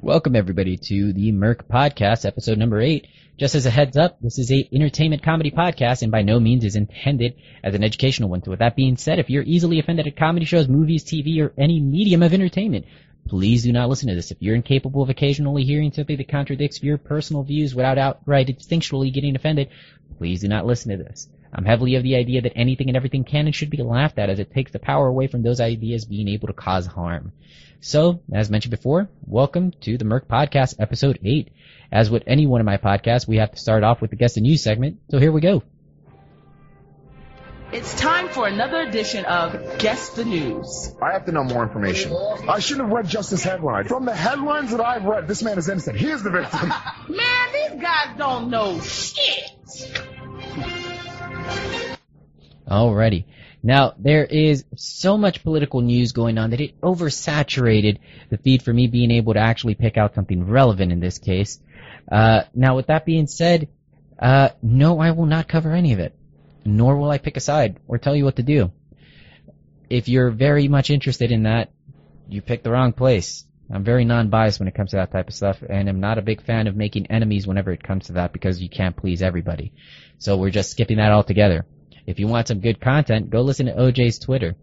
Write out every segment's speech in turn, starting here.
Welcome everybody to the MERC podcast, episode number 8. Just as a heads up, this is a entertainment comedy podcast and by no means is intended as an educational one. So with that being said, if you're easily offended at comedy shows, movies, TV, or any medium of entertainment, please do not listen to this. If you're incapable of occasionally hearing something that contradicts your personal views without outright instinctually getting offended, please do not listen to this. I'm heavily of the idea that anything and everything can and should be laughed at, as it takes the power away from those ideas being able to cause harm. So, as mentioned before, welcome to the MERC Podcast, Episode 8. As with any one of my podcasts, we have to start off with the Guess the News segment, so here we go. It's time for another edition of Guess the News. I have to know more information. I shouldn't have read just this headline. From the headlines that I've read, this man is innocent. He is the victim. Man, these guys don't know shit. Alrighty. Now, there is so much political news going on that it oversaturated the feed for me being able to actually pick out something relevant in this case. Now, with that being said, no, I will not cover any of it. Nor will I pick a side or tell you what to do. If you're very much interested in that, you picked the wrong place. I'm very non-biased when it comes to that type of stuff, and I'm not a big fan of making enemies whenever it comes to that because you can't please everybody. So we're just skipping that altogether. If you want some good content, go listen to OJ's Twitter.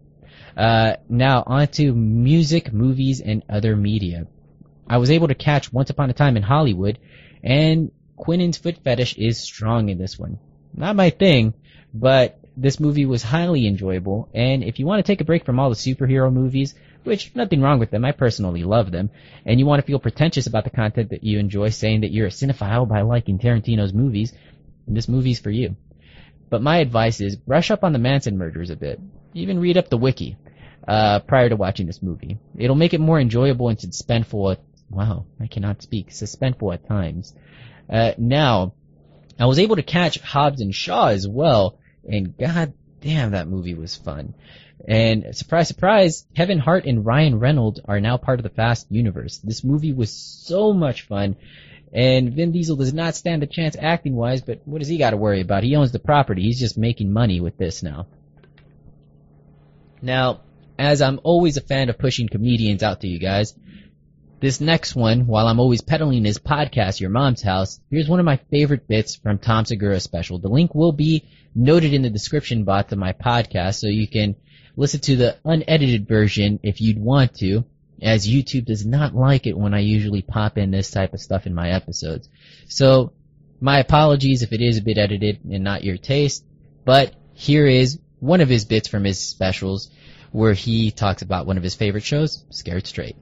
Now, on to music, movies, and other media. I was able to catch Once Upon a Time in Hollywood, and Quinnen's foot fetish is strong in this one. Not my thing, but this movie was highly enjoyable, and if you want to take a break from all the superhero movies, which, nothing wrong with them, I personally love them, and you want to feel pretentious about the content that you enjoy, saying that you're a cinephile by liking Tarantino's movies, this movie's for you. But my advice is brush up on the Manson murders a bit. Even read up the wiki prior to watching this movie. It'll make it more enjoyable and suspenseful suspenseful at times. Now, I was able to catch Hobbs and Shaw as well, and god damn, that movie was fun. And surprise, surprise, Kevin Hart and Ryan Reynolds are now part of the Fast universe. This movie was so much fun. And Vin Diesel does not stand a chance acting-wise, but what does he got to worry about? He owns the property. He's just making money with this now. Now, as I'm always a fan of pushing comedians out to you guys, this next one, while I'm always peddling his podcast, Your Mom's House, here's one of my favorite bits from Tom Segura's special. The link will be noted in the description box of my podcast, so you can listen to the unedited version if you'd want to, as YouTube does not like it when I usually pop in this type of stuff in my episodes. So, my apologies if it is a bit edited and not your taste, but here is one of his bits from his specials where he talks about one of his favorite shows, Scared Straight.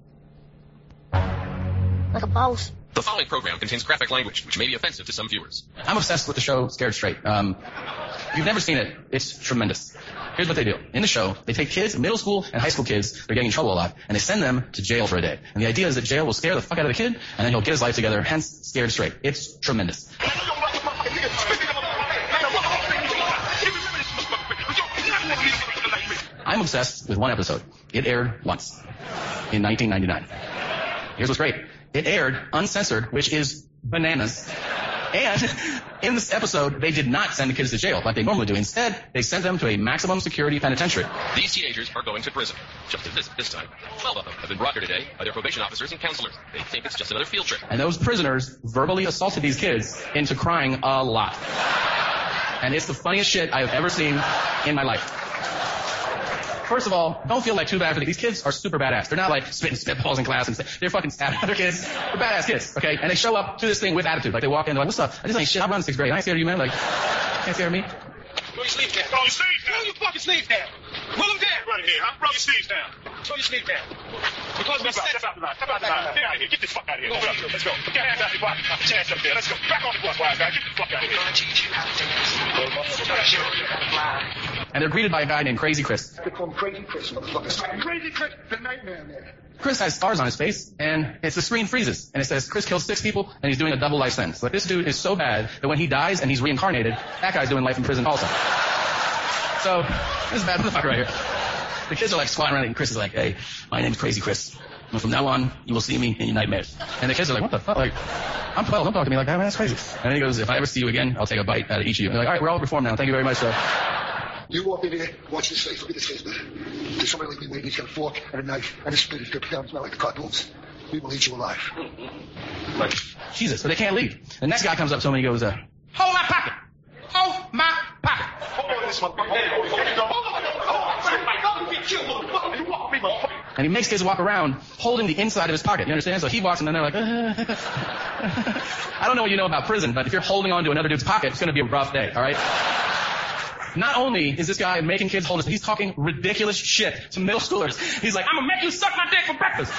Like a boss. The following program contains graphic language, which may be offensive to some viewers. I'm obsessed with the show Scared Straight. If you've never seen it, it's tremendous. Here's what they do. In the show, they take kids, middle school and high school kids, they're getting in trouble a lot, and they send them to jail for a day. And the idea is that jail will scare the fuck out of the kid, and then he'll get his life together, hence Scared Straight. It's tremendous. I'm obsessed with one episode. It aired once, in 1999. Here's what's great. It aired uncensored, which is bananas. And in this episode, they did not send the kids to jail like they normally do. Instead, they sent them to a maximum security penitentiary. These teenagers are going to prison. Just as this time. 12 of them have been brought here today by their probation officers and counselors. They think it's just another field trip. And those prisoners verbally assaulted these kids into crying a lot. And it's the funniest shit I've ever seen in my life. First of all, don't feel like too bad for these kids are super badass. They're not like spitting spitballs in class and they're fucking stabbing other kids. They're badass kids, okay? And they show up to this thing with attitude. Like they walk in, they're like, what's up? I just ain't shit. I run 6th grade. I ain't scared of you, man. Like, can't scare me. Throw your sleeves down. Throw your sleeves down. Throw your fucking sleeves down. Pull them down. Right here, huh? Throw your sleeves down. Throw your sleeves down. Because we said about the night. Get out of here. Get this fuck out of here. Let's go. Get your hands out of your pocket. Put your hands up there. Let's go. Back on the bus, wise guy. Get the fuck out of here. We're gonna teach you how to dance. And they're greeted by a guy named Crazy Chris. They call him Crazy Chris, motherfucker. Crazy Chris, the nightmare man. Chris has stars on his face, and the screen freezes, and it says Chris killed 6 people, and he's doing a double life sentence. But this dude is so bad that when he dies and he's reincarnated, that guy's doing life in prison also. So, this is a bad motherfucker right here. The kids are like squatting around, and Chris is like, hey, my name's Crazy Chris. And from now on, you will see me in your nightmares. And the kids are like, what the fuck? Like, I'm 12, don't talk to me like that, man, that's crazy. And then he goes, if I ever see you again, I'll take a bite out of each of you. And they're like, all right, we're all reformed now, thank you very much, sir. You walk in here, watch this face, look at this face, man. There's somebody like me, maybe he's got a fork and a knife and a spoon. He's going to put down, smell like the cartoons. People eat you alive. Like, Jesus, but they can't leave. The next guy comes up to him and he goes, hold my pocket. Hold my pocket. Hold this motherfucker. And he makes kids walk around holding the inside of his pocket. You understand? So he walks and then they're like, I don't know what you know about prison, but if you're holding on to another dude's pocket, it's going to be a rough day, all right? Not only is this guy making kids hold this, he's talking ridiculous shit to middle schoolers. He's like, I'm going to make you suck my dick for breakfast.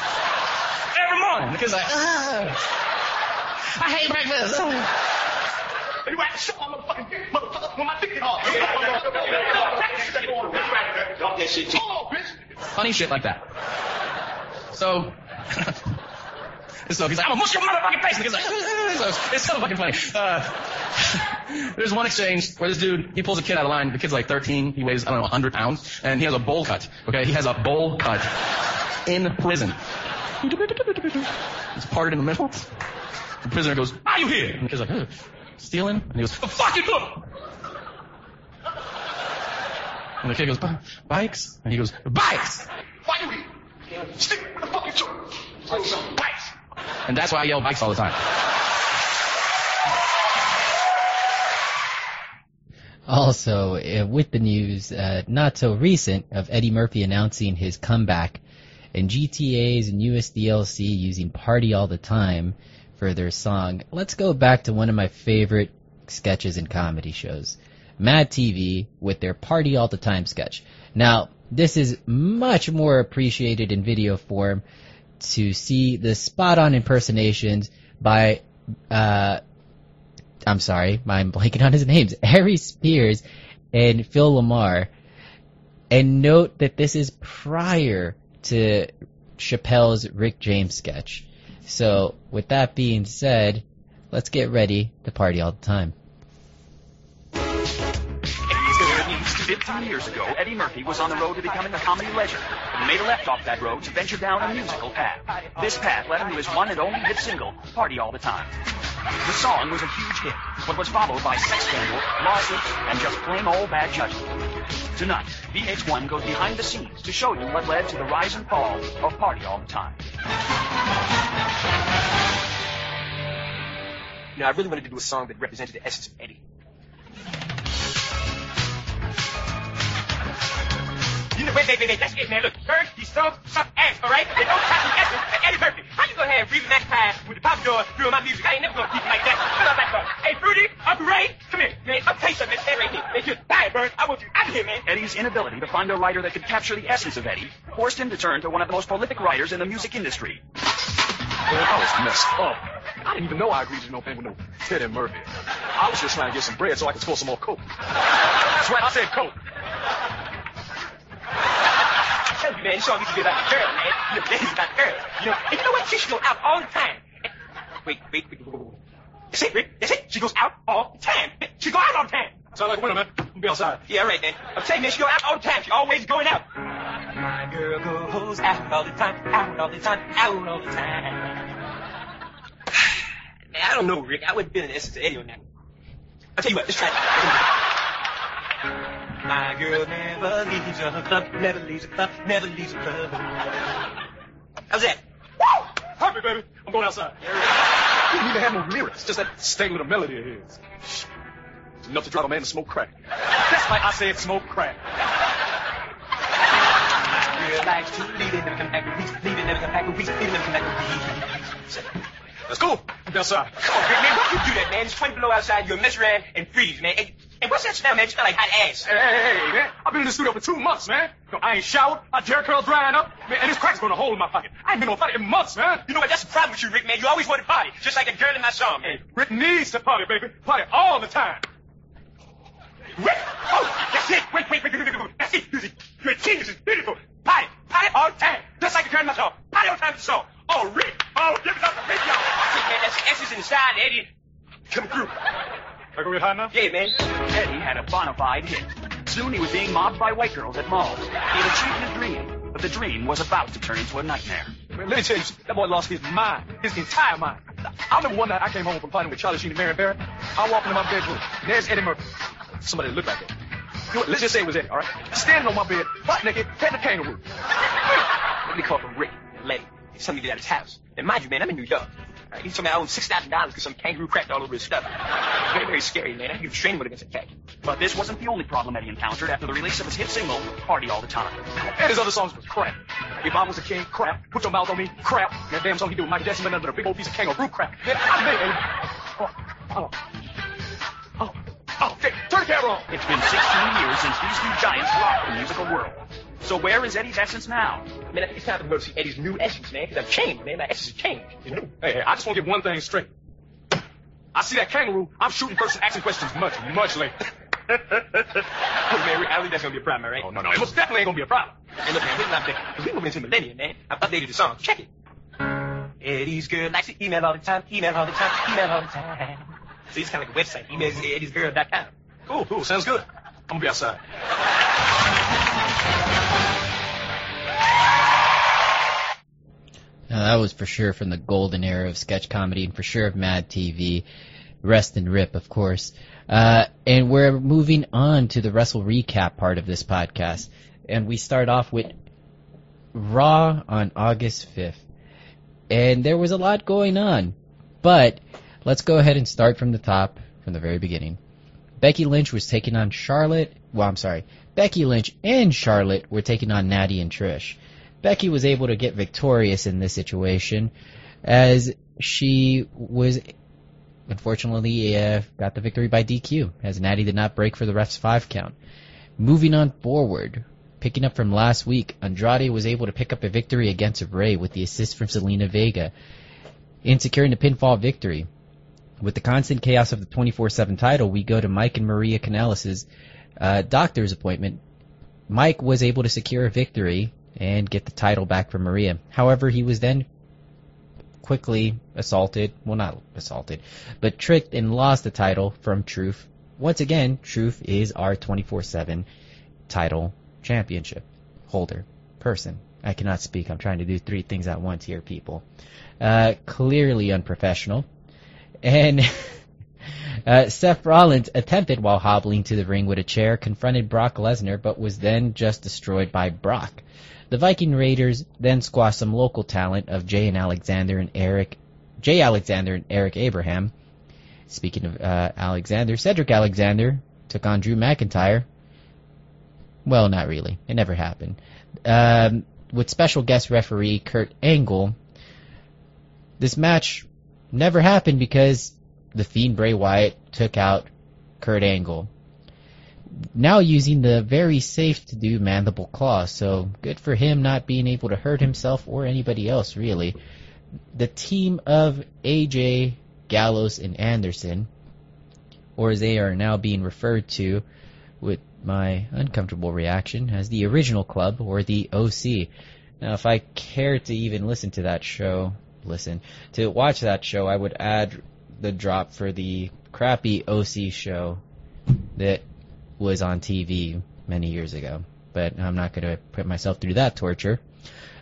Every morning. The kid's like, I hate breakfast. You have to shut my motherfucking dick, motherfucker, when my dick get hard. Drop that shit. Hold on, bitch. Funny shit like that. So he's like, I'm gonna mush your motherfucking face. And the kid's like, it's so fucking funny. There's one exchange where this dude, he pulls a kid out of line. The kid's like 13. He weighs, 100 pounds. And he has a bowl cut. Okay? He has a bowl cut in prison. It's parted in the middle. The prisoner goes, why are you here? And the kid's like, stealing? And he goes, the fucking book! And the kid goes, bikes? And he goes, bikes! Why you here? Stick with the fucking truth. Bikes. And that's why I yell bikes all the time. Also, with the news, not so recent, of Eddie Murphy announcing his comeback, and GTAs and USDLC using Party All the Time for their song. Let's go back to one of my favorite sketches in comedy shows, Mad TV, with their Party All the Time sketch. Now, this is much more appreciated in video form to see the spot-on impersonations by, I'm sorry, I'm blanking on his names, Harry Spears and Phil Lamar. And note that this is prior to Chappelle's Rick James sketch. So, with that being said, let's get ready to party all the time. 15 years ago, Eddie Murphy was on the road to becoming a comedy legend, and made a left off that road to venture down a musical path. This path led him to his one and only hit single, Party All the Time. The song was a huge hit, but was followed by sex scandal, lawsuits, and just plain old bad judgment. Tonight, VH1 goes behind the scenes to show you what led to the rise and fall of Party All the Time. You know, I really wanted to do a song that represented the essence of Eddie. You know, wait, that's it, man. Look, first, he's so suck ass, all right? They don't have the essence of Eddie Murphy. How you gonna have Reeve McIntyre with the pop door doing my music? I ain't never gonna keep it like that. Shut up, back up. Hey, Fruity, Uncle Ray, come here, man. I'll tell you something, man. Right here. Man, you're dying, Bird. I want you out of here, man. Eddie's inability to find a writer that could capture the essence of Eddie forced him to turn to one of the most prolific writers in the music industry. Man, I was messed up. I didn't even know I agreed to no thing with no Ted and Murphy. I was just trying to get some bread so I could score some more coke. That's right, I said coke. Tell you, man, this song needs to be about the girl, man. You know, Eddie's about the girl. You know, and you know what? She should go out all the time. Wait. That's it, Rick. That's it. She goes out all the time. She go out all the time. Sound like a winner, man. I'm be outside. Yeah, right, man. I'm telling you, man, she go out all the time. She always going out. My girl goes out all the time, out all the time, out all the time. Man, I don't know, Rick. I wouldn't feel the essence of Eddie on that. I'll tell you what, let's try it. My girl never leaves a club, never leaves a club, never leaves a club. How's that? Woo! Perfect, baby. I'm going outside. You don't even have no lyrics, just that stank little melody of his. It's enough to drive a man to smoke crack. That's why I said smoke crack. My girl likes to leave it, never come back with peace, leave it, never come back with peace, leave it, never come back with peace. Let's go. I'm outside. Come on, Rick, man, why you do that, man? It's 20 below outside, you'll mess around and freeze, man. And what's that smell, man? You smell like hot ass. Hey, man. I've been in the studio for 2 months, man. You know, I ain't showered. My Jerry curl drying up. Man, and this crack's going to hole in my pocket. I ain't been on party in months, man. You know what? That's the problem with you, Rick, man. You always want to party, just like that girl in my song, man. Hey, Rick needs to party, baby. Party all the time. Rick! Oh, that's it. Wait. That's it. You're a genius. It's beautiful. Party all the time. Just like the girl in my song. Party all the time with the song. Oh, Rick. Oh, give it up to Rick, y'all. That's it, man. That's the essence inside, Eddie. Come through. I go real high now? Yeah, man. Eddie had a bona fide hit. Soon he was being mobbed by white girls at malls. He had achieved his dream, but the dream was about to turn into a nightmare. Man, let me tell you, that boy lost his mind, his entire mind. I remember one night I came home from partying with Charlie Sheen and Mary Barrett. I walked into my bedroom. There's Eddie Murphy. Somebody looked like that. You know what? Let's just say it was Eddie, all right? Standing on my bed, butt naked, petting a kangaroo. Let me call him Rick, Letty. He's telling me to get out of his house. And mind you, man, I'm in New York. He told me I owe him $6,000 because some kangaroo cracked all over his stuff. It's very, very scary, man. I think he was training with against a cat. But this wasn't the only problem Eddie encountered after the release of his hit single, Party All the Time. And his other songs was crap. If I was a king, crap. Put your mouth on me, crap. And that damn song he did with Michael Jackson went under a big old piece of kangaroo crap. Man, turn the camera on. It's been 16 years since these two giants rocked the musical world. So where is Eddie's essence now? Man, I think it's time to go see Eddie's new essence, man, because I've changed, man. My essence has changed. You know? Hey, I just want to get one thing straight. I see that kangaroo, I'm shooting first and asking questions much, much later. Look, man, I think that's going to be a problem, all right? Oh, no, it most definitely ain't going to be a problem. Hey, look, man, here's what I'm thinking. Because we moving into millennium, man. I've updated the song. Check it. Eddie's girl likes to email all the time, email all the time, email all the time. See, it's kind of like a website. Emails eddiesgirl.com. Cool, sounds good. I'm going to be outside. Now, that was for sure from the golden era of sketch comedy and for sure of Mad TV. Rest and rip, of course. And we're moving on to the Wrestle recap part of this podcast. And we start off with Raw on August 5th. And there was a lot going on. But let's go ahead and start from the top, from the very beginning. Becky Lynch was taking on Charlotte. Well, I'm sorry. Becky Lynch and Charlotte were taking on Natty and Trish. Becky was able to get victorious in this situation as she was, unfortunately, got the victory by DQ, as Natty did not break for the ref's 5 count. Moving on forward, picking up from last week, Andrade was able to pick up a victory against Rey with the assist from Zelina Vega in securing the pinfall victory. With the constant chaos of the 24/7 title, we go to Mike and Maria Kanellis' doctor's appointment. Mike was able to secure a victory and get the title back from Maria. However, he was then quickly assaulted. Well, not assaulted, but tricked and lost the title from Truth. Once again, Truth is our 24/7 title championship holder person. I cannot speak. I'm trying to do 3 things at once here, people. Clearly unprofessional. And Seth Rollins attempted, while hobbling to the ring with a chair, confronted Brock Lesnar, but was then just destroyed by Brock. The Viking Raiders then squashed some local talent of Jay Alexander and Eric Abraham. Speaking of Alexander, Cedric Alexander took on Drew McIntyre. Well, not really. It never happened. With special guest referee Kurt Angle. This match never happened because the Fiend Bray Wyatt took out Kurt Angle. Now using the very safe to do mandible claw, so good for him not being able to hurt himself or anybody else, really. The team of AJ, Gallows, and Anderson, or as they are now being referred to with my uncomfortable reaction, as the original club, or the OC. Now, if I care to even watch that show, I would add the drop for the crappy OC show that was on TV many years ago. But I'm not going to put myself through that torture.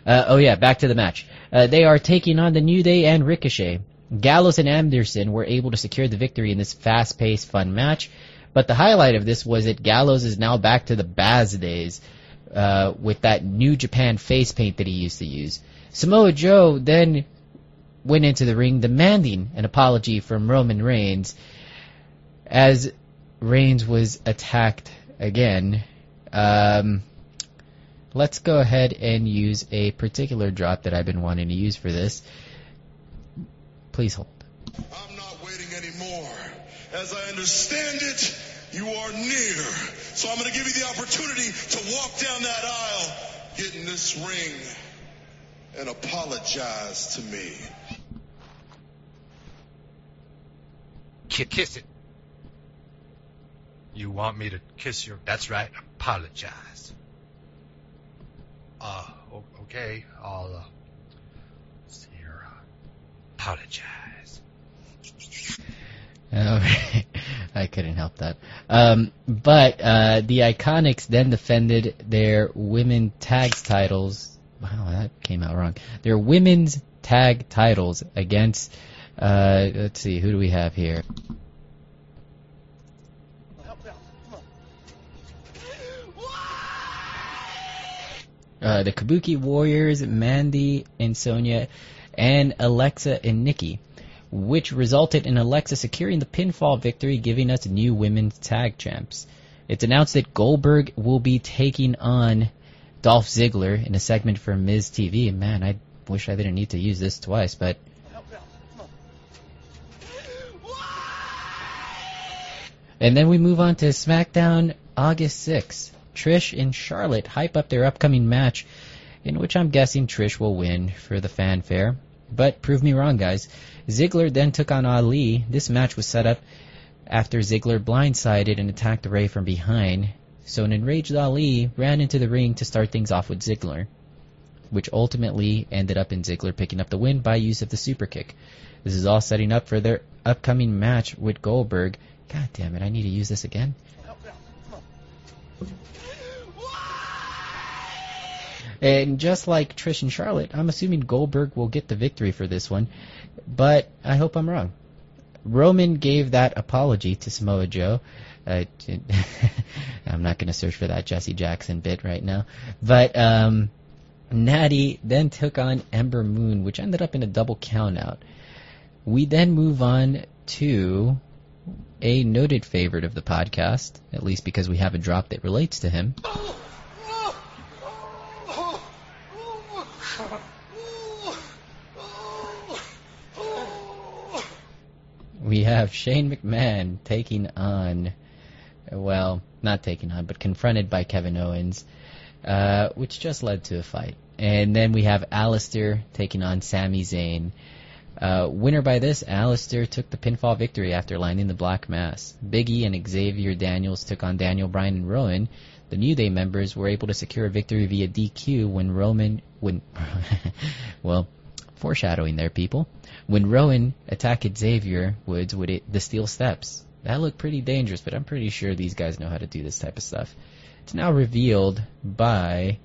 Back to the match. They are taking on the New Day and Ricochet. Gallows and Anderson were able to secure the victory in this fast-paced, fun match. But the highlight of this was that Gallows is now back to the Baz days with that New Japan face paint that he used to use. Samoa Joe then went into the ring demanding an apology from Roman Reigns as Reigns was attacked again. Let's go ahead and use a particular drop that I've been wanting to use for this. Please hold. I'm not waiting anymore. As I understand it, you are near. So I'm going to give you the opportunity to walk down that aisle, get in this ring, and apologize to me. Kiss it. You want me to kiss your... That's right, apologize. Okay, I'll, see here, apologize. I couldn't help that. But the Iconics then defended their women tag titles. Wow, that came out wrong. Their women's tag titles against, let's see, who do we have here? the Kabuki Warriors, Mandy and Sonya, and Alexa and Nikki, which resulted in Alexa securing the pinfall victory, giving us new women's tag champs. It's announced that Goldberg will be taking on Dolph Ziggler in a segment for Miz TV. Man, I wish I didn't need to use this twice, but... And then we move on to SmackDown August 6th. Trish and Charlotte hype up their upcoming match, in which I'm guessing Trish will win for the fanfare. But prove me wrong, guys. Ziggler then took on Ali. This match was set up after Ziggler blindsided and attacked Ray from behind. So an enraged Ali ran into the ring to start things off with Ziggler, which ultimately ended up in Ziggler picking up the win by use of the super kick. This is all setting up for their upcoming match with Goldberg. God damn it, I need to use this again. And just like Trish and Charlotte, I'm assuming Goldberg will get the victory for this one, but I hope I'm wrong. Roman gave that apology to Samoa Joe. I'm not going to search for that Jesse Jackson bit right now. But Natty then took on Ember Moon, which ended up in a double countout. We then move on to a noted favorite of the podcast, at least because we have a drop that relates to him. We have Shane McMahon taking on, well, not taking on, but confronted by Kevin Owens, which just led to a fight. And then we have Alistair taking on Sami Zayn. Winner by this, Alistair took the pinfall victory after landing the Black Mass. Big E and Xavier Daniels took on Daniel Bryan and Rowan. The New Day members were able to secure a victory via DQ well, foreshadowing there, people. When Rowan attacked Xavier Woods with the steel steps. That looked pretty dangerous, but I'm pretty sure these guys know how to do this type of stuff. It's now revealed by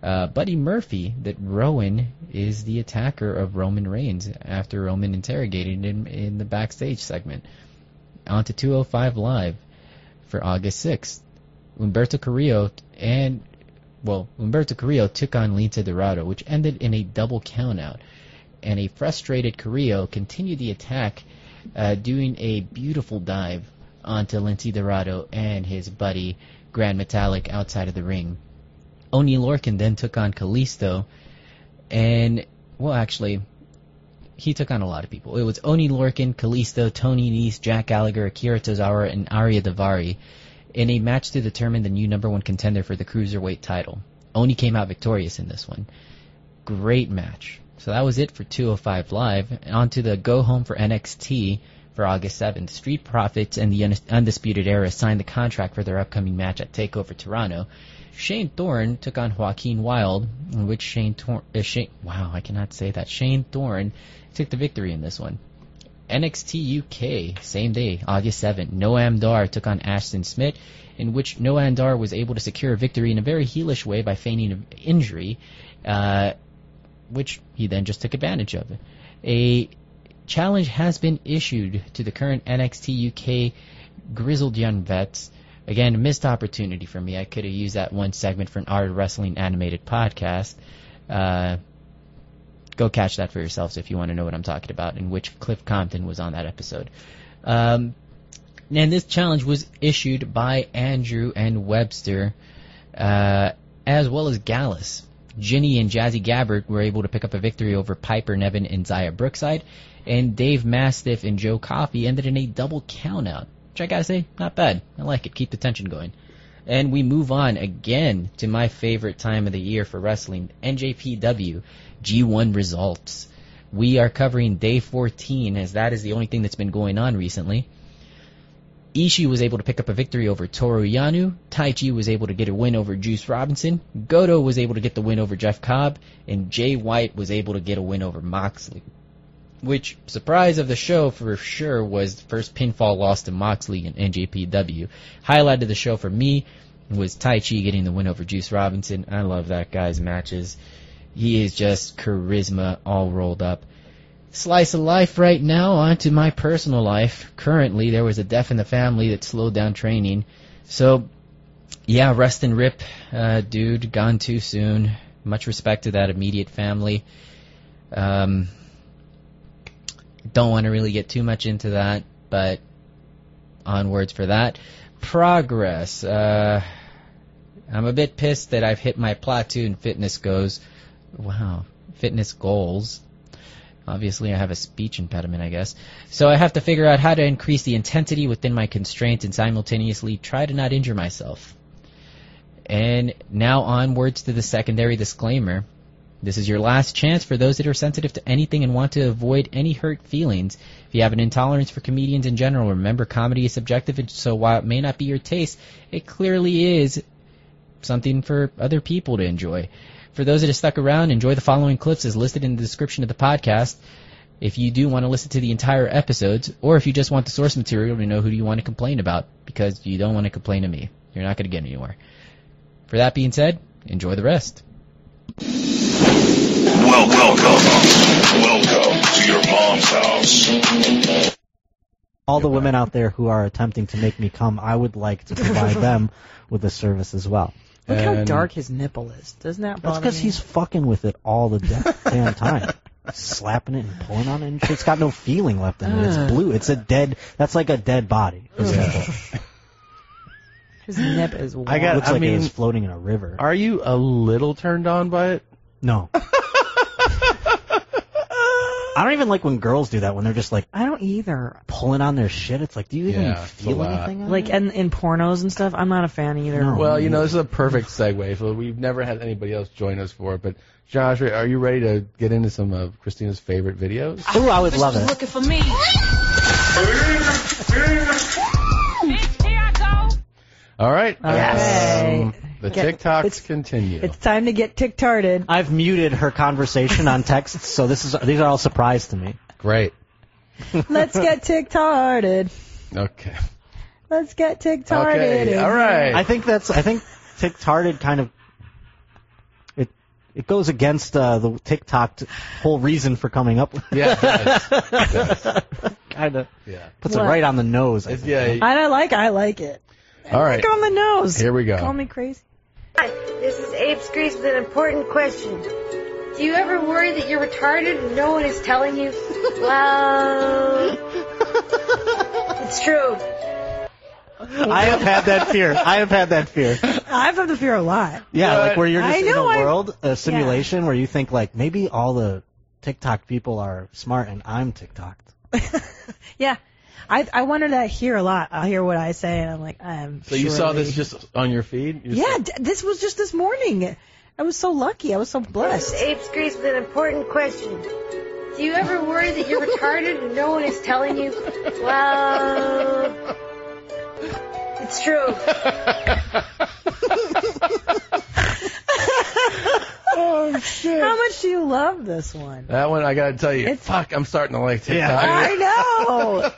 Buddy Murphy that Rowan is the attacker of Roman Reigns after Roman interrogated him in the backstage segment. On to 205 Live for August 6th. Humberto Carrillo took on Lince Dorado, which ended in a double countout. And a frustrated Carrillo continued the attack, doing a beautiful dive onto Lince Dorado and his buddy Grand Metalik outside of the ring. Oni Lorcan then took on Kalisto, and, well, actually, he took on a lot of people. It was Oni Lorcan, Kalisto, Tony Nese, Jack Gallagher, Akira Tozawa, and Arya Daivari in a match to determine the new number one contender for the Cruiserweight title. Oni came out victorious in this one. Great match. So that was it for 205 Live. On to the go-home for NXT for August 7th. Street Profits and the Undisputed Era signed the contract for their upcoming match at TakeOver Toronto. Shane Thorne took on Joaquin Wilde, in which Shane Thorne took the victory in this one. NXT UK, same day, August 7th. Noam Dar took on Ashton Smith, in which Noam Dar was able to secure a victory in a very heelish way by feigning an injury, which he then just took advantage of. A challenge has been issued to the current NXT UK grizzled young vets. Again, a missed opportunity for me. I could have used that one segment for an Art of Wrestling animated podcast. Go catch that for yourselves if you want to know what I'm talking about, in which Cliff Compton was on that episode. And this challenge was issued by Andrew and Webster, as well as Gallus. Ginny and Jazzy Gabbard were able to pick up a victory over Piper Niven and Zaya Brookside, and Dave Mastiff and Joe Coffey ended in a double countout, which I gotta say, not bad. I like it. Keep the tension going. And we move on again to my favorite time of the year for wrestling, NJPW G1 results. We are covering day 14, as that is the only thing that's been going on recently. Ishii was able to pick up a victory over Toru Yano. Taichi was able to get a win over Juice Robinson. Goto was able to get the win over Jeff Cobb. And Jay White was able to get a win over Moxley. Which, surprise of the show for sure, was the first pinfall loss to Moxley in NJPW. Highlight of the show for me was Taichi getting the win over Juice Robinson. I love that guy's matches. He is just charisma all rolled up. Slice of life right now, on to my personal life. Currently, there was a death in the family that slowed down training. So, yeah, rest and rip, dude, gone too soon. Much respect to that immediate family. Don't want to really get too much into that, but onwards for that. Progress. I'm a bit pissed that I've hit my plateau in fitness goals. Obviously, I have a speech impediment, I guess. So I have to figure out how to increase the intensity within my constraints and simultaneously try to not injure myself. And now onwards to the secondary disclaimer. This is your last chance for those that are sensitive to anything and want to avoid any hurt feelings. If you have an intolerance for comedians in general, remember comedy is subjective, and so while it may not be your taste, it clearly is something for other people to enjoy. For those that have stuck around, enjoy the following clips as listed in the description of the podcast. If you do want to listen to the entire episodes, or if you just want the source material to know who you want to complain about, because you don't want to complain to me. You're not going to get anywhere. For that being said, enjoy the rest. Welcome to your mom's house. All the women out there who are attempting to make me come, I would like to provide them with a service as well. Look how dark his nipple is. Doesn't that bother That's because he's fucking with it all the damn time. Slapping it and pulling on it and shit. It's got no feeling left in it. It's blue. It's a dead, that's like a dead body. His nip is warm. It looks like it was floating in a river. Are you a little turned on by it? No. I don't even like when girls do that, when they're just like, I don't either. Pulling on their shit. It's like, do you even feel anything? Like in pornos and stuff? I'm not a fan either. No. Well, this is a perfect segue. So we've never had anybody else join us for it, but Josh, are you ready to get into some of Christina's favorite videos? Ooh, I would love it. Looking for me. All right. Okay. The TikToks continue. It's time to get tick-tarded. I've muted her conversation on text, so these are all surprise to me. Great. Let's get tick-tarded. Okay. Let's get tick-tarded. Okay. All right. I think tick-tarded kind of it goes against the TikTok whole reason for coming up with it. Yeah, it does. Kind of puts it right on the nose. I like it. All right. On the nose. Here we go. Call me crazy. Hi, this is Abe Screech with an important question. Do you ever worry that you're retarded and no one is telling you? Well, it's true. I have had that fear. I've had the fear a lot. Yeah, like where you're just in a world, a simulation where you think like maybe all the TikTok people are smart and I'm TikToked. Yeah. I wonder that here a lot. I'll hear what I say, and I'm like, I'm So you saw this just on your feed? This was just this morning. I was so lucky. I was so blessed. This is Abe Screech with an important question. Do you ever worry that you're retarded and no one is telling you? Well, it's true. Oh, shit. How much do you love this one? That one, I gotta tell you, I'm starting to like TikTok. Yeah. I know.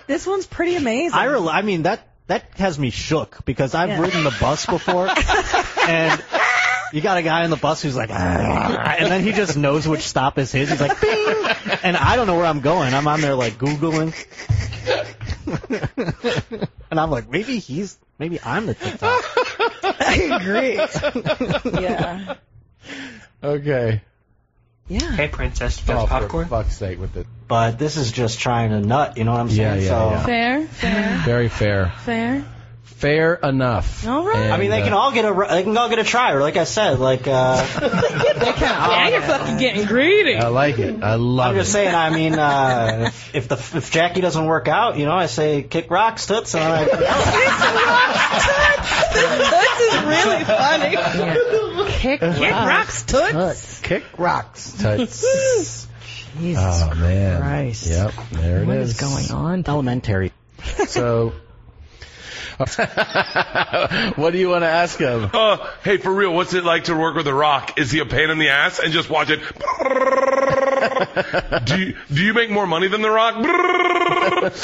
This one's pretty amazing. I mean, that has me shook because I've ridden the bus before, and you got a guy on the bus who's like, and then he just knows which stop is his. He's like, bing! And I don't know where I'm going. I'm on there like Googling. And I'm like, maybe I'm the TikTok. I agree. Yeah. Okay. Yeah. Hey, princess, just popcorn? For fuck's sake with it. But this is just trying to nut, you know what I'm saying? Yeah. Fair. Very fair. Fair enough. All right. And, I mean, they can all get a try, or like I said, like they can. You're fucking getting greedy. I like it. I love it. I'm just saying. I mean, if Jackie doesn't work out, I say kick rocks, toots, and I'm like, This is really funny. Yeah. Kick rocks, toots. Kick rocks, toots. Jesus man. Christ. Yep, there it is. What is going on? Elementary. So, what do you want to ask him? Hey, for real, what's it like to work with The Rock? Is he a pain in the ass? And just watch it. Do you make more money than The Rock?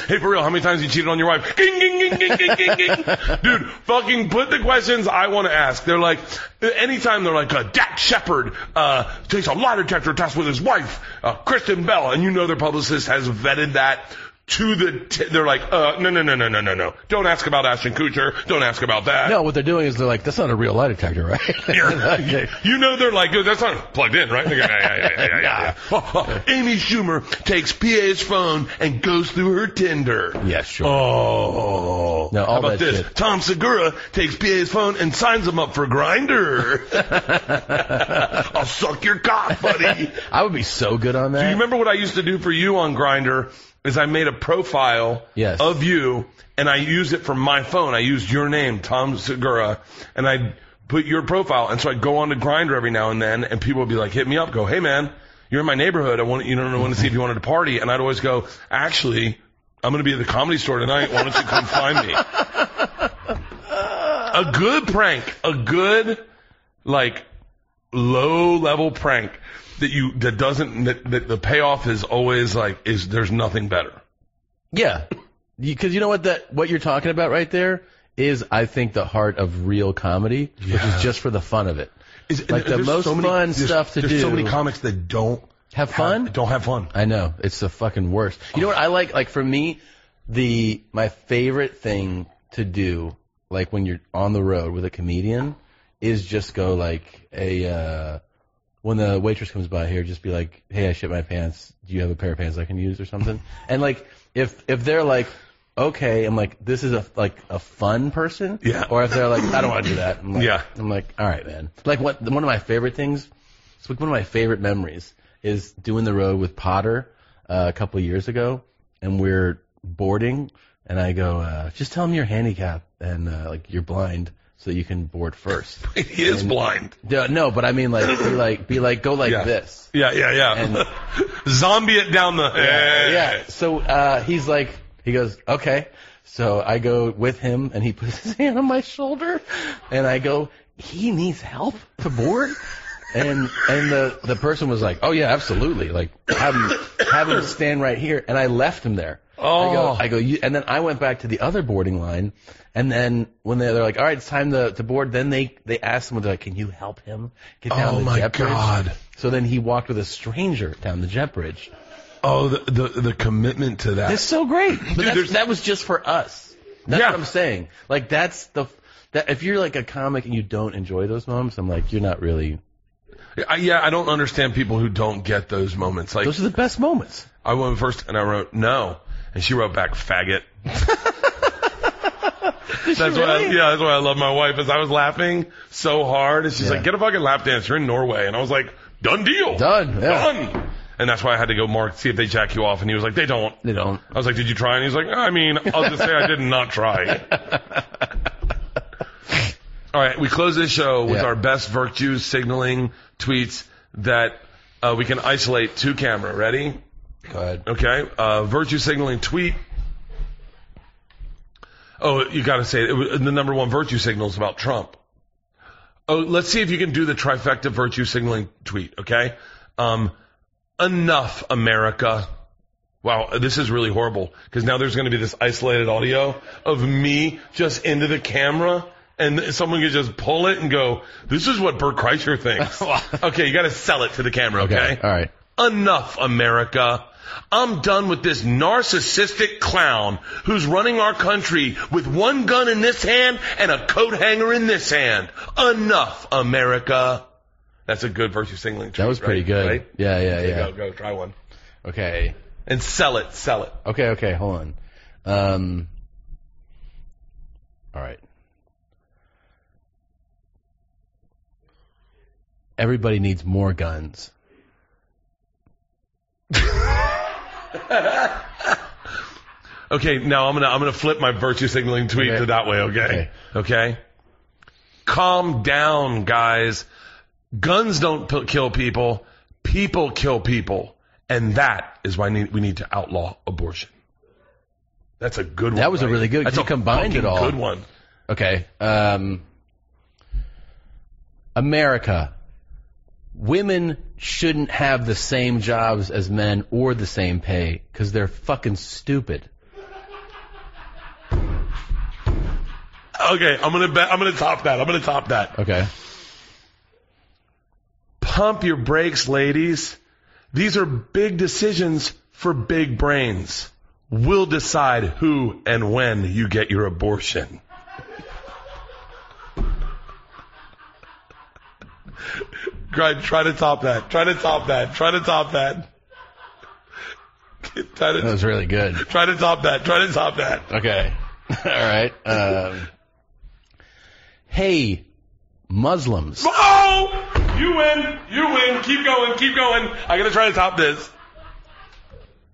Hey, for real, how many times you cheated on your wife? Ging, ging, ging, ging, ging, ging, ging. Dude, fucking put the questions I want to ask. They're like, anytime they're like, Dak Shepard takes a lie detector test with his wife, Kristen Bell, and their publicist has vetted that they're like, no. Don't ask about Ashton Kutcher. Don't ask about that. No, what they're doing is they're like, that's not a real lie detector, right? You know, they're like, that's not plugged in, right? Yeah. Amy Schumer takes PA's phone and goes through her Tinder. Yeah, sure. Oh. No, all how about that this? shit. Tom Segura takes PA's phone and signs him up for Grindr. I'll suck your cock, buddy. I would be so good on that. Do you remember what I used to do for you on Grindr? Is I made a profile of you, and I used it for my phone. I used your name, Tom Segura, and I put your profile. And so I'd go on to Grindr every now and then, and people would be like, hit me up, go, hey, man, you're in my neighborhood. I want to see if you wanted to party. And I'd always go, actually, I'm going to be at the Comedy Store tonight. Why don't you come find me? A good prank, a good, like, low-level prank. That the payoff is always like, there's nothing better. Yeah. Because you know what you're talking about right there is, I think, the heart of real comedy, which is just for the fun of it. Like the most fun stuff to do. There's so many comics that don't have fun. Don't have fun. I know. It's the fucking worst. You know what I like? Like for me, my favorite thing to do, like when you're on the road with a comedian, is just go like when the waitress comes by here, just be like, hey, I shit my pants. Do you have a pair of pants I can use or something? And like, if they're like, okay, I'm like, this is a fun person. Yeah. Or if they're like, I don't want to do that. I'm like, all right, man. Like one of my favorite things, it's like one of my favorite memories is doing the road with Potter a couple of years ago, and we're boarding, and I go, just tell him you're handicapped and like you're blind, so you can board first. He is blind. No, but I mean, like, be like, go like this. Yeah. And, zombie it down the. Yeah. So he goes, okay. So I go with him, and he puts his hand on my shoulder, and I go, he needs help to board. And the person was like, oh yeah, absolutely. Like, have him stand right here. And I left him there. Oh. I go, and then I went back to the other boarding line, and then when they're like, all right, it's time to board, then they asked him, they're like, can you help him get down the jet bridge? Oh my God. So then he walked with a stranger down the jet bridge. Oh, the commitment to that. It's so great. But Dude, that was just for us. That's what I'm saying. Like, that if you're like a comic and you don't enjoy those moments, I'm like, you're not really. I don't understand people who don't get those moments. Like, those are the best moments. I went first, and I wrote no, and she wrote back faggot. That's why I love my wife. Is I was laughing so hard, and she's like, "Get a fucking lap dance. You're in Norway," and I was like, "Done deal, done." And that's why I had to go, Mark, see if they jack you off, and he was like, "They don't." I was like, "Did you try?" And he's like, "I mean, I'll just say I did not try." All right, we close this show with our best virtue signaling tweets that we can isolate to camera. Ready? Go ahead. Okay. Virtue signaling tweet. Oh, you got to say it. The number one virtue signal is about Trump. Oh, let's see if you can do the trifecta virtue signaling tweet. Okay. Enough, America. Wow, this is really horrible because now there's going to be this isolated audio of me just into the camera. And someone could just pull it and go, this is what Bert Kreischer thinks. Okay, you got to sell it to the camera, okay? All right. Enough, America. I'm done with this narcissistic clown who's running our country with one gun in this hand and a coat hanger in this hand. Enough, America. That's a good virtue signaling tweet. That was pretty good. Right? Yeah. Go, try one. Okay. And sell it. Okay, hold on. All right. Everybody needs more guns. Okay, now I'm gonna flip my virtue signaling tweet to that way. Okay. Calm down, guys. Guns don't kill people. People kill people, and that is why we need to outlaw abortion. That's a good one. That was a really good. That's you combined it all. Good one. Okay. America. Women shouldn't have the same jobs as men or the same pay because they're fucking stupid. Okay, I'm gonna top that. Okay. Pump your brakes, ladies. These are big decisions for big brains. will decide who and when you get your abortion. Try to top that. Try to top that. Try to top that. That was really good. Try to top that. Try to top that. Okay. All right. Hey, Muslims. Oh! You win. You win. Keep going. Keep going. I gotta try to top this.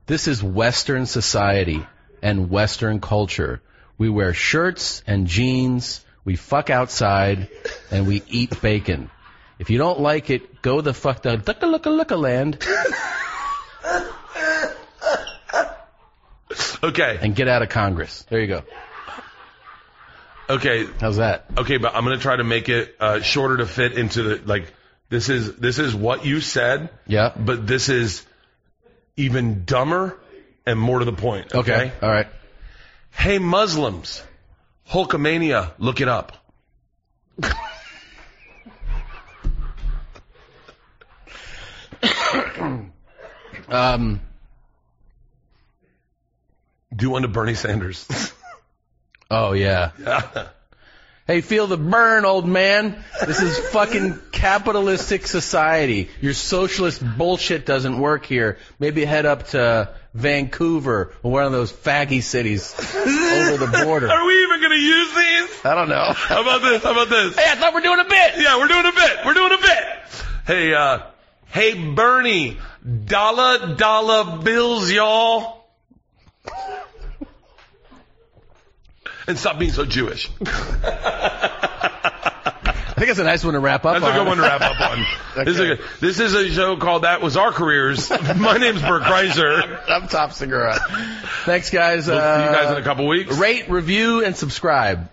This is Western society and Western culture. We wear shirts and jeans, we fuck outside, and we eat bacon. If you don't like it, go the fuck to Ducka land. Okay. And get out of Congress. There you go. Okay. How's that? Okay, but I'm gonna try to make it shorter to fit into the this is what you said. Yeah. But this is even dumber and more to the point. Okay. All right. Hey, Muslims. Hulkamania, look it up. Do one to Bernie Sanders. Oh, yeah. Hey, feel the burn, old man. This is fucking capitalistic society. Your socialist bullshit doesn't work here. Maybe head up to Vancouver or one of those faggy cities over the border. Are we even going to use these? I don't know. How about this? How about this? Hey, I thought we're doing a bit. Yeah, we're doing a bit. We're doing a bit. Hey, Bernie, dollar bills, y'all. And stop being so Jewish. I think it's a nice one to wrap up on. That's a good one to wrap up on. Okay. This is a show called That Was Our Careers. My name's Bert Kreiser. I'm Tom Segura. Thanks, guys. We'll see you guys in a couple weeks. Rate, review, and subscribe.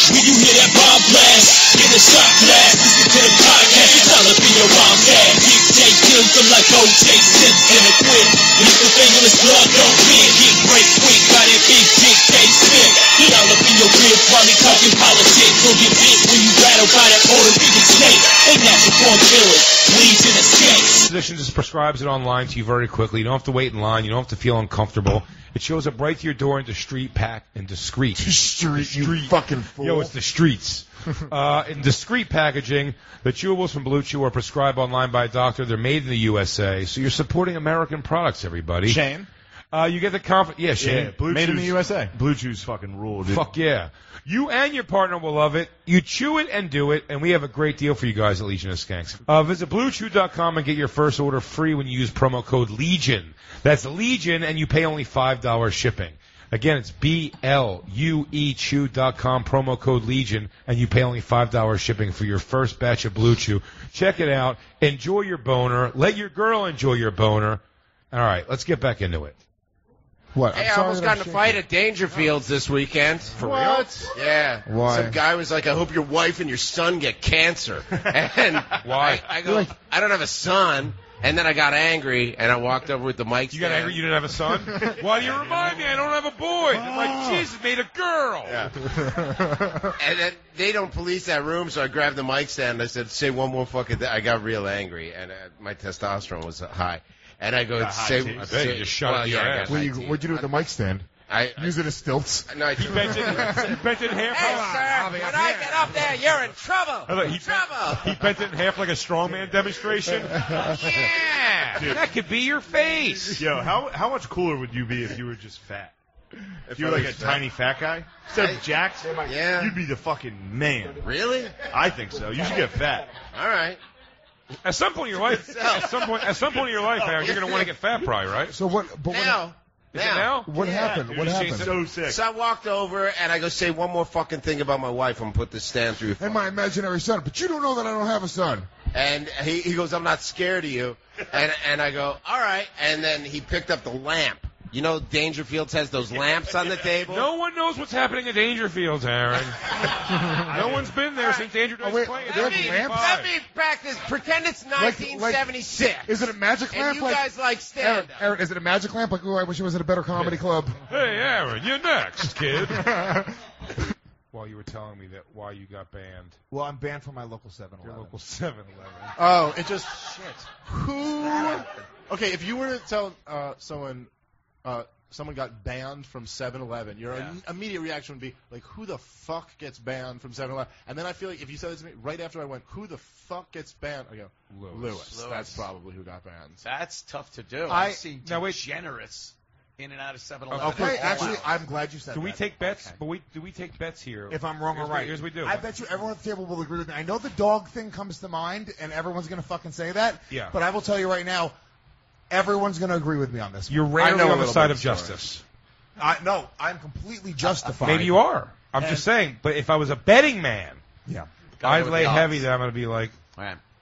When you hear that bomb blast, get a shot blast. Listen to the podcast, it's all up in your bomb bag. DJ kills them like O.J. Simpson and quit. Leave the fingerless blood, don't bend. Get break quick by that big dick K Smith. Get all up in your ribs while they talking politics. Don't get bit when you rattle by that Puerto Rican snake. They natural born killers, leads in escapes. Physician just prescribes it online to you very quickly. You don't have to wait in line. You don't have to feel uncomfortable. It shows up right to your door in discreet you fucking fool. Yo, it's the streets. In discreet packaging, the chewables from Blue Chew are prescribed online by a doctor. They're made in the USA, so you're supporting American products, everybody. Shane? You get the confidence. Yeah, Shane. Yeah, Blue made Chew's, in the USA. Blue Chew's fucking rule, dude. Fuck yeah. You and your partner will love it. You chew it and do it, and we have a great deal for you guys at Legion of Skanks. Visit BlueChew.com and get your first order free when you use promo code LEGION. That's Legion, and you pay only $5 shipping. Again, it's BLUEChew.com, promo code LEGION, and you pay only $5 shipping for your first batch of Blue Chew. Check it out. Enjoy your boner. Let your girl enjoy your boner. All right, let's get back into it. What? Hey, I almost got in a fight at Dangerfields this weekend. For real? Yeah. Why? Some guy was like, I hope your wife and your son get cancer. And why? I go, I don't have a son. And then I got angry, and I walked over with the mic stand. You got angry you didn't have a son? Why do you remind me I don't have a boy? I'm like, Jesus, made a girl. Yeah. And then they don't police that room, so I grabbed the mic stand, and I said, say one more fucking thing. I got real angry, and my testosterone was high. And I go, I bet you just shot it in your ass. What'd you do with the mic stand? Use it as stilts? No, he bent it in half. Hey, sir, when I get up there, you're in trouble. He bent it in half like a strongman demonstration. Yeah, dude. That could be your face. Yo, how much cooler would you be if you were just fat? If you were like a tiny fat guy? Instead of jacked, you'd be the fucking man. Really? I think so. You should get fat. All right. At some point in your life, Aaron, you're going to want to get fat, probably, right? So what? But Now. What happened? Dude, What happened? so sick. So I walked over, and I go, say one more fucking thing about my wife. I'm going to put this stand through your And my imaginary son. But you don't know that I don't have a son. And he goes, I'm not scared of you. And I go, all right. And then he picked up the lamp. You know, Dangerfields has those lamps on the table. No one knows what's happening at Dangerfields, Aaron. No one's been there since Dangerfields played. Let me practice. Pretend it's 1976. Is it a magic lamp? And you guys like stand-up. Aaron, is it a magic lamp? Like, oh, I wish it was at a better comedy club. Hey, Aaron, you're next, kid. while you were telling me that why you got banned. Well, I'm banned from my local 7-Eleven. Your local 7-Eleven. Oh, it just who? Okay, if you were to tell someone got banned from 7-Eleven, your immediate reaction would be like, who the fuck gets banned from 7-Eleven? And then I feel like if you said it to me right after I went, who the fuck gets banned? I go, Lewis. That's probably who got banned. That's tough to do. I've seen degenerates in and out of 7-Eleven. Okay, actually, I'm glad you said that. Do we take bets? Okay. But do we take bets here? If I'm wrong or right. Here's what we do. I bet you everyone at the table will agree with me. I know the dog thing comes to mind, and everyone's going to fucking say that. Yeah. But I will tell you right now, everyone's going to agree with me on this. You're rarely on the side of justice. No, I'm completely justified. Maybe you are. I'm just saying. But if I was a betting man, I'd lay heavy that I'm going to be like,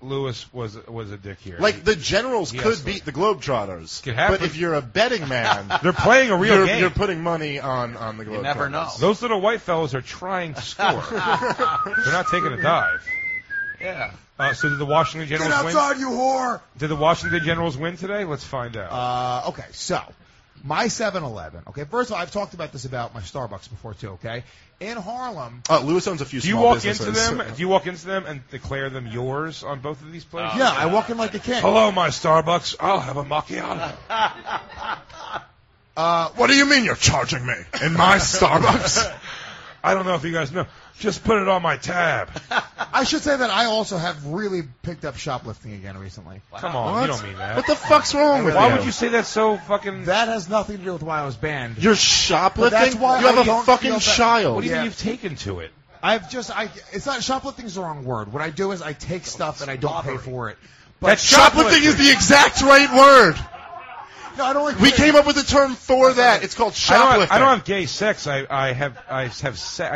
Lewis was a dick here. Like the Generals could beat the Globetrotters. Could happen. But if you're a betting man, they're playing a real game. You're putting money on the Globetrotters. You never know. Those little white fellows are trying to score. They're not taking a dive. Yeah. So did the Washington Generals Get win? outside, you whore! Did the Washington Generals win today? Let's find out. Okay, so my 7-Eleven. Okay, first of all, I've talked about this about my Starbucks before too. Okay, in Harlem. Lewis owns a few. Do you walk into them? Do you walk into them and declare them yours on both of these places? Yeah, I walk in like a king. Hello, my Starbucks. I'll have a macchiato. What do you mean you're charging me in my Starbucks? I don't know if you guys know. Just put it on my tab. I should say that I also have really picked up shoplifting again recently. Wow. Come on, you don't mean that. What the fuck's wrong with you? Why would you say that so fucking... That has nothing to do with why I was banned. You're shoplifting? That's why you have I a don't fucking feel child. What do you mean you've taken to it? It's not, shoplifting's the wrong word. What I do is I take stuff and I don't pay for it. But shoplifting is the exact right word. No, I don't like. We came up with a term for that. It's called shoplifting. I don't have gay sex. I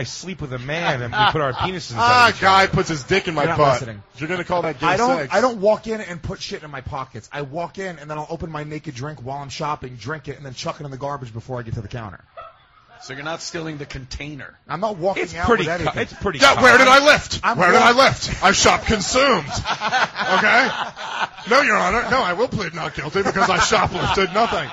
sleep with a man and we put our penises inside each guy other. puts his dick in my You're not butt. listening. You're gonna call that gay sex? I don't walk in and put shit in my pockets. I walk in and then I'll open my naked drink while I'm shopping, drink it, and then chuck it in the garbage before I get to the counter. So you're not stealing the container. I'm not walking It's out pretty. with anything. It's pretty. Yeah, where did I lift? Where did I lift? I shop consumed. Okay? No, Your Honor. No, I will plead not guilty because I shoplifted nothing.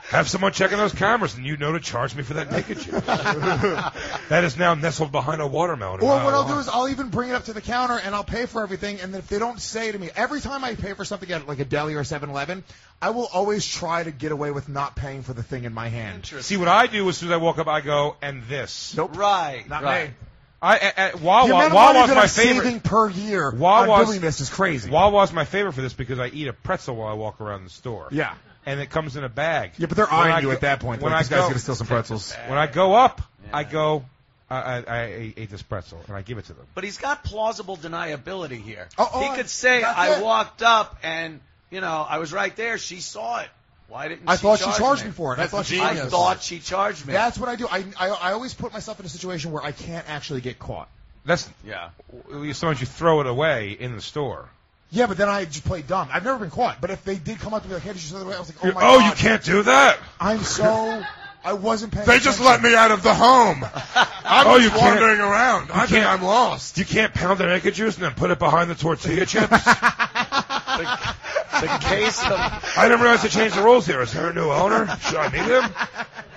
Have someone checking those cameras, and you know to charge me for that naked shit. That is now nestled behind a watermelon. Or what I'll do is I'll even bring it up to the counter and I'll pay for everything. And then if they don't say to me, every time I pay for something at like a deli or a 7-Eleven, I will always try to get away with not paying for the thing in my hand. See, what I do as soon as I walk up, I go, and this. Nope. Right. Not right. me. Wawa's the amount of money that my I'm favorite. saving per year Wawa's, on doing this is crazy. Wawa's my favorite for this because I eat a pretzel while I walk around the store. Yeah. And it comes in a bag. Yeah, but they're eyeing you at that point. When this guy's going to steal some pretzels. When I go up, I ate this pretzel, and I give it to them. But he's got plausible deniability here. He could say, I walked up and, I was right there. She saw it. Why didn't I she thought charge she charged me? me for it. I thought she charged me. That's what I do. I always put myself in a situation where I can't actually get caught. Sometimes you throw it away in the store. Yeah, but then I just play dumb. I've never been caught. But if they did come up to me like, hey, did you throw it away? I was like, oh my God. You can't do that? I wasn't paying They just let me out of the home. I'm just wandering around. I think I'm lost. You can't pound the naked juice and then put it behind the tortilla chips? The case of... I didn't realize they changed the rules here. Is there a new owner? Should I meet him?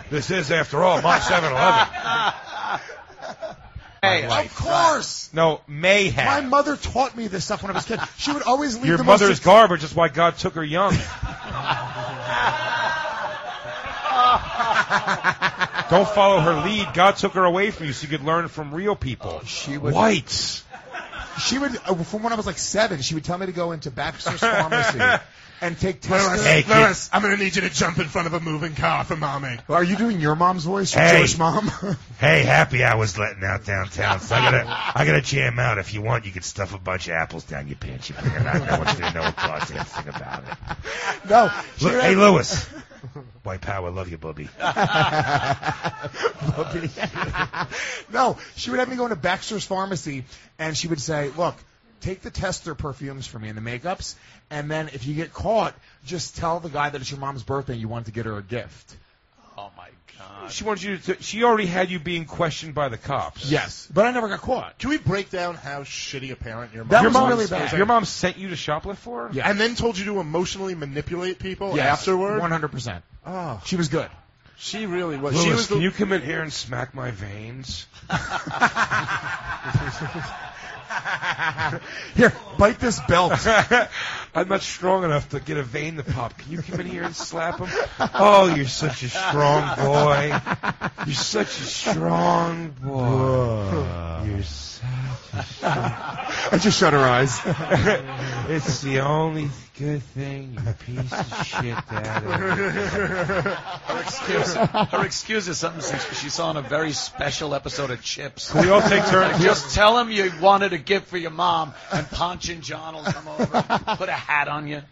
This is, after all, my 7-Eleven. Hey, of course. No, mayhap. My mother taught me this stuff when I was a kid. She would always leave Your the mother's garbage. That's why God took her young. Don't follow her lead. God took her away from you so you could learn from real people. Whites. She would, from when I was like 7, she would tell me to go into Baxter's Pharmacy and take tests. Lewis, I'm going to need you to jump in front of a moving car for Mommy. Are you doing your mom's voice? Your Hey. Jewish mom? Hey, happy hour's letting out downtown, so I gotta jam out. If you want, you can stuff a bunch of apples down your pants. You figure it out. I want you to know what caused anything about it. No. Look, hey, Lewis. White power, love you, Bubby. Bubby. No, she would have me go into Baxter's Pharmacy, and she would say, look, take the tester perfumes for me and the makeups, and then if you get caught, just tell the guy that it's your mom's birthday and you want to get her a gift. Oh, my God. She wanted you to. She already had you being questioned by the cops. Yes, but I never got caught. Can we break down how shitty a parent your mom That is? was really bad. Your mom sent you to shoplift for her? Yeah. And then told you to emotionally manipulate people Yes, afterward? 100%. Oh. She was good. She really was. Louis, She was can you come in here and smack my veins? Here, bite this belt. I'm not strong enough to get a vein to pop. Can you come in here and slap him? Oh, you're such a strong boy. You're such a strong boy. You're such a strong... I just shut her eyes. It's the only good thing, you piece of shit, Daddy. Her excuse is something she saw in a very special episode of Chips. Can we all take turns? Just tell him you wanted a gift for your mom, and Ponch and John will come over, put a hat on you.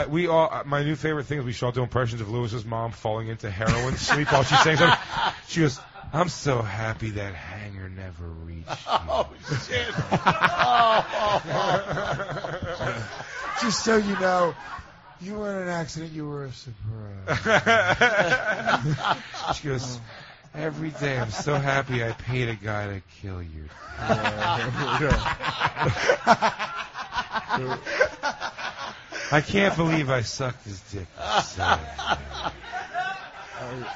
We all. My new favorite thing is we should all do impressions of Lewis's mom falling into heroin sleep while she's saying something. She goes, "I'm so happy that hanger never reached you." Oh shit! Just so you know, you were in an accident. You were a surprise. She goes, "Every day I'm so happy I paid a guy to kill you." I can't believe I sucked his dick.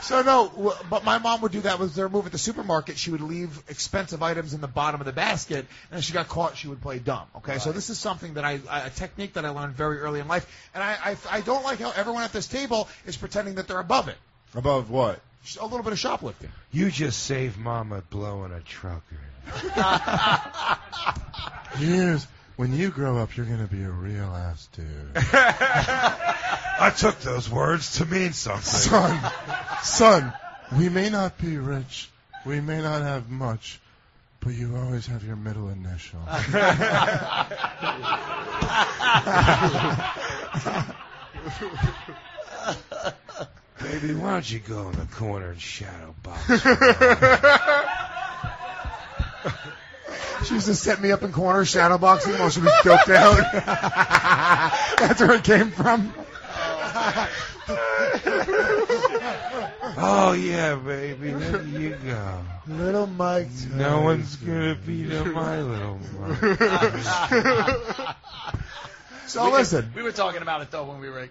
So no, but my mom would do that with their move at the supermarket. She would leave expensive items in the bottom of the basket, and if she got caught, she would play dumb. Okay, right. So this is something that a technique that I learned very early in life, and I don't like how everyone at this table is pretending that they're above it. Above what? A little bit of shoplifting. You just saved Mama blowing a trucker. Years. When you grow up, you're going to be a real ass dude. I took those words to mean something. Son, we may not be rich, we may not have much, but you always have your middle initial. Baby, why don't you go in the corner and shadow box? She used to set me up in corners, shadow boxing while she was doped out. That's where it came from. Oh yeah, baby, there you go. Little Mike. No one's gonna beat up my little Mike. So listen, we were talking about it though when we were,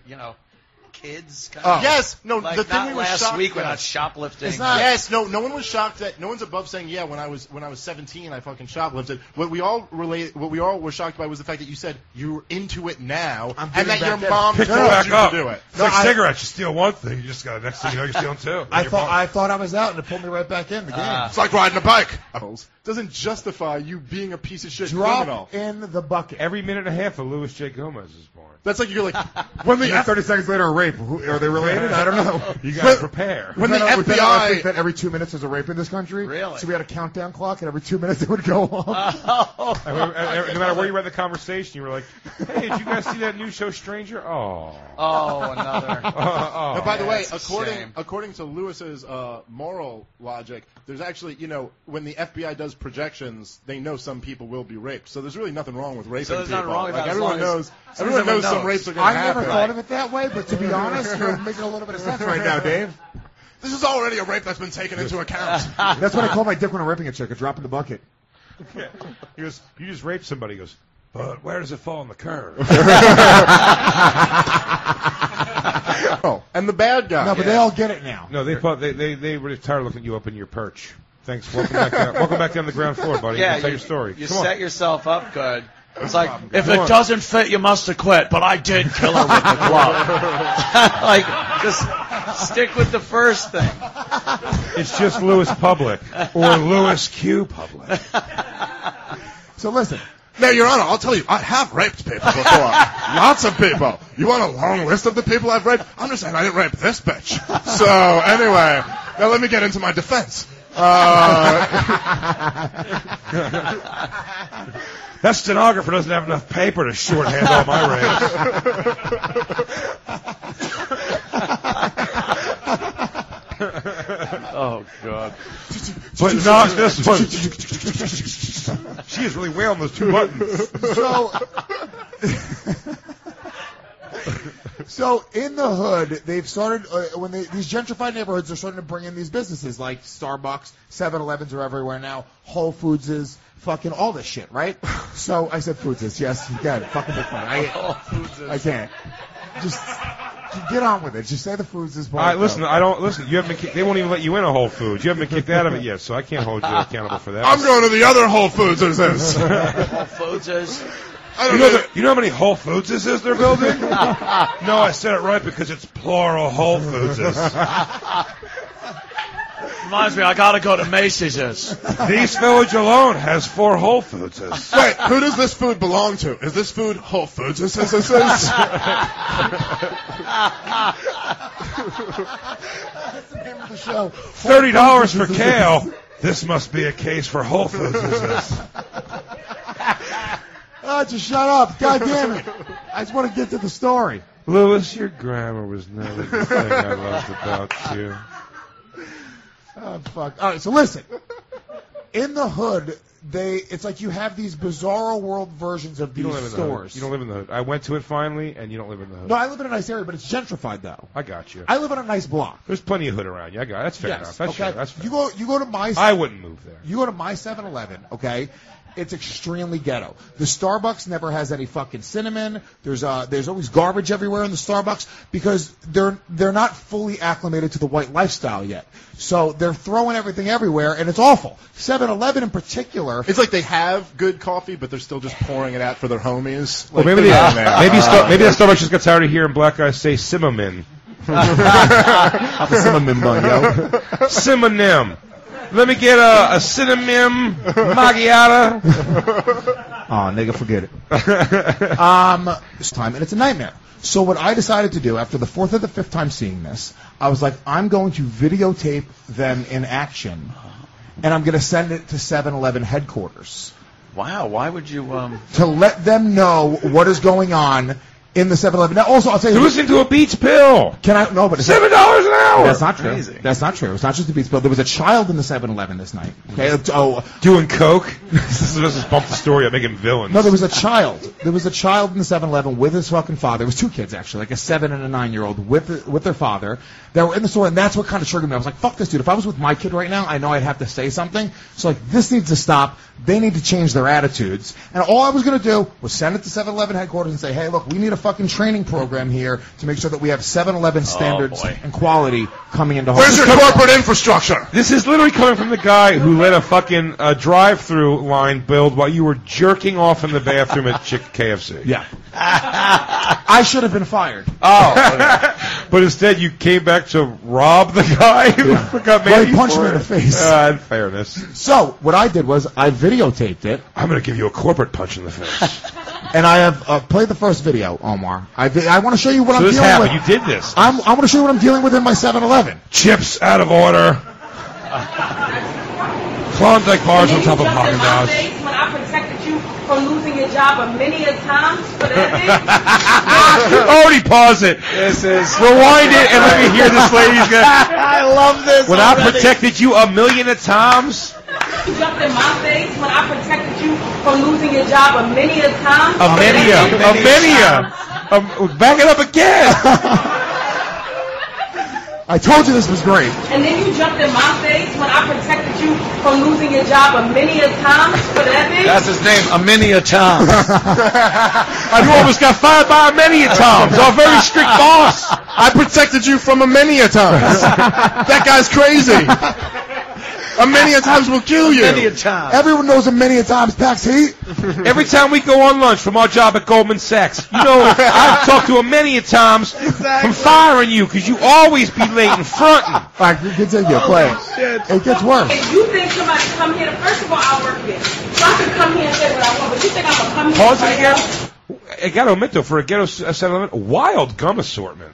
kids. Yes, no. Like, the thing not we were last shocked week we're at. not shoplifting. It's not. Yes, no. No one was shocked that. No one's above saying, yeah. When I was 17, I fucking shoplifted. What we all were shocked by was the fact that you said you were into it now, and that your mom told you to do it. It's like cigarettes. You steal one thing, you just got next thing you know you're stealing two. I thought I was out, and it pulled me right back in the game. It's like riding a bike. Doesn't justify you being a piece of shit criminal. Drop in the bucket. Every minute and a half of Louis J. Gomez is born. That's like you're like when the 30 seconds later a rape. Are they related? I don't know. You gotta prepare. When the I FBI think that every 2 minutes there's a rape in this country. Really? So we had a countdown clock, and every 2 minutes it would go off. No matter where you were at the conversation, you were like, "Hey, did you guys see that new show, Stranger?" Oh, another. Now, by the way, that's according to Lewis's moral logic, there's actually, when the FBI does projections, they know some people will be raped. So there's really nothing wrong with raping there's people. nothing wrong with that. Everyone knows some rapes are going to happen. I never thought of it that way, but to be honest, you're making a little bit of sense right now, Dave. This is already a rape that's been taken into account. That's what I call my dick when I'm raping a chick, a drop in the bucket. Yeah. He goes, "You just raped somebody." He goes, "But where does it fall on the curve?" Oh, and the bad guy. No, but they all get it now. No, they were tired of looking you up in your perch. Thanks. Welcome back down. Welcome back down to the ground floor, buddy. Yeah, tell your story. You Come on. set yourself up good. It's like, if it doesn't fit, you must have quit. But I did kill her with the glove. Like, just stick with the first thing. It's just Louis Public or Louis Q Public. So listen. Now, Your Honor, I'll tell you, I have raped people before. Lots of people. You want a long list of the people I've raped? I'm just saying I didn't rape this bitch. So, anyway, now let me get into my defense. That stenographer doesn't have enough paper to shorthand all my rapes. Oh, God. But not this one. She is really wailing those two buttons. So in the hood, they've started these gentrified neighborhoods are starting to bring in these businesses like Starbucks, 7-Elevens are everywhere now. Whole Foods is fucking all this shit, right? So I said Foods is, yes, you can fucking make fun. I can't. Just Get on with it. Just say the foods is All right, listen. I don't listen. You haven't been. They won't even let you in a Whole Foods. You haven't been kicked out of it yet, so I can't hold you accountable for that. I'm going to the other Whole Foods. Whole Foods is. You know how many Whole Foods this is they're building? No, I said it right because it's plural Whole Foods. Reminds me, I gotta go to Macy's. The East Village alone has 4 Whole Foods. Wait, who does this food belong to? Is this food Whole Foods? $30 for kale. This must be a case for Whole Foods. Just shut up. God damn it. I just want to get to the story. Louis, your grammar was never the thing I loved about you. Oh, fuck. All right, so listen. In the hood, it's like you have these bizarro world versions of these stores. You don't live in the hood. I went to it finally, and you don't live in the hood. No, I live in a nice area, but it's gentrified, though. I got you. I live in a nice block. There's plenty of hood around you. That's fair enough. That's okay. Fair. That's fair. You go to my... I wouldn't move there. You go to my 7-Eleven, okay? It's extremely ghetto. The Starbucks never has any fucking cinnamon. There's always garbage everywhere in the Starbucks because they're not fully acclimated to the white lifestyle yet. So they're throwing everything everywhere, and it's awful. 7-Eleven in particular. It's like they have good coffee, but they're still just pouring it out for their homies. Well, maybe that Starbucks just got tired of hearing black guys say Simmerman. I'm a Simmerman bun, yo. Simmernim. Let me get a cinnamon macchiato. Oh, nigga, forget it. This time, and it's a nightmare. So what I decided to do after the 4th or the 5th time seeing this, I was like, I'm going to videotape them in action, and I'm going to send it to 7-Eleven headquarters. Wow, why would you... To let them know what is going on in the 7-Eleven. Now, also, I'll tell you... You're listening to a Beats pill. Can I... No, but... $7 an hour. That's not true. Crazy. That's not true. It's not just a Beats pill. There was a child in the 7-Eleven this night. Okay? Doing coke? This is bump the story up, making villains. No, there was a child. There was a child in the 7-Eleven with his fucking father. It was 2 kids, actually, like a 7 and a 9-year-old with their father that were in the store, and that's what kind of triggered me. I was like, fuck this, dude. If I was with my kid right now, I know I'd have to say something. So, like, this needs to stop. They need to change their attitudes. And all I was going to do was send it to 7-Eleven headquarters and say, hey, look, we need a fucking training program here to make sure that we have 7-Eleven standards and quality coming into home. Where's your corporate infrastructure? This is literally coming from the guy who let a fucking drive-through line build while you were jerking off in the bathroom at KFC. Yeah. I should have been fired. Oh. Okay. But instead you came back to rob the guy who got mad. Well, he punched me in the face. In fairness. So, what I did was I videotaped it. I'm going to give you a corporate punch in the face. And I have played the first video, Omar. I want to show you what I'm dealing happened. with. You did this. I want to show you what I'm dealing with in my 7-Eleven. Chips out of order. Klondike bars on top of Haagen-Dazs. When I protected you from losing your job many a times for that Already pause it. This is... Rewind it and let me hear this lady's gonna... I love this When already. I protected you a million of times... You jumped in my face when I protected you from losing your job many a times. Back it up again. I told you this was great. And then you jumped in my face when I protected you from losing your job many a times for that bitch. That's his name, a many a time. You almost got fired by a many a times. Our very strict boss. I protected you from a many a times. That guy's crazy. A many a times will kill you. Many a time. Everyone knows a many a times packs heat. Every time we go on lunch from our job at Goldman Sachs, you know, I've talked to a many a times from firing you because you always be late and fronting. All right, continue. Play it. It gets worse. If you think somebody come here, first of all, I work here. So I can come here and say what I want, but you think I'm going to come here Pause and it again. I got to admit, though, for a ghetto 7-Eleven, wild gum assortment.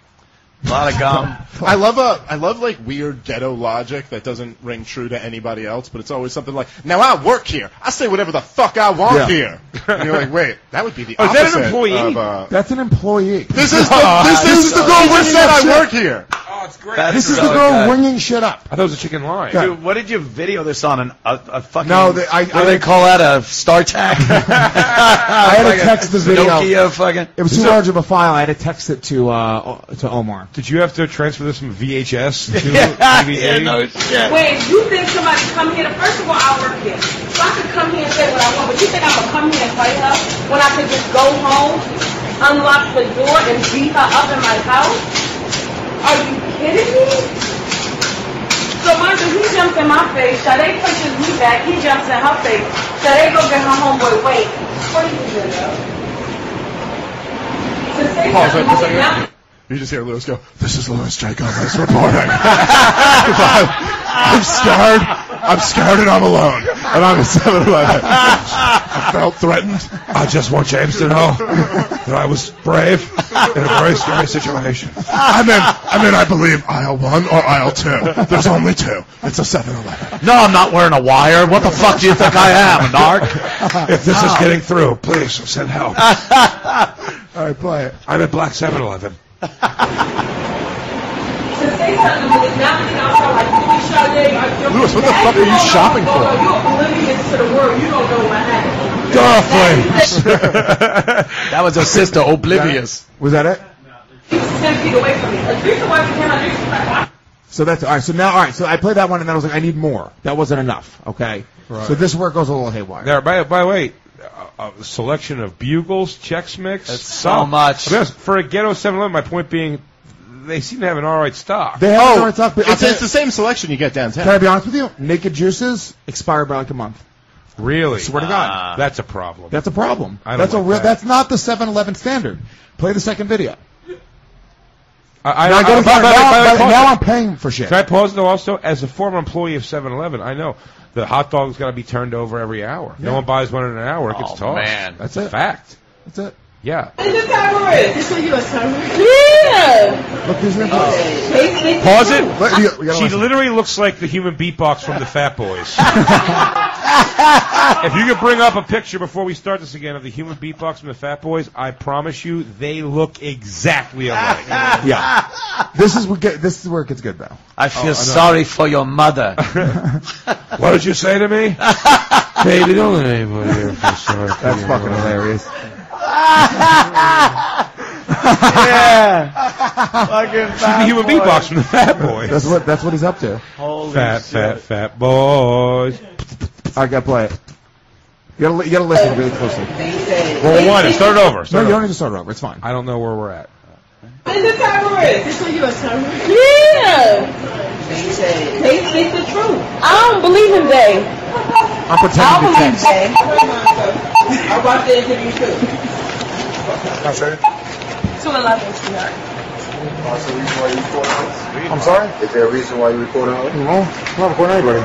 A lot of gum. I love like weird ghetto logic that doesn't ring true to anybody else, but it's always something like, now I work here. I say whatever the fuck I want here. And you're like, wait, that would be the opposite. Is that an employee? That's an employee. This is the girl who said I work here. Oh, it's great. This is the girl ringing shit up. I thought it was a chicken line. Dude, what did you video this on? A fucking... No, what do they call that? A StarTAC? I had to text the video. Nokia fucking... It was too large of a file. I had to text it to Omar. Did you have to transfer this from VHS to DVD? Yeah, no shit. Wait, you think somebody come here, first of all, I work here. So I could come here and say what I want, but you think I'm going to come here and fight her when I could just go home, unlock the door, and beat her up in my house? Are you kidding me? So Monica, he jumps in my face. Sade pushes me back. He jumps in her face. Sade go get her homeboy. Wait. What are you doing, though? Pause right for a second. You just hear Lewis go, "This is Lewis J. Gomez reporting." I'm scared and I'm alone. And I'm at 7-Eleven. I felt threatened. I just want James to know that I was brave in a very scary situation. I'm in, I believe, aisle 1 or aisle 2. There's only 2. It's a 7-Eleven. No, I'm not wearing a wire. What the fuck do you think I am, Narc? If this is getting through, please send help. All right, play it. I'm at Black 7-Eleven. Lewis, what the fuck are you shopping for? You're oblivious to the world. You don't know what happened. That was her sister, oblivious. Was that it? He was 10 feet away from me. Adrica wasn't 10. Adrica was like, So that's all right. So now, all right. So I played that one, and then I was like, I need more. That wasn't enough. Okay. Right. So this is where it goes a little haywire. There, by the way, a selection of Bugles, Chex Mix. That's so much. I mean, for a ghetto 7-Eleven, my point being, they seem to have an all right stock. They have an all right stock, but It's the same selection you get downtown. Can I be honest with you? Naked Juices expired by like a month. Really? Swear to God. That's a problem. That's a problem. I don't That's like a real. that. That's not the 7-Eleven standard. Play the second video. Now I'm paying for shit. Can I pause though? Also, as a former employee of 7-Eleven, I know the hot dog's got to be turned over every hour. Yeah. No one buys one in an hour; it gets tossed. Man. That's a fact. That's it. Yeah. This is you, yeah. Look, there's no. Pause it. We gotta She listen. literally looks like the human beatbox from the Fat Boys. If you could bring up a picture before we start this again of the human beatbox from the Fat Boys, I promise you they look exactly alike. Yeah. This is where it gets good though. I feel sorry for your mother. What did you say to me? Baby, don't let anybody here feel sorry for That's you. fucking hilarious. Yeah. Fucking She's the human beatbox from the Fat Boys. That's what he's up to. Holy Fat boys. I gotta play it. You gotta listen really closely. Well, one, start it over. No, you don't need to start it over. It's fine. I don't know where we're at. This is you, yeah. They speak the truth. I don't believe in they. I'm pretending to believe text. they. I watched the interview too. 211, sweetheart. I'm sorry? Is there a reason why you recorded her? No, I'm not recording anybody.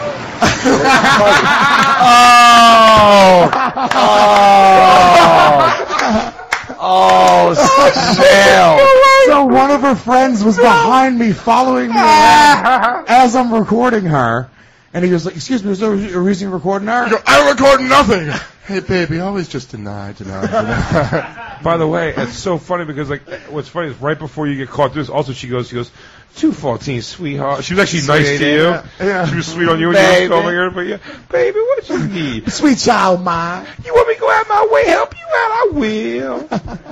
Oh, snail. So one of her friends was behind me, following me around as I'm recording her. And he was like, excuse me, is there a reason you're recording her? You go, I record nothing. Hey, baby, always just deny. By the way, it's so funny because like what's funny is right before you get caught through this, also she goes 214, sweetheart. She was actually nice to you. Yeah. She was sweet on you when you were calling her, but yeah, baby, what you need? Sweet child mine. You want me to go out my way, help you out? I will.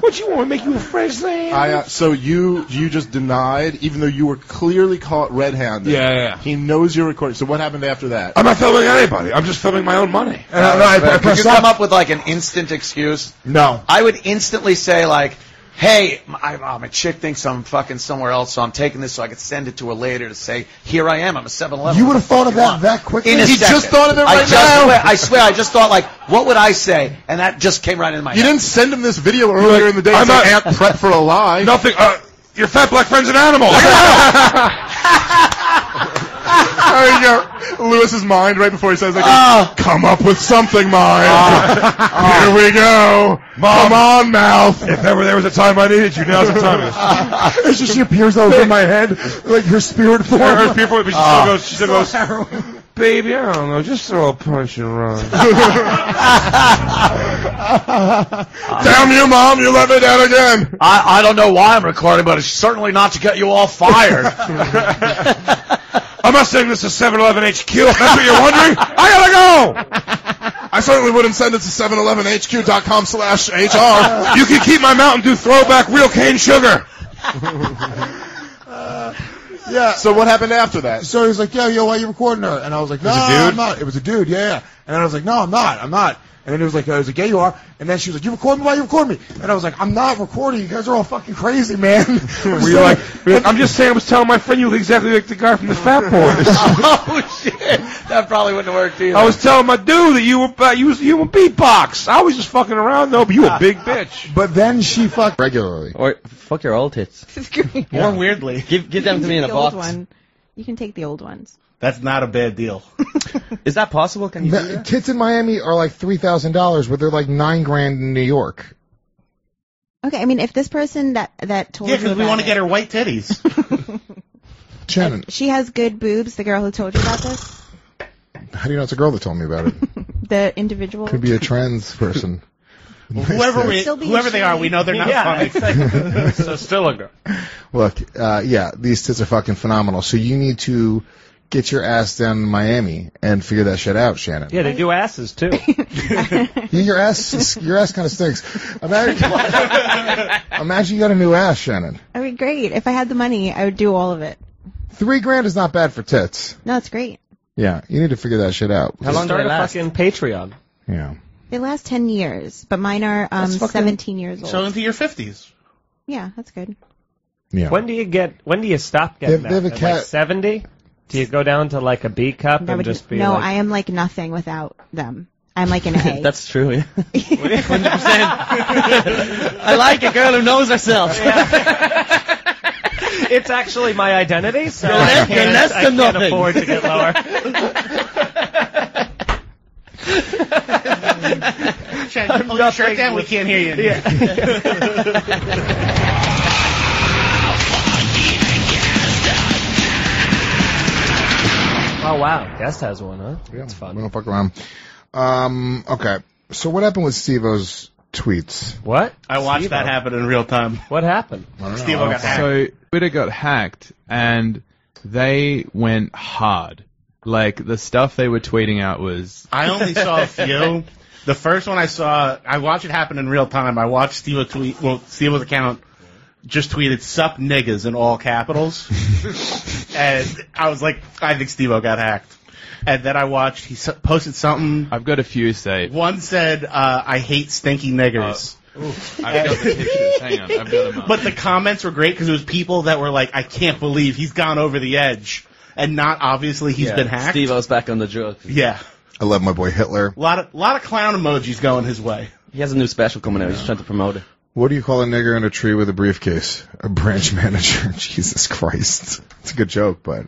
What you want? Make you a fresh sandwich? So you just denied, even though you were clearly caught red-handed. Yeah. He knows you're recording. So what happened after that? I'm not filming anybody. I'm just filming my own money. Could you come up with like an instant excuse? No. I would instantly say like, hey, my chick thinks I'm fucking somewhere else, so I'm taking this so I could send it to her later to say, here I am, I'm a 7-Eleven. You would have thought of that quickly? In a He second. just thought of it right now? I swear, I just thought like, what would I say? And that just came right in my head. You didn't send him this video earlier in the day. I'm saying, not- Aunt prep for a lie. Nothing. Your fat black friend's an animal. There you go. Lewis's mind right before he says that. Come up with something, mind. Here we go. Mom. Come on, mouth. If ever there was a time I needed you, now's the time. It's just she appears over my head like her spirit form. Her people, but she still goes, baby, I don't know, just throw a punch and run. Damn you, Mom, you let me down again. I don't know why I'm recording, but it's certainly not to get you all fired. I'm not saying this is 7-Eleven HQ. If that's what you're wondering, I gotta go. I certainly wouldn't send it to 711hq.com/HR. You can keep my Mountain Dew throwback real cane sugar. Yeah. So what happened after that? So he was like, yo, why are you recording her? And I was like, no, was a dude? I'm not. It was a dude, yeah. And I was like, no, I'm not. And then it was like, yeah, you are. And then she was like, you record me? Why you record me? And I was like, I'm not recording. You guys are all fucking crazy, man. Were you like, I'm just saying, I was telling my friend you look exactly like the guy from the Fat Boys. Oh shit, that probably wouldn't have worked either. I was telling my dude that you were beatbox. I was just fucking around though, but you a big bitch. But then she fucked regularly. Or fuck your old tits. More weirdly. Give them to me in a The box. old one. You can take the old ones. That's not a bad deal. Is that possible? Can you do that? Tits in Miami are like $3,000, but they're like $9,000 in New York. Okay, I mean, if this person that told Yeah, you because we about want to it- get her white titties. Shannon, she has good boobs, the girl who told you about this? how do you know it's a girl that told me about it? The individual? Could be a trans person. Whoever they are, we know they're not funny. So still a girl. Look, yeah, these tits are fucking phenomenal. So you need to get your ass down to Miami and figure that shit out, Shannon. Yeah, they do asses too. Your ass kind of stinks. Imagine you got a new ass, Shannon. I mean, great. If I had the money, I would do all of it. $3,000 is not bad for tits. No, it's great. Yeah, you need to figure that shit out. How long do they last? Fucking Patreon. Yeah. They last 10 years, but mine are 17 years old. So into your 50s. Yeah, that's good. Yeah. When do you stop getting They have that? a At cat- like 70? Do you go down to like a B cup That and would- just be no, like... I am like nothing without them. I'm like an A. That's true, yeah. 100%. I like a girl who knows herself. It's actually my identity, so You're I less than can't nothing. afford to get lower. Shannon, pull your shirt down, we can't hear you. Oh wow, Guest has one, huh? That's fun. We don't fuck around. Okay. So what happened with Steve-O's tweets? What? I watched that happen in real time. What happened? Steve-O got hacked. So Twitter got hacked, and they went hard. Like, the stuff they were tweeting out was... I only saw a few. The first one I saw, I watched it happen in real time. I watched Steve-O's account just tweeted, "Sup niggas" in all capitals. And I was like, I think Steve-O got hacked. And then I watched, he posted something. I've got a few saved. One said, I hate stinky niggers. I've got the pictures. Hang on, I've got them up. But the comments were great because it was people that were like, I can't believe he's gone over the edge. And not obviously he's been hacked. Steve-O's back on the drugs. Yeah. I love my boy Hitler. A lot of clown emojis going his way. He has a new special coming out. He's trying to promote it. What do you call a nigger in a tree with a briefcase? A branch manager. Jesus Christ. It's a good joke, but...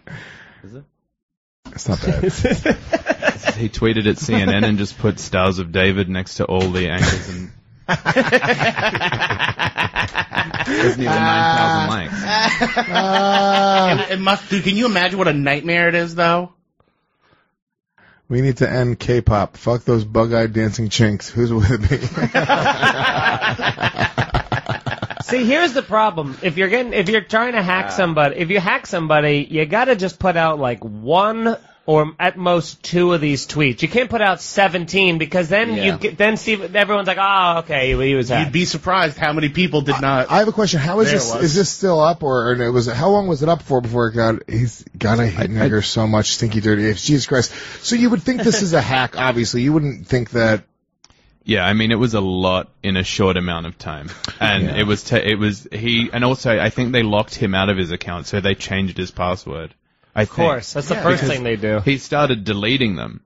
Is it? It's not bad. He tweeted at CNN and just put Stars of David next to all the anchors and... Doesn't even 9,000 likes. It must, dude, can you imagine what a nightmare it is, though? We need to end K-pop. Fuck those bug-eyed dancing chinks. Who's with me? See, here's the problem. If you're trying to hack somebody, if you hack somebody, you gotta just put out like one or at most two of these tweets. You can't put out 17 because then everyone's like, oh, okay, he was hacked. You'd be surprised how many people did not. I have a question. How is this? Is this still up, or it was? How long was it up for before it got? He's gotta hate nigger so much, stinky, dirty. Jesus Christ! So you would think this is a hack. Obviously, you wouldn't think that. Yeah, I mean, it was a lot in a short amount of time, and and also I think they locked him out of his account, so they changed his password. Of course, that's the first thing they do. He started deleting them,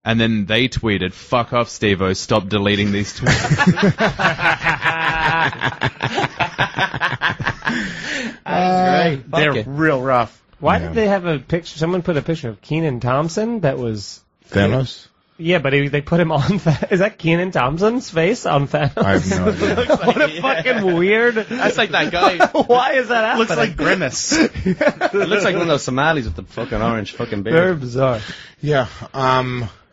and then they tweeted, "Fuck off, Steve-O, stop deleting these tweets." Great. They're real rough. Why did they have a picture? Someone put a picture of Kenan Thompson that was Thanos. Yeah, but they put him on. Is that Kenan Thompson's face on Thanos? I have no idea. What a fucking weird. That's like that guy. Why is that happening? Looks like Grimace. It looks like one of those Somalis with the fucking orange fucking beard. Very bizarre. Yeah,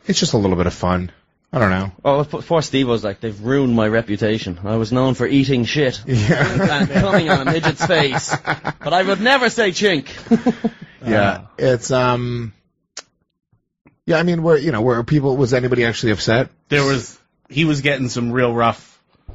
it's just a little bit of fun. I don't know. Well, poor Steve was like, they've ruined my reputation. I was known for eating shit and coming on a midget's face, but I would never say chink. Yeah, it's Yeah, I mean, was anybody actually upset? He was getting some real rough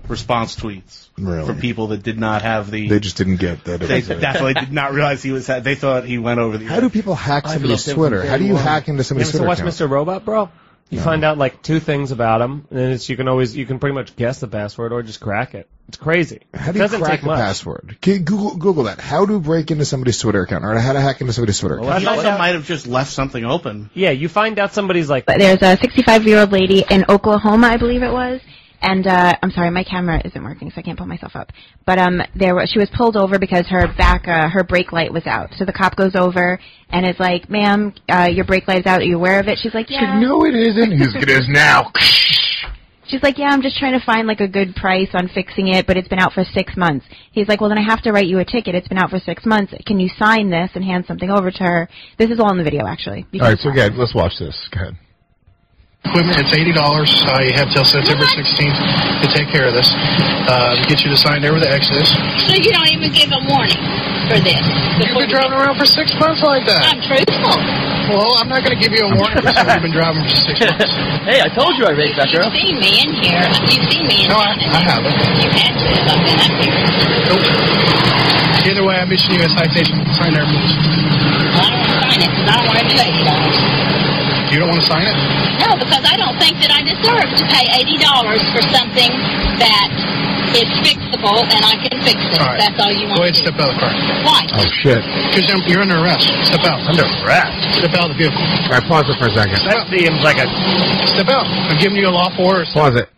response tweets really? from people that did not have the. They just didn't get that. They definitely did not realize he was. They thought he went over the. How do people hack somebody's Twitter? How do you hack into somebody's Twitter account? account? Mr. Robot, bro? You find out like 2 things about them, and you can pretty much guess the password or just crack it. It's crazy. How do you crack the password? Can you Google that? How to break into somebody's Twitter account, or how to hack into somebody's Twitter account? He also might have just left something open. Yeah, you find out somebody's like. There's a 65-year-old lady in Oklahoma, I believe it was. And I'm sorry, my camera isn't working, so I can't pull myself up. But she was pulled over because her brake light was out. So the cop goes over and is like, "Ma'am, your brake light is out. Are you aware of it?" She's like, "Yeah." No, it isn't. He's it is now. She's like, "Yeah, I'm just trying to find like a good price on fixing it, but it's been out for 6 months." He's like, "Well, then I have to write you a ticket. It's been out for 6 months. Can you sign this and hand something over to her?" This is all in the video, actually. All right, so good. Let's watch this. Go ahead. Equipment, it's $80. You have till September 16th to take care of this. Get you to sign there with the Exodus. So you don't even give a warning for this? You've been driving around for 6 months like that. I'm truthful. Well, I'm not going to give you a warning for saying you've been driving for 6 months. Hey, I told you I raped that girl. You've seen me in here. You've seen me in No, I haven't. You had to if I've been up here. Nope. Either way, I'm issuing you a citation. Sign there, please. Well, I don't want to sign it because I don't want to pay $80. You don't want to sign it? No, because I don't think that I deserve to pay $80 for something that is fixable and I can fix it. All right. That's all you want. Go ahead and step out of the car. Why? Oh, shit. Because you're under arrest. Step out. Under arrest? Step out of the vehicle. All right, pause it for a second. That seems like a. Step out. I'm giving you a lawful order. Pause it.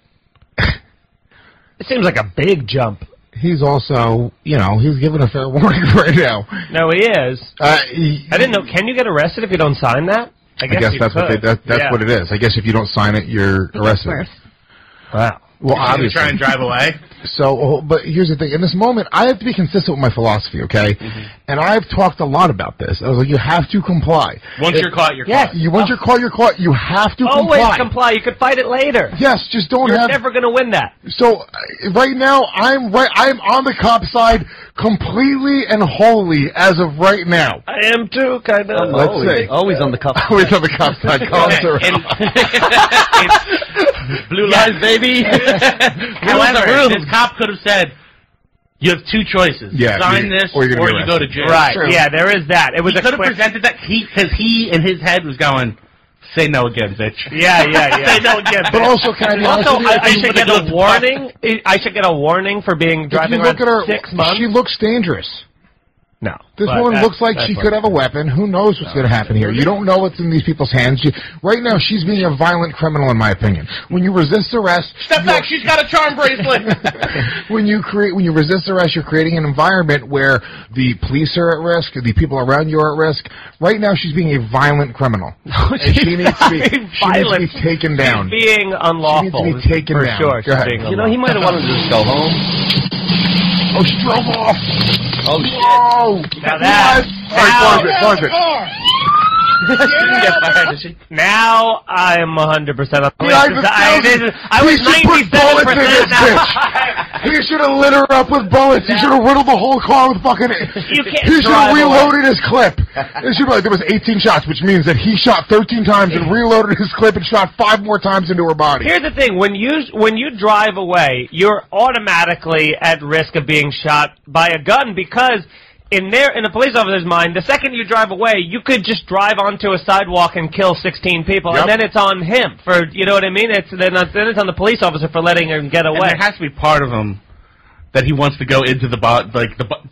It seems like a big jump. He's also, he's giving a fair warning right now. No, he is. I didn't know. Can you get arrested if you don't sign that? I guess that's what what it is. I guess if you don't sign it, you're arrested. Wow. Well, You're obviously. try and drive away. So, but here's the thing. In this moment, I have to be consistent with my philosophy, okay? And I've talked a lot about this. I was like, you have to comply. Once you're caught, you're caught. Once you're caught, you're caught. You have to Always comply. You could fight it later. Yes, just don't You're have. never going to win that. So, right now, I'm on the cop side completely and wholly as of right now. I am too, kind of. Let's see. Always on the cop side. Always on the cop side. Blue lies, baby. However, this cop could have said, you have 2 choices. Yeah, sign this or you go to jail. Right, yeah, there is that. It was he could have presented that because he in his head was going, say no again, bitch. Yeah. Say no again, bitch. But also, can I be honest with you? I should get a warning. I should get a warning for being driving If you look at her, 6 months. she looks dangerous. No. This woman looks like she could have a weapon. Who knows what's going to happen here? You don't know what's in these people's hands. Right now, she's being a violent criminal, in my opinion. When you resist arrest... Step back, she's got a charm bracelet! When you resist arrest, you're creating an environment where the police are at risk, the people around you are at risk. Right now, she's being a violent criminal. And she needs to be taken down. She's being unlawful. She needs to be taken down. Sure, Go ahead. He might have wanted to just go home. Oh, she drove off. Oh, shit. Whoa. Now that. Pause it. Now I'm 100% on the I was He should put bullets in this 97% now. bitch. He should have lit her up with bullets. He should have riddled the whole car with fucking... You can't He should have drive reloaded his clip. It should be like there was 18 shots, which means that he shot 13 times and reloaded his clip and shot 5 more times into her body. Here's the thing: when you drive away, you're automatically at risk of being shot by a gun because in a police officer's mind, the second you drive away, you could just drive onto a sidewalk and kill 16 people, and then it's on him for, you know what I mean? Then it's on the police officer for letting him get away. And there has to be part of him that he wants to go into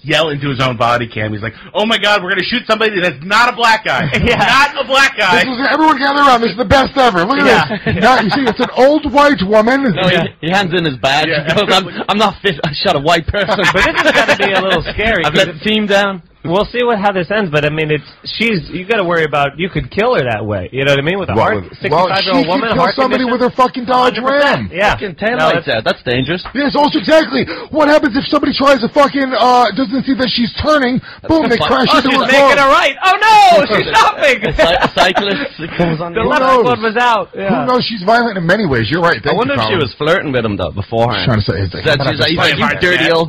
yell into his own body cam. He's like, oh my God, we're going to shoot somebody that's not a black guy. Not a black guy. Everyone gather around. This is the best ever. Look at this. Now, you see, it's an old white woman. No, he hands in his badge. He goes, I'm not fit. I shot a white person. But this has got to be a little scary. I've let the team down. We'll see how this ends, but I mean, you got to worry about, you could kill her that way. You know what I mean? With a 65-year-old woman. She could kill somebody with her fucking Dodge Ram. Yeah. Fucking taillights out. That's dangerous. Yes, also exactly. What happens if somebody tries to fucking, doesn't see that she's turning, boom, they crash into her car. She's making a right. Oh no, she's stopping. A cyclist comes on the left foot was out. Yeah. Who knows? She's violent in many ways. You're right. I wonder if she was flirting with him, though, beforehand. Trying to say, he's like, you dirty old...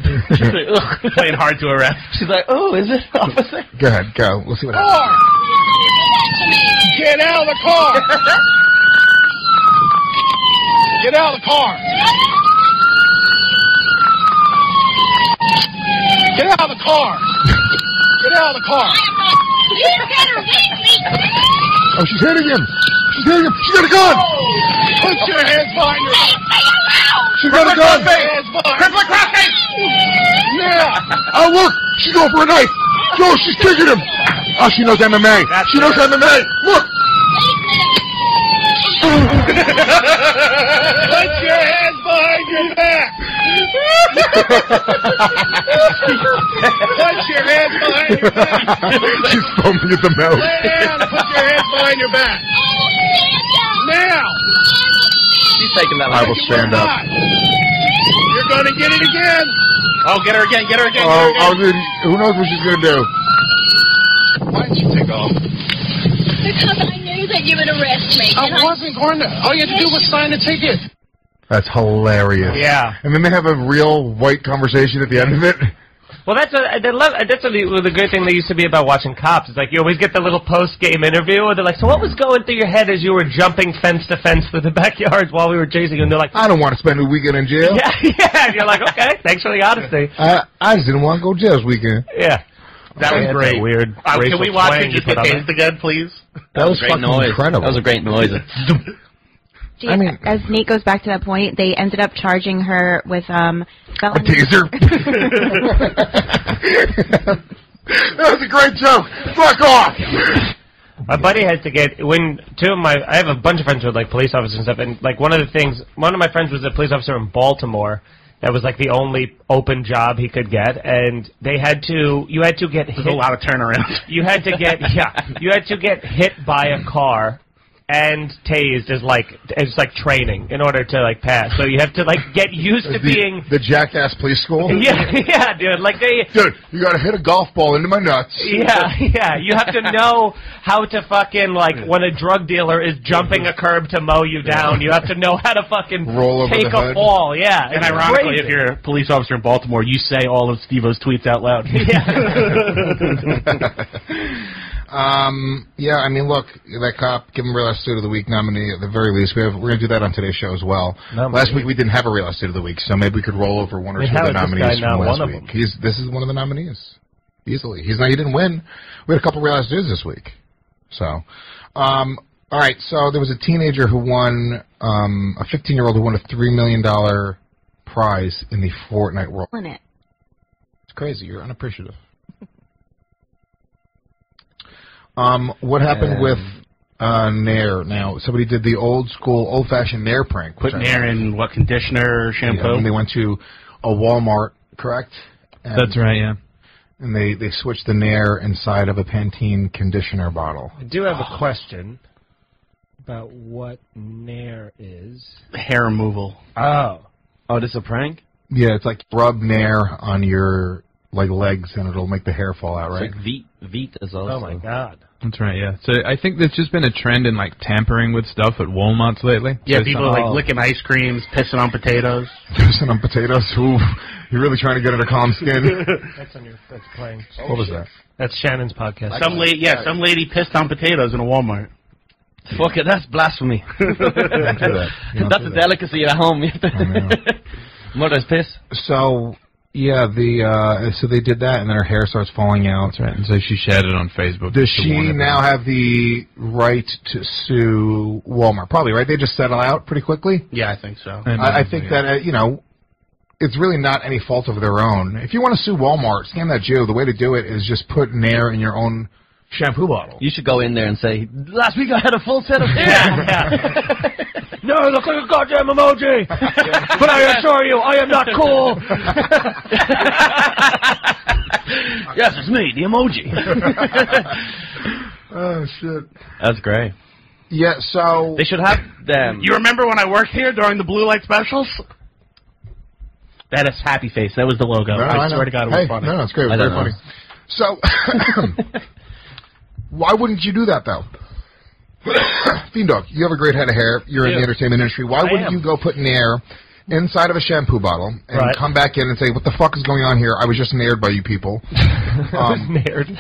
Playing hard to arrest. She's like, oh, is it, officer? Go ahead, go. We'll see what happens. Get out of the car! Get out of the car! Get out of the car! Get out of the car! Oh, she's hitting him! She's hitting him. She got a gun. Put your hands behind your back. She got a gun. Crippling crossface. Yeah. Oh, look. She's going for a knife. No, she's kicking him. Oh, she knows MMA. She knows MMA. Look. Put your hands behind your back. Put your hands behind your back. She's foaming at the mouth. Lay down and put your hands behind your back. Now. She's taking that. I will stand up. You're going to get it again. Oh, get her again. Get her again. Who knows what she's going to do? Why didn't you take off? Because I knew that you would arrest me. I wasn't going to. All you had to do was sign a ticket. That's hilarious. Yeah. And then they have a real white conversation at the end of it. Well, that's the great thing that used to be about watching cops. It's like you always get the little post-game interview, and they're like, "So what was going through your head as you were jumping fence to fence through the backyards while we were chasing you?" And they're like, I don't want to spend a weekend in jail. "Yeah, yeah." And you're like, "Okay, thanks for the honesty." I just didn't want to go to jail this weekend. Yeah. That was great. Weird. Can we watch it just get tased again, please? That was fucking noise. incredible. That was a great noise. Gee, as Nate goes back to that point, they ended up charging her with felony. A taser. That was a great joke. Fuck off. My buddy had to get I have a bunch of friends who are like police officers and stuff, and like one of my friends was a police officer in Baltimore. That was like the only open job he could get, and you had to get hit. There's a lot of turnarounds. You had to get hit by a car and tased as training in order to like pass. So you have to like get used to being the Jackass Police School. Yeah, dude. Dude, you gotta hit a golf ball into my nuts. Yeah. You have to know how to fucking when a drug dealer is jumping a curb to mow you down. You have to know how to fucking roll over take the hood. A fall. Yeah. And ironically, if you're a police officer in Baltimore, you say all of Steve-O's tweets out loud. Yeah, I mean, look, that cop, give him Real Estate of the Week nominee at the very least. We're going to do that on today's show as well. Last week we didn't have a Real Estate of the Week, so maybe we could roll over one or two of the nominees from last week. This is one of the nominees, easily. He didn't win. We had a couple Real Estates this week. So, all right, so there was a teenager who won, a 15-year-old who won a $3 million prize in the Fortnite World. It's crazy. You're unappreciative. What happened with Nair? Now, somebody did the old-fashioned Nair prank. Put Nair in what, conditioner, shampoo? Yeah, and they went to a Walmart, correct? And that's right, yeah. And they switched the Nair inside of a Pantene conditioner bottle. I do have a question about what Nair is. Hair removal. Oh, this is a prank? Yeah, it's like rub Nair on your legs, and it'll make the hair fall out, right? It's like Veet is also. Oh my god. That's right, yeah. So I think there's just been a trend in tampering with stuff at Walmarts lately. Yeah, so people are licking ice creams, pissing on potatoes. Pissing on potatoes? Ooh, you're really trying to get under calm skin. That's playing. What was that? That's Shannon's podcast. Some lady pissed on potatoes in a Walmart. Fuck it, that's blasphemy. Don't do that. That's a delicacy at home. Mother's piss. So, yeah, so they did that, and then her hair starts falling out. That's right. And so she shared it on Facebook. Does she now have the right to sue Walmart? Probably, right? They just settle out pretty quickly? Yeah, I think so. I think that, it's really not any fault of their own. If you want to sue Walmart, scam that Jew. The way to do it is just put Nair in your own shampoo bottle. You should go in there and say, last week I had a full set of hair. No, I look like a goddamn emoji. But I assure you, I am not cool. Yes, it's me, the emoji. Oh, shit. That's great. Yeah, so... They should have them. You remember when I worked here during the blue light specials? That is Happy Face. That was the logo. No, I swear to God, it was funny. No, it's great. It was very funny. So, why wouldn't you do that, though? Fiend Dog, you have a great head of hair. You're in the entertainment industry. Why wouldn't you go put Nair inside of a shampoo bottle and come back in and say, what the fuck is going on here? I was just naired by you people. I was naired.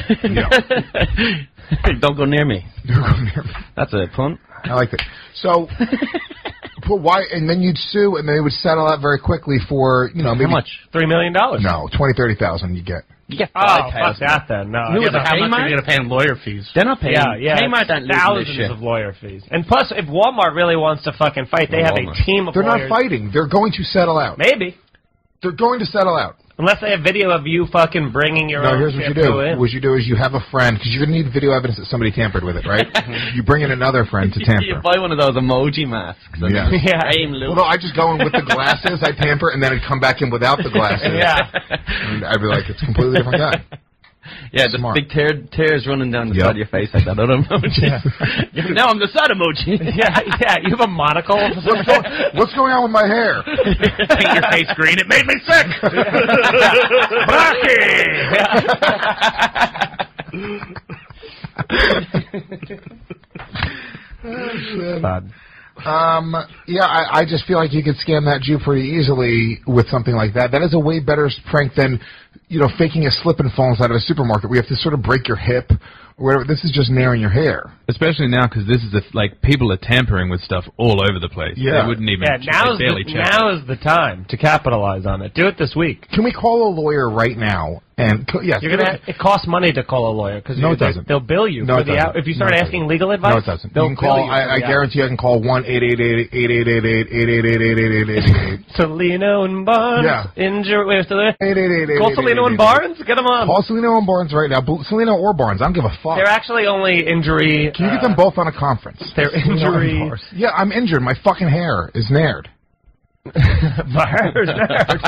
Don't go near me. Don't go near me. That's a pun. I like that. So, why? And then you'd sue, and they would settle out very quickly for, maybe... How much? $3 million. No, 20,000, 30,000 you get. You get Oh, 5,000. fuck that then. No. Yeah, but how much are Kmart? you going to pay in lawyer fees? They're not paying. Yeah. Kmart aren't losing this thousands shit. of lawyer fees. And plus, if Walmart really wants to fucking fight, they have a team of They're lawyers. not fighting. They're going to settle out. Maybe. They're going to settle out. Unless they have video of you fucking bringing your No, own here's what you shampoo do. in. What you do is you have a friend, because you're going to need video evidence that somebody tampered with it, right? You bring in another friend to You tamper. buy one of those emoji masks. Yeah. Aim Well, no, I just go in with the glasses, I tamper, and then I'd come back in without the glasses. Yeah. And I'd be like, it's a completely different guy. Yeah, the Smart. big tears running down the side of your face like that other emoji. Now I'm the sad emoji. yeah, you have a monocle. What's going on with my hair? Paint your face green. It made me sick. Yeah, I just feel like you could scam that Jew pretty easily with something like that. That is a way better prank than, faking a slip and fall inside of a supermarket where you have to sort of break your hip or whatever. This is just narrowing your hair. Especially now, because this is people are tampering with stuff all over the place. Yeah. They wouldn't even. now is the time to capitalize on it. Do it this week. Can we call a lawyer right now? And yes, It costs money to call a lawyer because No, it doesn't. They'll bill you No, for it the doesn't. if you start No, it asking legal advice. No, it doesn't. You They'll can call. bill you I for the guarantee you I can call 1-888-888-888-888. Salino and Barnes. Yeah. Injury. Wait, still there? 888. Call Salino and Barnes. Get them on. Call Salino and Barnes right now. Salino or Barnes. I don't give a fuck. They're actually only injury. Can you get them both on a conference? They're injury. Yeah, I'm injured. My fucking hair is nared. My hair is nared.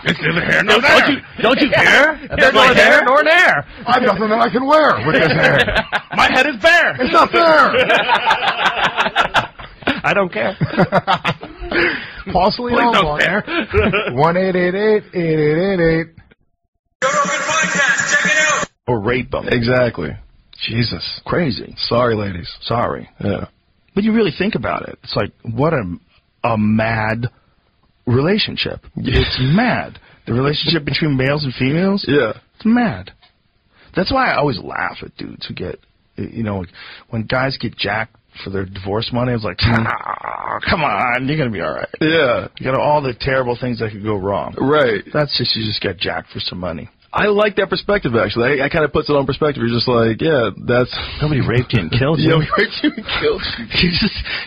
It's neither here nor there. Don't you care? There's my no hair nor there. I have nothing that I can wear with this hair. My head is bare. It's not fair. I don't care. Call Salino and Barnes. 1-888-888-888. Or rape them. Exactly. Jesus. Crazy. Sorry, ladies. Sorry. Yeah. But you really think about it. It's like, what a mad relationship. It's mad. The relationship between males and females? Yeah. It's mad. That's why I always laugh at dudes who get, when guys get jacked for their divorce money, it's like, come on, you're going to be all right. Yeah. You got all the terrible things that could go wrong. Right. That's just, you just get jacked for some money. I like that perspective, actually. I kind of puts it on perspective. You're just like, yeah, that's... Nobody raped you and killed you. Nobody raped you and killed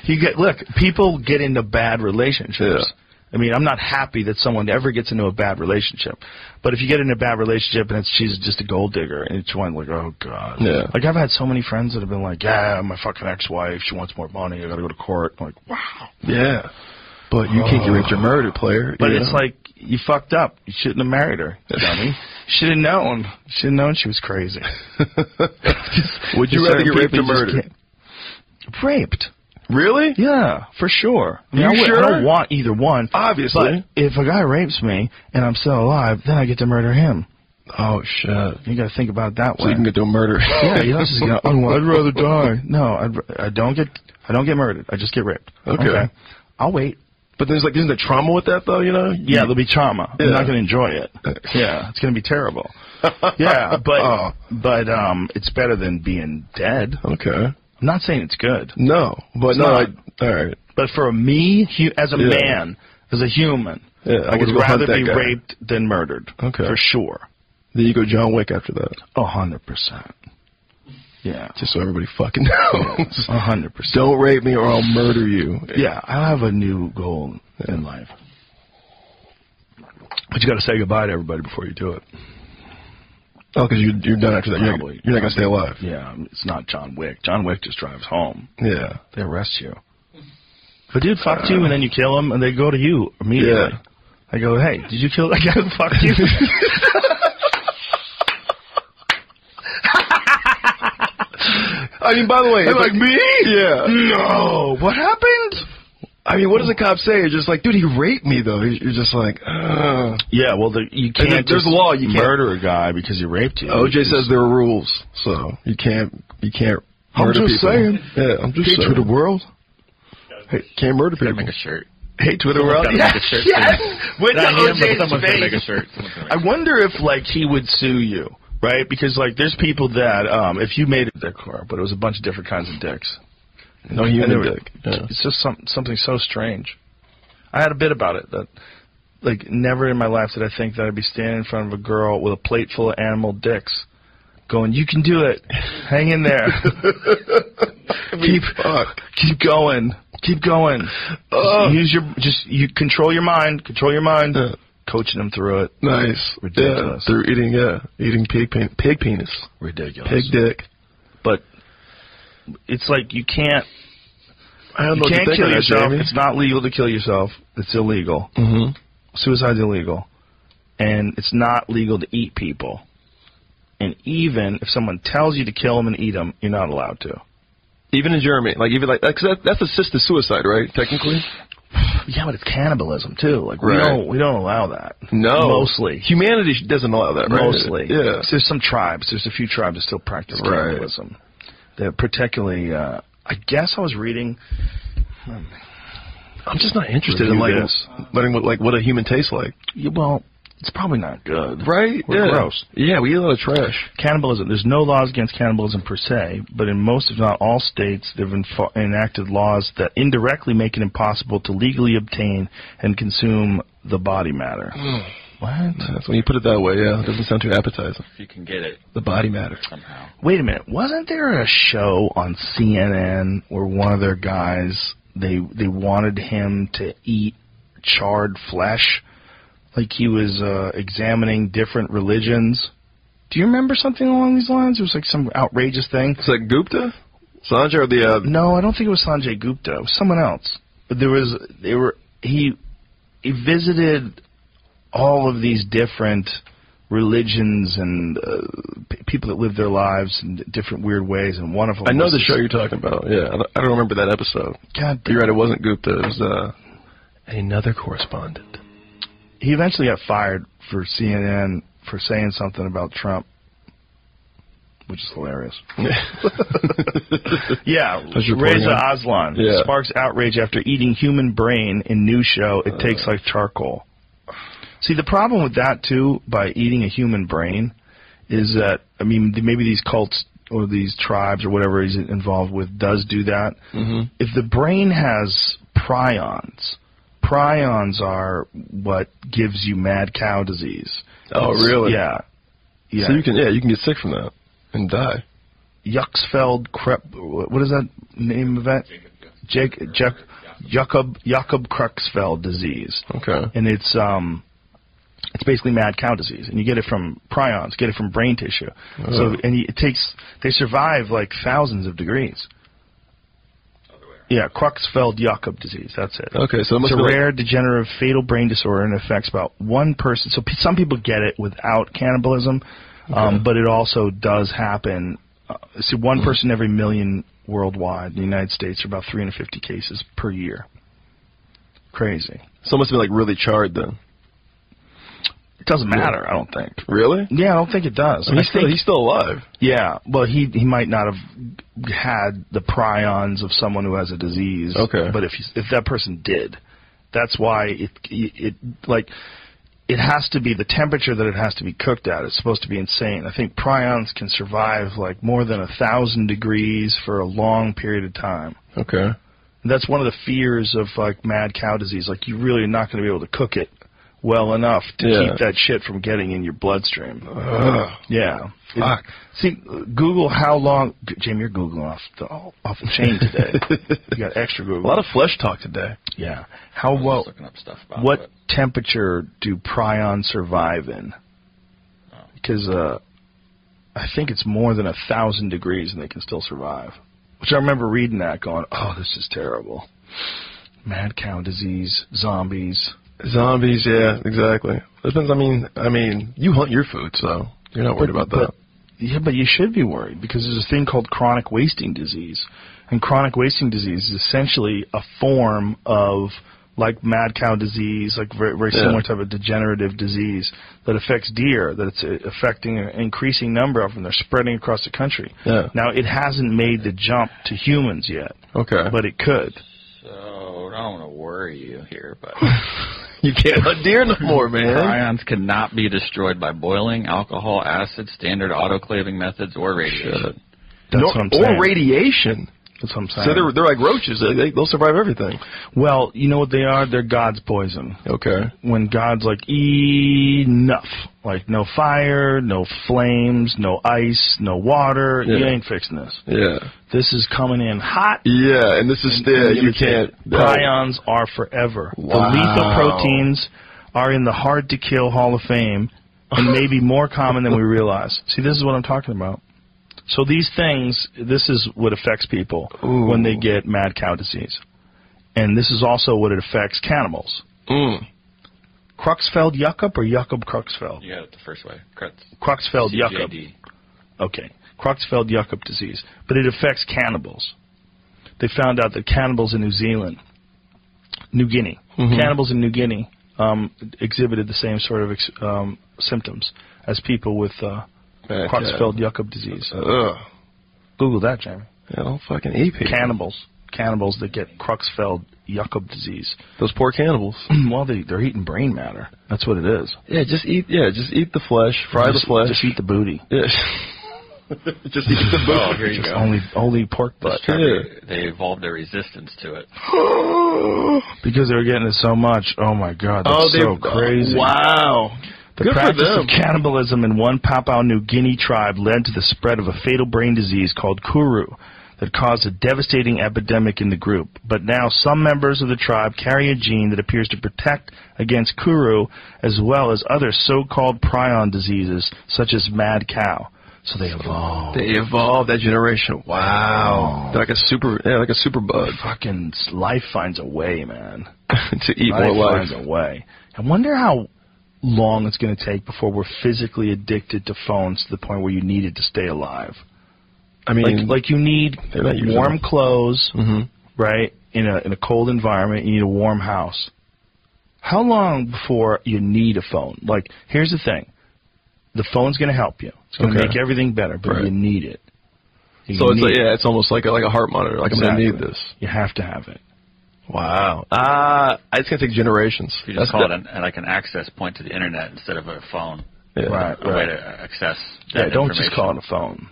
you. Look, people get into bad relationships. Yeah. I mean, I'm not happy that someone ever gets into a bad relationship. But if you get in a bad relationship and she's just a gold digger, and each one like, oh, God. Yeah. Like, I've had so many friends that have been like, yeah, my fucking ex-wife, she wants more money, I got to go to court. I'm like, wow. Yeah. But you can't get raped or murdered, player. But it's like, you fucked up. You shouldn't have married her, dummy. Should have known. Should have known she was crazy. Would you rather get raped or murdered? Raped. Really? Yeah, for sure. I mean, I don't want either one. Obviously. But if a guy rapes me and I'm still alive, then I get to murder him. Oh, shit. You gotta think about it that way. So you can get to murder. Yeah, you don't just get, I'd rather die. No, I don't get murdered. I just get raped. Okay. I'll wait. But isn't there trauma with that, though, Yeah, there'll be trauma. Yeah. I'm not going to enjoy it. Yeah, it's going to be terrible. Yeah, but it's better than being dead. Okay. I'm not saying it's good. No, but all right. But for me, as a man, as a human, I would rather be raped than murdered. Okay. For sure. Then you go John Wick after that. 100%. Yeah. Just so everybody fucking knows. 100%. Don't rape me or I'll murder you. Yeah, I'll have a new goal in life. But you got to say goodbye to everybody before you do it. Oh, because you're done after that. You're not going to stay alive. Yeah, it's not John Wick. John Wick just drives home. Yeah. They arrest you. But dude fucked you and then you kill him and they go to you immediately. Yeah. I go, hey, did you kill that guy who fucked you? I mean, by the way, like me? Yeah. No. What happened? I mean, what does a cop say? You're just like, dude, he raped me, though. You're just like, yeah, well, you can't. There's a law. You can't murder a guy because he raped you. OJ says there are rules, so you can't murder people. I'm just saying. Yeah, I'm just saying. Hey, Twitter world. Hey, can't murder people. Make a shirt. Hey, Twitter world. Yes. With the OJ's face. I wonder if he would sue you. Right? Because, there's people that, if you made a dick car, but it was a bunch of different kinds of dicks. No human dick. Yeah. It's just something so strange. I had a bit about it that like, never in my life did I think that I'd be standing in front of a girl with a plate full of animal dicks, going, "You can do it. Hang in there. Keep going. Keep going. You control your mind. Control your mind." Coaching them through it. Nice. Ridiculous. Yeah, through eating pig penis. Ridiculous. Pig dick. But it's like you can't. I don't You know what can't you think kill of that, yourself. Jamie. It's not legal to kill yourself. It's illegal. Mm-hmm. Suicide's illegal. And it's not legal to eat people. And even if someone tells you to kill them and eat them, you're not allowed to. Even in Germany, because that's assisted suicide, right? Technically. Yeah, but it's cannibalism too. Like Right. we don't allow that. No. Mostly. Humanity doesn't allow that, right? Mostly. Yeah. There's some tribes. There's a few tribes that still practice cannibalism. They're particularly. I guess I was reading. I'm just not interested in learning what a human tastes like. Yeah, well, it's probably not good. Right? We're gross. Yeah, we eat a lot of trash. Cannibalism. There's no laws against cannibalism per se, but in most, if not all states, they've enacted laws that indirectly make it impossible to legally obtain and consume the body matter. What? That's when you put it that way, yeah. It doesn't sound too appetizing. If you can get it. The body matter. Somehow. Wait a minute. Wasn't there a show on CNN where one of their guys, they wanted him to eat charred flesh? Like he was examining different religions. Do you remember something along these lines? It was like some outrageous thing. It's like Gupta? Sanjay or the... No, I don't think it was Sanjay Gupta. It was someone else. But he visited all of these different religions and people that live their lives in different weird ways, and one of them I know was the show you're talking about, yeah. I don't remember that episode. God damn. You're right, it wasn't Gupta. It was another correspondent. He eventually got fired for CNN for saying something about Trump, which is hilarious. Yeah, Reza Aslan sparks outrage after eating human brain in new show. It tastes like charcoal. See, the problem with that, too, by eating a human brain, is that, I mean, maybe these cults or these tribes or whatever he's involved with does do that. Mm-hmm. If the brain has prions are what gives you mad cow disease. Oh, really? Yeah. So you can get sick from that and die. What is that name of that? Jakob Creutzfeldt disease. Okay. And it's basically mad cow disease, and you get it from prions, get it from brain tissue. Oh. So they survive like thousands of degrees. Yeah, Creutzfeldt-Jakob disease. That's it. Okay, so it's a rare, degenerative, fatal brain disorder, and affects about one person. So some people get it without cannibalism, but it also does happen. See, one person every million worldwide. In the United States, there are about 350 cases per year. Crazy. So it must be like really charred then. It doesn't matter, I don't think. Really? Yeah, I don't think it does. I mean, he's still alive. Yeah, well, he might not have had the prions of someone who has a disease. Okay. But if that person did, that's why it has to be the temperature that it has to be cooked at. It's supposed to be insane. I think prions can survive like more than 1,000 degrees for a long period of time. Okay. And that's one of the fears of like mad cow disease. Like you really are not going to be able to cook it well enough to keep that shit from getting in your bloodstream. Yeah. Fuck. See, Google how long... Jamie, you're Googling off the chain today. You got extra Google. A lot of flesh talk today. Yeah. How well... looking up stuff about what it. temperature do prions survive in? Because I think it's more than 1,000 degrees and they can still survive. Which I remember reading that going, oh, this is terrible. Mad cow disease, zombies... Zombies, yeah, exactly. Depends. I mean, you hunt your food, so you're not worried about that. Yeah, but you should be worried because there's a thing called chronic wasting disease, and chronic wasting disease is essentially a form of like mad cow disease, like very similar type of degenerative disease that affects deer. That it's affecting an increasing number of them. They're spreading across the country. Yeah. Now it hasn't made the jump to humans yet. Okay. But it could. So I don't want to worry you here, but. You can't hunt deer no more, man. Prions cannot be destroyed by boiling, alcohol, acid, standard autoclaving methods, or radiation. That's what I'm saying. Or radiation. That's what I'm saying. So they're like roaches. They'll survive everything. Well, you know what they are? They're God's poison. Okay. When God's like, enough. Like, no fire, no flames, no ice, no water. Yeah. You ain't fixing this. Yeah. This is coming in hot. Yeah, and this is you can't. Prions are forever. Wow. The lethal proteins are in the hard-to-kill Hall of Fame and maybe more common than we realize. See, this is what I'm talking about. So these things, this is what affects people when they get mad cow disease. And this is also what it affects cannibals. Creutzfeldt-Jakob or Jakob-Creutzfeldt? You got it the first way. Creutzfeldt-Jakob. CJD. Okay. Creutzfeldt-Jakob disease. But it affects cannibals. They found out that cannibals in New Zealand, New Guinea, cannibals in New Guinea exhibited the same sort of symptoms as people with Creutzfeldt-Jakob disease. Google that, Jamie. Yeah, don't fucking eat people. Cannibals that get Creutzfeldt-Jakob disease. Those poor cannibals. Well, they're eating brain matter. That's what it is. Yeah, just eat the flesh, fry the flesh. Just eat the booty. Yeah. Just eat the booty. Oh, here you go. Only pork butt. They evolved their resistance to it. Because they were getting it so much. Oh my God, that's so crazy. Wow. The Good practice for them. of cannibalism in one Papua New Guinea tribe led to the spread of a fatal brain disease called kuru that caused a devastating epidemic in the group. But now some members of the tribe carry a gene that appears to protect against kuru as well as other so-called prion diseases such as mad cow. So they evolved. They evolved that generation. Wow. They're like a super bug. Fucking life finds a way, man. To eat more life. Finds a way. I wonder how long it's going to take before we're physically addicted to phones to the point where you need it to stay alive. I mean, like you need warm clothes, right? In a cold environment, you need a warm house. How long before you need a phone? Like, here's the thing: the phone's going to help you. It's going to make everything better, but you need it. It's almost like a heart monitor. Like, exactly. I'm going to need this. You have to have it. Wow. It's going to take generations. You just call it an access point to the internet instead of a phone. Yeah. A way to access that don't information. just call it a phone.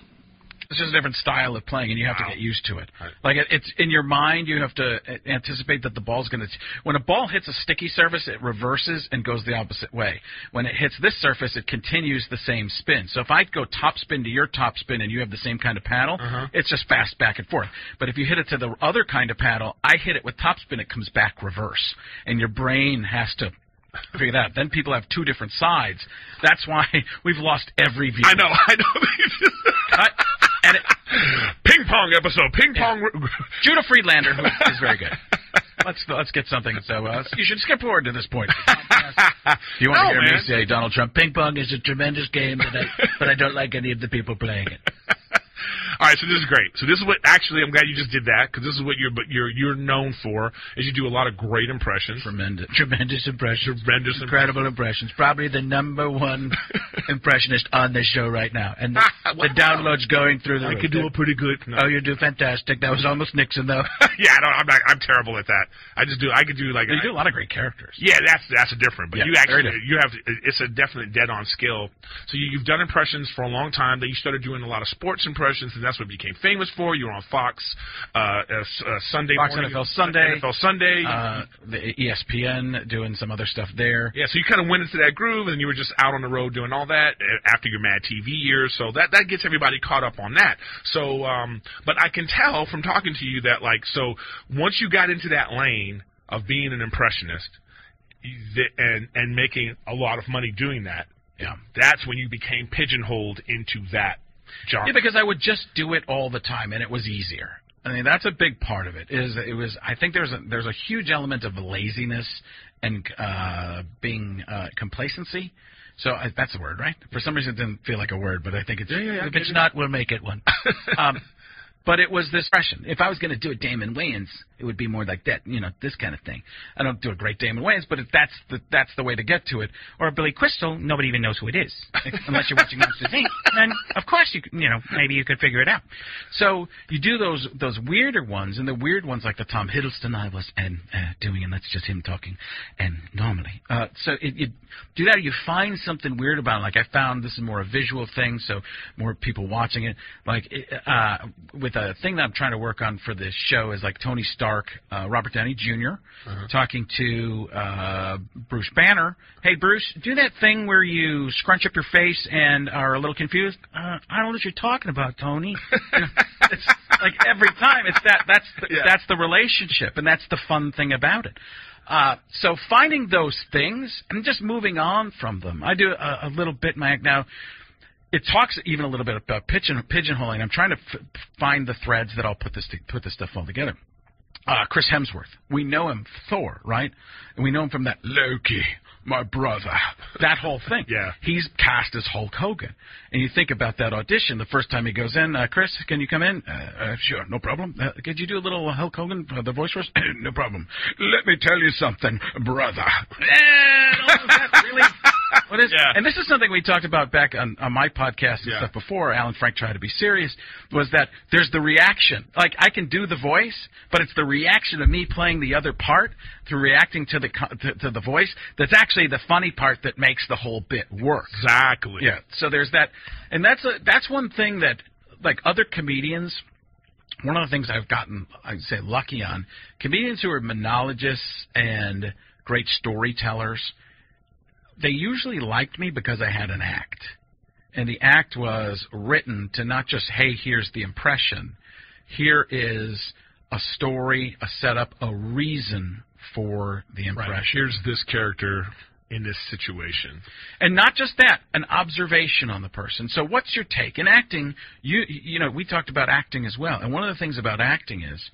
It's just a different style of playing, and you have to get used to it. Like, it's in your mind, you have to anticipate that the ball's going to... When a ball hits a sticky surface, it reverses and goes the opposite way. When it hits this surface, it continues the same spin. So if I go top spin to your top spin and you have the same kind of paddle, it's just fast back and forth. But if you hit it to the other kind of paddle, I hit it with top spin, it comes back reverse. And your brain has to... figure that out. Then people have two different sides. That's why we've lost every view. I know. Cut. And ping pong episode. Ping pong. Judah Friedlander, who is very good. Let's get something. So you should skip forward to this point. You want to hear me say, Donald Trump, ping pong is a tremendous game, but I don't like any of the people playing it. All right, so this is great. So this is what actually I'm glad you just did that because this is what you're known for is you do a lot of great impressions. Tremendous impressions. Incredible impressions. Probably the #1 impressionist on this show right now, and the downloads going through the roof. I could do a pretty good. No. Oh, you do fantastic. That was almost Nixon though. Yeah, no, I'm terrible at that. I could do like. You do a lot of great characters. Yeah, that's a different. But it's a definite dead-on skill. So you've done impressions for a long time. Then you started doing a lot of sports impressions, and that's what you became famous for. You were on Fox Sunday Fox morning. NFL Sunday. The ESPN, doing some other stuff there. Yeah, so you kind of went into that groove, and you were just out on the road doing all that after your Mad TV years. So that gets everybody caught up on that. So, but I can tell from talking to you that, like, so once you got into that lane of being an impressionist and making a lot of money doing that, that's when you became pigeonholed into that genre. Yeah, because I would just do it all the time, and it was easier. I mean, that's a big part of it. I think there's a huge element of laziness and being complacency. So that's a word, right? For some reason, it didn't feel like a word, but I think it's. If it's not, we'll make it one. But it was this expression. If I was going to do a Damon Wayans, it would be more like that, this kind of thing. I don't do a great Damon Wayans, but if that's the way to get to it. Or Billy Crystal, nobody even knows who it is, unless you're watching Monsters Inc. Then of course maybe you could figure it out. So you do those weirder ones, and the weird ones like the Tom Hiddleston I was doing, and that's just him talking, and normally. So you do that, or you find something weird about it. Like I found this is more a visual thing, so more people watching it. Like with the thing that I'm trying to work on for this show is like Tony Stark, Robert Downey Jr. Talking to Bruce Banner. Hey, Bruce, do that thing where you scrunch up your face and are a little confused. I don't know what you're talking about, Tony. It's like every time. It's that's the relationship, and that's the fun thing about it. So finding those things and just moving on from them. I do a little bit in my act now. It talks even a little bit about pigeonholing. I'm trying to find the threads that I'll put this stuff all together. Chris Hemsworth. We know him, Thor, right? And we know him from that Loki, my brother. That whole thing. Yeah. He's cast as Hulk Hogan. And you think about that audition, the first time he goes in, Chris, can you come in? Sure, no problem. Could you do a little Hulk Hogan, the voice for us? No problem. Let me tell you something, brother. Really? What is, and this is something we talked about back on my podcast and stuff before. Alan Frank tried to be serious. Was that there's the reaction? Like I can do the voice, but it's the reaction of me playing the other part through reacting to the voice. That's actually the funny part that makes the whole bit work. Exactly. Yeah. So there's that, and that's one thing that like other comedians. One of the things I've gotten, I'd say, lucky on comedians who are monologists and great storytellers. They usually liked me because I had an act. And the act was written to not just, hey, here's the impression. Here is a story, a setup, a reason for the impression. Right. Here's this character in this situation. And not just that, an observation on the person. So what's your take? In acting, you know, we talked about acting as well. And one of the things about acting is,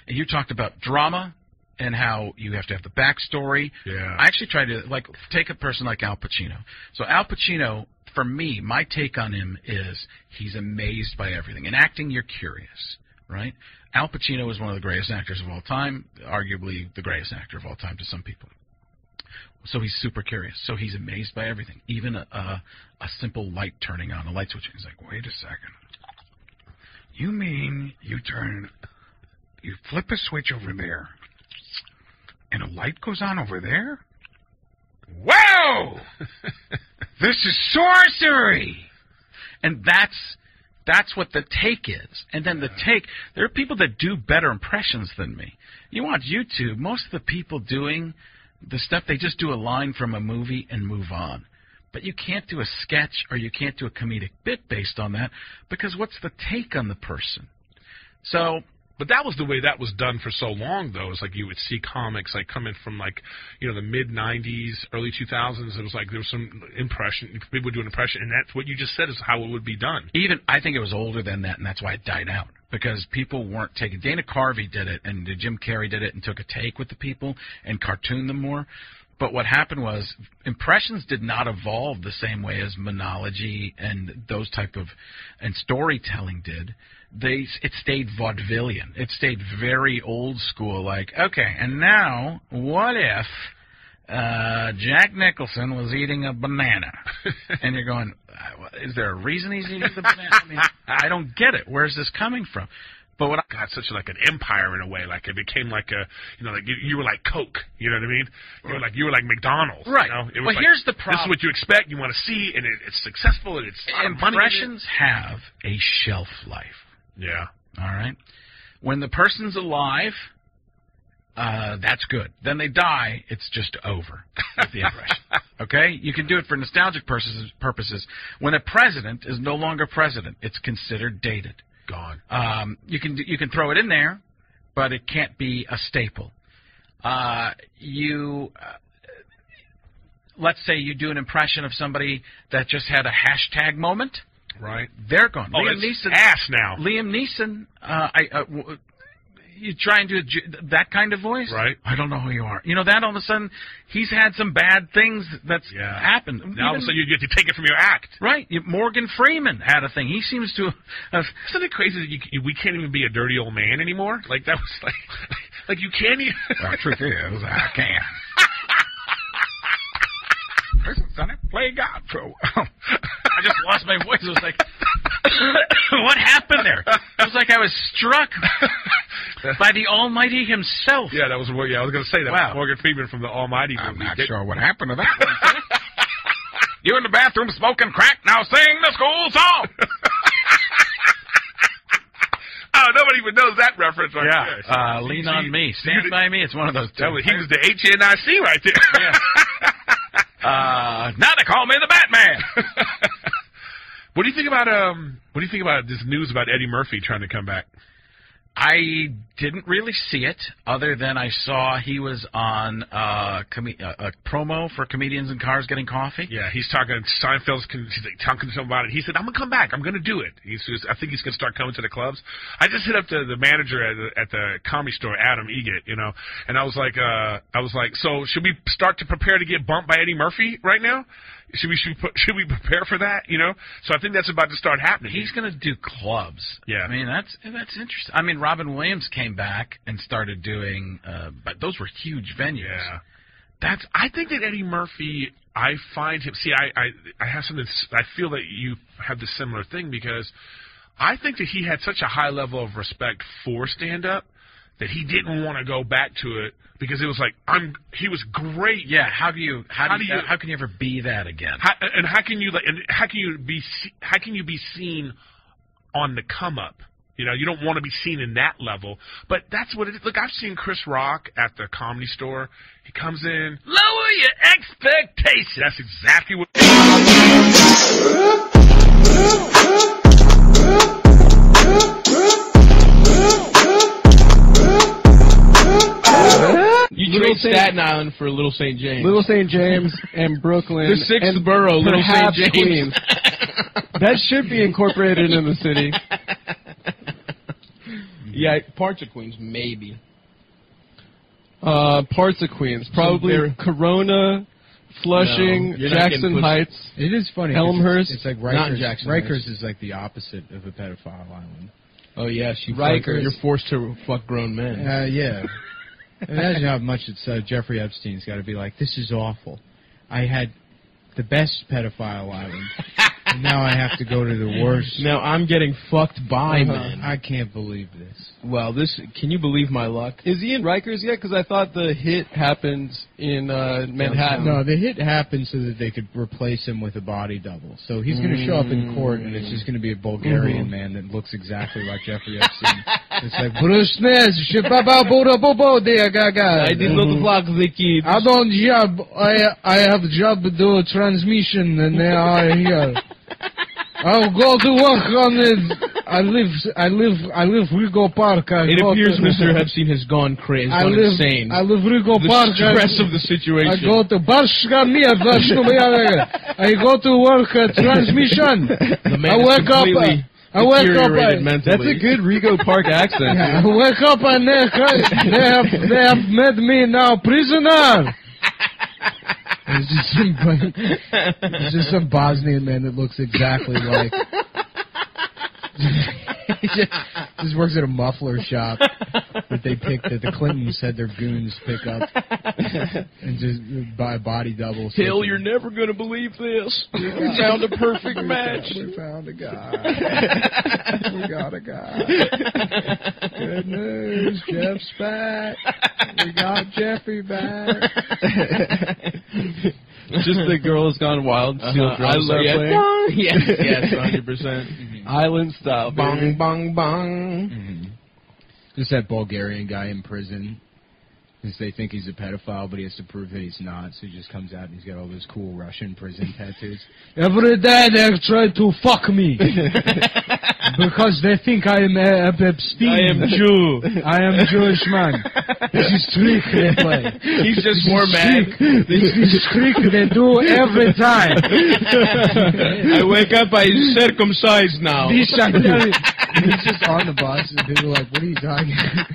you talked about drama, and how you have to have the backstory. Yeah. I actually try to, like, take a person like Al Pacino. So Al Pacino, for me, my take on him is he's amazed by everything. In acting, you're curious, right? Al Pacino is one of the greatest actors of all time, arguably the greatest actor of all time to some people. So he's super curious. So he's amazed by everything, even a simple light turning on, a light switch. He's like, wait a second. You mean you flip a switch over there, and a light goes on over there? Whoa! This is sorcery! And that's what the take is. And then the take, there are people that do better impressions than me. You watch YouTube, most of the people doing the stuff, they just do a line from a movie and move on. But you can't do a sketch or you can't do a comedic bit based on that, because what's the take on the person? So... But that was the way that was done for so long, though. It's like you would see comics like coming from like, you know, the mid '90s, early 2000s. It was like there was some impression. People would do an impression, and that's what you just said is how it would be done. Even I think it was older than that, and that's why it died out, because people weren't taking. Dana Carvey did it, and Jim Carrey did it, and took a take with the people and cartooned them more. But what happened was impressions did not evolve the same way as monology and those type of and storytelling did. It stayed vaudevillian. It stayed very old school. Like, okay, and now what if Jack Nicholson was eating a banana? And you're going, is there a reason he's eating the banana? I mean, I don't get it. Where's this coming from? But what got such like an empire in a way, like it became like a, you know, like you were like Coke, you know what I mean? You were like McDonald's, right? You know? It was well, like, here's the problem. This is what you expect, you want to see, and it's successful, and it's impressions have a shelf life. Yeah. All right. When the person's alive, that's good. Then they die, it's just over with the impression. Okay? You can do it for nostalgic purposes. When a president is no longer president, it's considered dated. Gone. You can throw it in there, but it can't be a staple. Let's say you do an impression of somebody that just had a hashtag moment. Right. They're gone. Oh, Liam it's Neeson. ass now. Liam Neeson, you try and do that kind of voice? Right. I don't know who you are. You know, that all of a sudden, he's had some bad things that's happened. Now all of a sudden you get to take it from your act. Right. Morgan Freeman had a thing. He seems to have... Isn't it crazy that we can't even be a dirty old man anymore? Like, that was like you can't even... Well, the truth is, I can. Listen, Sonny, play God for a while. I just lost my voice. It was like, what happened there? It was like I was struck by the Almighty himself. Yeah, that was what. Yeah, I was going to say that. Wow. Morgan Freeman from the Almighty movie. I'm not sure what happened to that one. You in the bathroom smoking crack, now sing the school song. nobody even knows that reference. Right there. Lean on Me, Stand By Me. It's one of those two. He was the HNIC right there. Now they call me the Batman. What do you think about this news about Eddie Murphy trying to come back? I didn't really see it, other than I saw he was on a promo for Comedians in Cars Getting Coffee. Yeah, he's talking. Seinfeld's talking to him about it. He said, "I'm gonna come back. I'm gonna do it." I think he's gonna start coming to the clubs. I just hit up the manager at the Comedy Store, Adam Egett, and I was like, so should we start to prepare to get bumped by Eddie Murphy right now? Should we prepare for that? So I think that's about to start happening. He's going to do clubs. Yeah, I mean that's interesting. I mean, Robin Williams came back and started doing, but those were huge venues. Yeah, I think that Eddie Murphy. I find him. See, I have something. I feel that you have the similar thing because I think that he had such a high level of respect for stand-up that he didn't want to go back to it because it was like he was great. Yeah, how can you ever be that again? How can you be seen on the come up? You don't want to be seen in that level. But that's what it is. Look, I've seen Chris Rock at the Comedy Store. He comes in, lower your expectations. That's exactly what. You trade Staten Island for Little St. James. Little St. James and Brooklyn. The sixth and borough, Little St. James. Queens. That should be incorporated in the city. Yeah, parts of Queens, maybe. Parts of Queens. Probably Corona, Flushing, Jackson Heights. It is funny. Elmhurst. It's like Rikers. Rikers is like the opposite of a pedophile island. Oh, yes. Rikers. You're forced to fuck grown men. Yeah. Imagine how much it's Jeffrey Epstein's got to be like, this is awful. I had the best pedophile island, and now I have to go to the worst. Now I'm getting fucked by men. I can't believe this. Well, can you believe my luck? Is he in Rikers yet? Because I thought the hit happened in Manhattan. No, the hit happened so that they could replace him with a body double. So he's going to show up in court, and it's just going to be a Bulgarian man that looks exactly like Jeffrey Epstein. It's like, I did not block the kids. I don't job. I have job to do transmission, and they are here. I'll go to work on it. I live Rigo Park. It appears Mr. Epstein has gone crazy, insane. I live Rigo Park. The stress of the situation. I go to I go to work transmission. The man I wake up. Mentally. That's a good Rigo Park accent. I wake up and they have made me now prisoner. It's just some Bosnian man that looks exactly like. Just works at a muffler shop that the Clintons had their goons pick up and just buy body doubles. Hill, you're never going to believe this. We found a perfect match. We found a guy. We got a guy. Good news, Jeff's back. We got Jeffy back. Just the Girls Gone Wild. I love playing. Yes, 100%. Island style. Bong, bong, bong. Just that Bulgarian guy in prison. Because they think he's a pedophile, but he has to prove that he's not. So he just comes out and he's got all those cool Russian prison tattoos. Every day they try to fuck me. Because they think I am Epstein. I am Jew. I am Jewish man. This is trick they play. He's just more mad. This is trick they do every time. I wake up, I circumcised now. He's just on the bus and people are like, what are you talking about?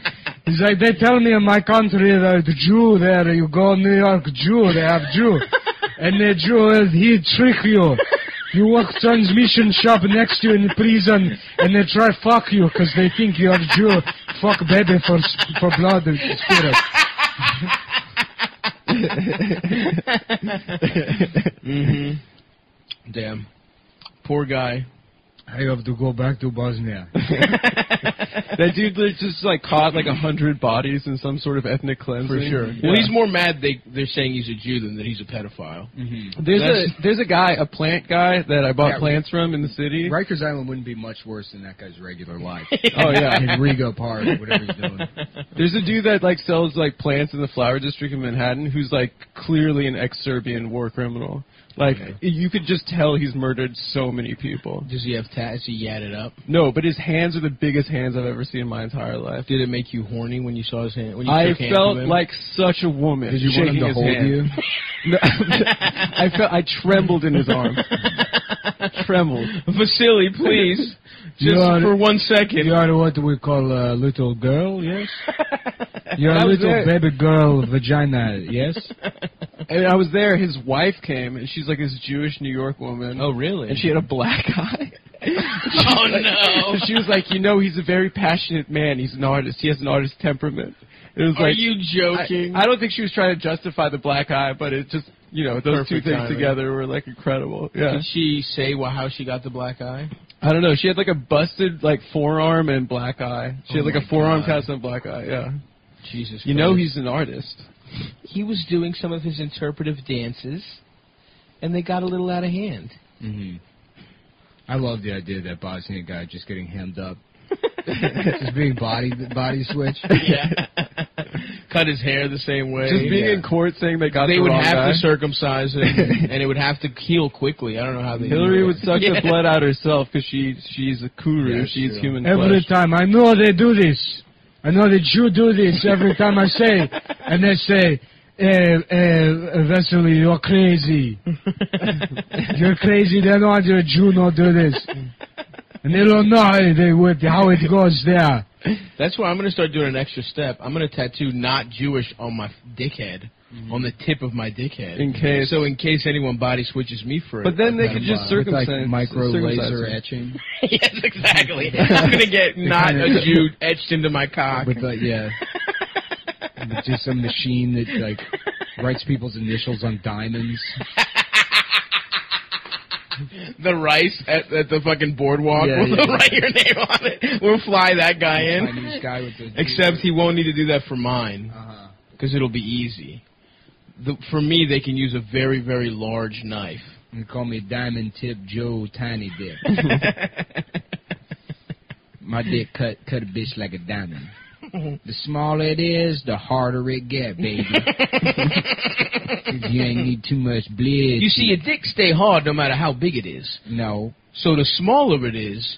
He's like, they tell me in my country that the Jew there, you go New York Jew, they have Jew. And the Jew, he trick you. You work transmission shop next to you in prison, and they try fuck you because they think you're Jew. Fuck baby for blood and spirit. Damn. Poor guy. I have to go back to Bosnia. That dude just like caught like 100 bodies in some sort of ethnic cleansing. For sure. Yeah. Well, he's more mad they're saying he's a Jew than that he's a pedophile. Mm-hmm. There's a guy, a plant guy that I bought plants from in the city. Rikers Island wouldn't be much worse than that guy's regular life. Oh yeah, in Riga Park or whatever he's doing. There's a dude that like sells like plants in the flower district in Manhattan who's like clearly an ex-Serbian war criminal. Like you could just tell he's murdered so many people. Does he have tats? He yadded up? No, but his hands are the biggest hands I've ever seen in my entire life. Did it make you horny when you saw his hand? When you I shook hands felt with him? like such a woman. Did you want him to hold you? No, I trembled in his arms. Trembled. Vasily, please. Just for 1 second. You are what we call a little girl, yes? You're a I was little there. baby girl vagina, yes? And I was there, his wife came, and she's like this Jewish New York woman. Oh, really? And she had a black eye. Oh, no. She was like, he's a very passionate man. He's an artist. He has an artist temperament. It was Are like, you joking? I don't think she was trying to justify the black eye, but it just, those Perfect two things timing. together were like incredible. Yeah. Did she say how she got the black eye? I don't know. She had like a busted like forearm and black eye. She had like a forearm God. cast and black eye. Yeah. Jesus. You know he's an artist. He was doing some of his interpretive dances, and they got a little out of hand. Mm-hmm. I love the idea of that Bosnian guy just getting hemmed up. Just being body switch. Yeah. Cut his hair the same way. Just being in court saying they got they the would wrong have guy. to circumcise him, and it would have to heal quickly. I don't know how they. Hillary do would that. suck the blood out herself because she's a kuru. Yeah, She eats true. human Every flesh. time. I know they do this. I know that you do this every time I say. And they say, Vasily, you're crazy. You're crazy. They know you're a Jew, not do this. And they don't know how it goes there. That's why I'm going to start doing an extra step. I'm going to tattoo "not Jewish" on my dickhead, on the tip of my dickhead, In case. So in case anyone body switches me for it. But then they could just circumcise. Like micro laser circumcise etching. Yes, exactly. I'm going to get "not a Jew" etched into my cock. With With just some machine that like writes people's initials on diamonds. The rice at the fucking boardwalk. Yeah, We'll write your name on it. We'll fly that guy in. Chinese guy with the Except he won't need to do that for mine, because it'll be easy. For me, they can use a very, very large knife. They call me Diamond Tip Joe Tiny Dick. My dick cut a bitch like a diamond. The smaller it is, the harder it get, baby. 'Cause you ain't need too much blood. You see, your dick stay hard no matter how big it is. No. So the smaller it is,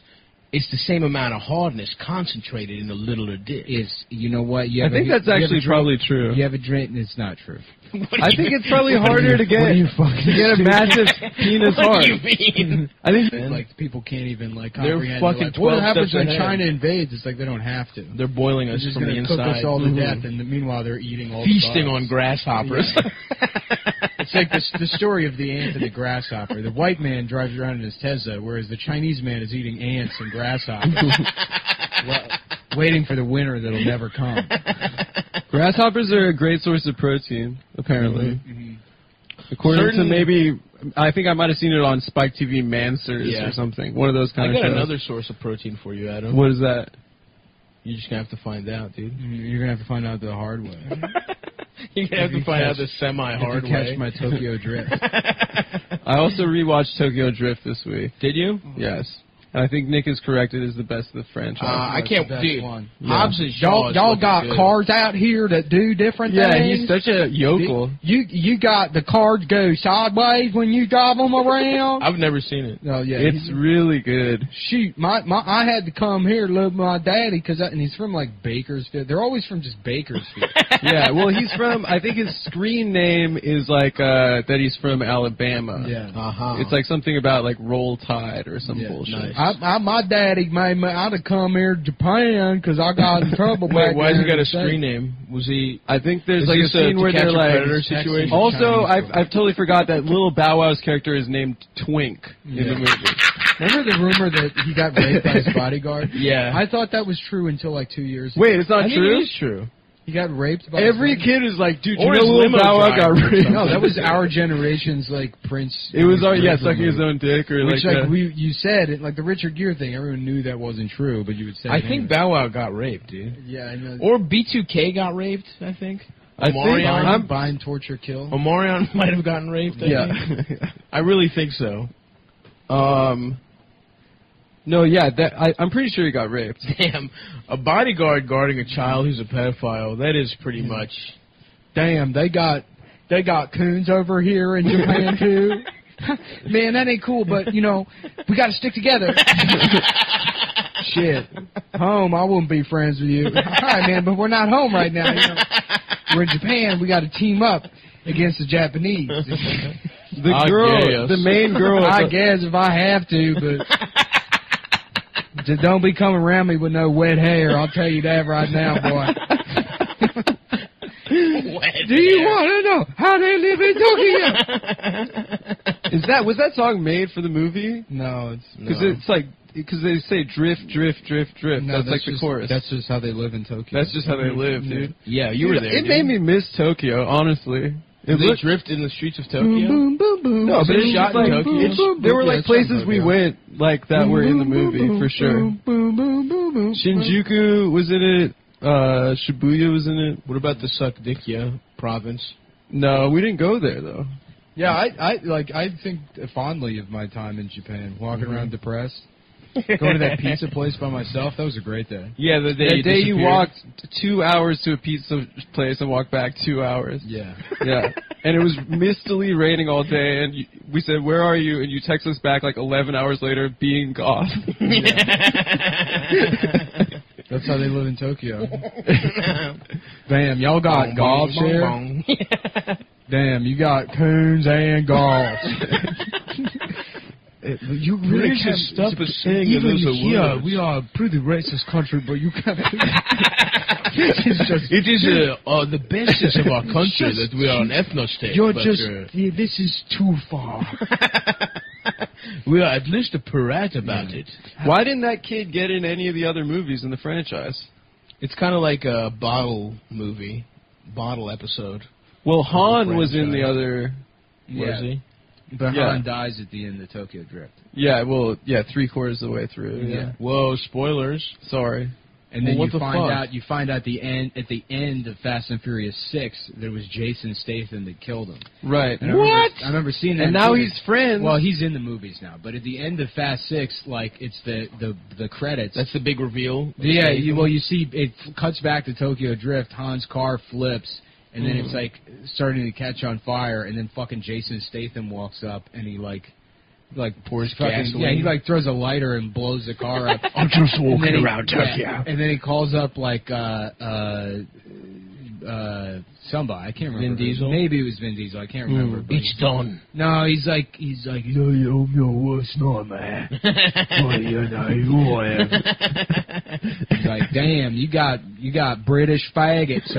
it's the same amount of hardness concentrated in a littler dick. You know what? I think that's actually probably true. You have a drink, and it's not true. I think it's probably harder to get a massive penis hard. What do you mean? I think like people can't even like They're comprehend. fucking like, what 12 happens steps when ahead. China invades? It's like they don't have to. They're boiling They're us just from the going to cook inside. us all to death, and meanwhile they're eating all Feasting the bugs. on grasshoppers. Yeah. It's like the story of the ant and the grasshopper. The white man drives around in his Tesla, whereas the Chinese man is eating ants and grasshoppers, waiting for the winter that'll never come. grasshoppers are a great source of protein, apparently. Mm-hmm. According to maybe, I think I might have seen it on Spike TV Mansers Yeah. or something. One of those kind I of got shows. another source of protein for you, Adam. What is that? You're just going to have to find out, dude. You're going to have to find out the hard way. You're going to have to find out the semi-hard if you catch way. my Tokyo Drift. I also rewatched Tokyo Drift this week. Did you? Yes. And I think Nick is correct. It is the best of the franchise. I can't, dude. one. Hobbs and Shaw is Y'all looking got good. cars out here that do different Yeah, things. he's such a yokel. You got the cars go sideways when you drive them around. I've never seen it. Oh yeah, It's really good. shoot. I had to come here to live with my daddy and he's from like Bakersfield. They're always from just Bakersfield. Yeah, well, he's from, I think his screen name is like, that he's from Alabama. Yeah. It's like something about like Roll Tide or some bullshit. Nice. My daddy made me. I'd have come here to Japan because I got in trouble back Wait, why has there he got in a the States. screen name? Was he? I think there's Is like a this a scene To where Catch they're a like. Predator situation? Also, I've totally forgot that little Bow Wow's character is named Twink in the movie. Remember the rumor that he got raped by his bodyguard? Yeah. I thought that was true until like 2 years ago. Wait, it's not I think true? it is true. He got raped by Every kid is like, dude, you Or know his Lil limo Bow Wow driver got or raped? something. No, that was our generation's like Prince. It was our Prince sucking his movie. own dick or Which like you said it like the Richard Gere thing. Everyone knew that wasn't true, but you would say. I it think anyway. Bow Wow got raped, dude. Yeah, I know. Or B2K got raped, I think. I think Omarion, bind, torture, kill. Omarion might have gotten raped. I think. I really think so. No, yeah, I'm pretty sure he got raped. Damn, a bodyguard guarding a child who's a pedophile. That is pretty much. Damn, they got coons over here in Japan too. Man, that ain't cool, but you know, we got to stick together. Shit, home, I wouldn't be friends with you. All right, man, but we're not home right now. You know, we're in Japan. We got to team up against the Japanese. The main girl. I guess if I have to, but. Just don't be coming around me with no wet hair. I'll tell you that right now, boy. Do you want to know how they live in Tokyo? Was that song made for the movie? No, because they say drift, drift, drift, drift. No, that's like the chorus. That's just how they live in Tokyo. That's just how they live, dude. Yeah, you were there. It made me miss Tokyo, honestly. Did they drift in the streets of Tokyo? Boom, boom, boom. No, but it's shot like, in Tokyo. There were like places we went like that were in the movie for sure. Shinjuku was in it. Shibuya was in it. What about the Sukdikya province? No, we didn't go there though. Yeah, I think fondly of my time in Japan, walking around depressed. Going to that pizza place by myself, that was a great day. Yeah, the day you walked 2 hours to a pizza place and walked back 2 hours. Yeah. Yeah. And it was mistily raining all day, and we said, where are you? And you text us back like 11 hours later, being goth. That's how they live in Tokyo. Damn, y'all got golfs here? Damn, you got coons and golfs. You really have stuff is saying even those are here, words. we are a pretty racist country, but you can't. It is the basis of our country that we are an ethno state. You're but, this is too far. We are at least a parrot about it. Why didn't that kid get in any of the other movies in the franchise? It's kind of like a bottle movie, bottle episode. Well, Han was in the other. Was he? But Han dies at the end of Tokyo Drift. Yeah, well, 3/4 of the way through. Yeah. Whoa, spoilers. Sorry. And then what the fuck? you find out at the end of Fast and Furious 6 that it was Jason Statham that killed him. Right. And What? I remember seeing that. And now he's friends. Well, he's in the movies now, but at the end of Fast 6, like it's the credits. That's the big reveal. Yeah. You see it cuts back to Tokyo Drift. Han's car flips. And then it's like starting to catch on fire, and then fucking Jason Statham walks up and he like pours fucking, gasoline. yeah, he like throws a lighter and blows the car up. I'm just walking around Tokyo. Yeah, and then he calls up like somebody, I can't remember. Vin Diesel? Maybe it was Vin Diesel, I can't remember. But It's done. No, he's like, yo, your worst nightmare. Well, you know who I am. He's like, damn, you got British faggots.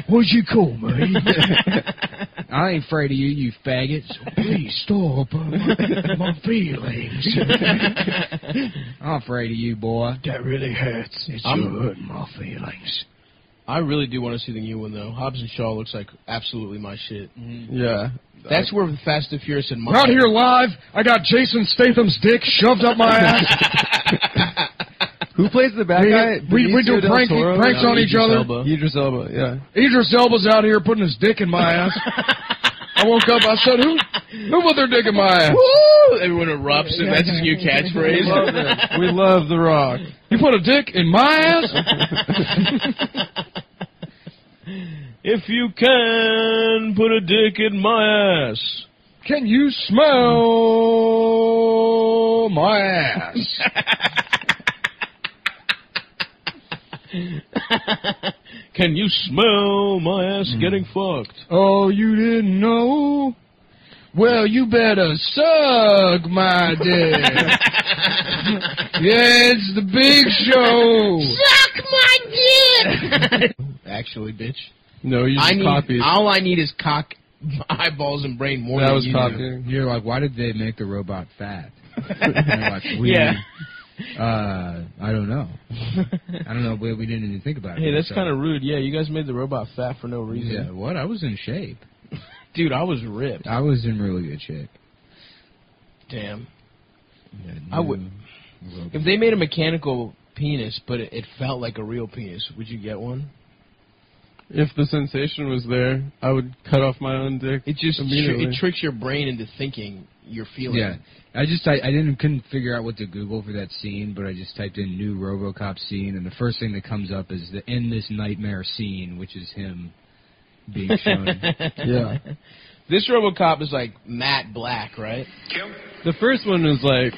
What'd you call me? I ain't afraid of you faggots. Please stop. My feelings. I'm afraid of you, boy. That really hurts. It's hurting my feelings. I really do want to see the new one, though. Hobbs and Shaw looks like absolutely my shit. Yeah. That's where the Fast and Furious and Right here live, I got Jason Statham's dick shoved up my ass. Who plays the bad guy? We do pranks on each other. Idris Elba, yeah. Idris Elba's out here putting his dick in my ass. I woke up, I said, who put their dick in my ass? Woo! Everyone erupts, and that's his new catchphrase. We love The Rock. You put a dick in my ass? If you can, put a dick in my ass. Can you smell my ass? Can you smell my ass getting fucked? Oh, you didn't know? Well, you better suck my dick. Yeah, it's the big show. Suck my dick! Actually, bitch. No, you just copied. All I need is cock, eyeballs, and brain more that than was you copying. You're like, why did they make the robot fat? Like, yeah. I don't know. I don't know. We didn't even think about it. Hey, that's so. kind of rude. Yeah, you guys made the robot fat for no reason. Yeah, what? I was in shape. Dude, I was ripped. I was in really good shape. Damn. I would. If they made a mechanical penis, but it felt like a real penis, would you get one? If the sensation was there, I would cut off my own dick. It just immediately. it tricks your brain into thinking you're feeling. Yeah, I couldn't figure out what to Google for that scene, but I just typed in new RoboCop scene, and the first thing that comes up is the "in this nightmare" scene, which is him being shown. Yeah. This RoboCop is like matte black, right? The first one was like.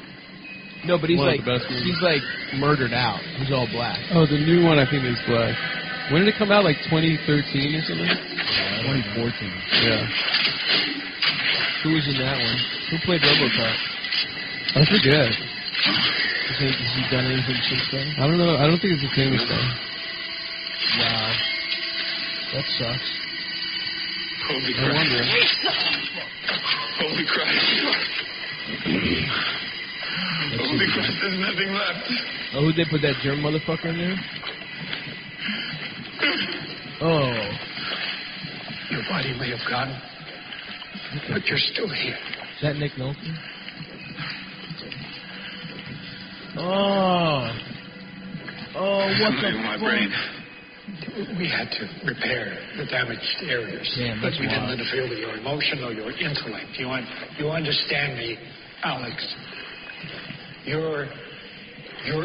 No, but he's one of like the best movies. he's like murdered out. He's all black. Oh, the new one I think is black. When did it come out? Like 2013 or something? 2014. Yeah. Who was in that one? Who played RoboCop? I forget. Has he done anything since then? I don't know. I don't think it's the same as that. Wow. That sucks. Holy I wonder. Holy Christ. Holy Christ, there's nothing left. Oh, who'd they put that germ motherfucker in there? Oh. Your body may have gone, but you're still here. Is that Nick Nolte? Oh. Oh, what the my brain. We had to repair the damaged areas. Damn, but that's we didn't wild. interfere with your emotion or your intellect. You understand me, Alex. You're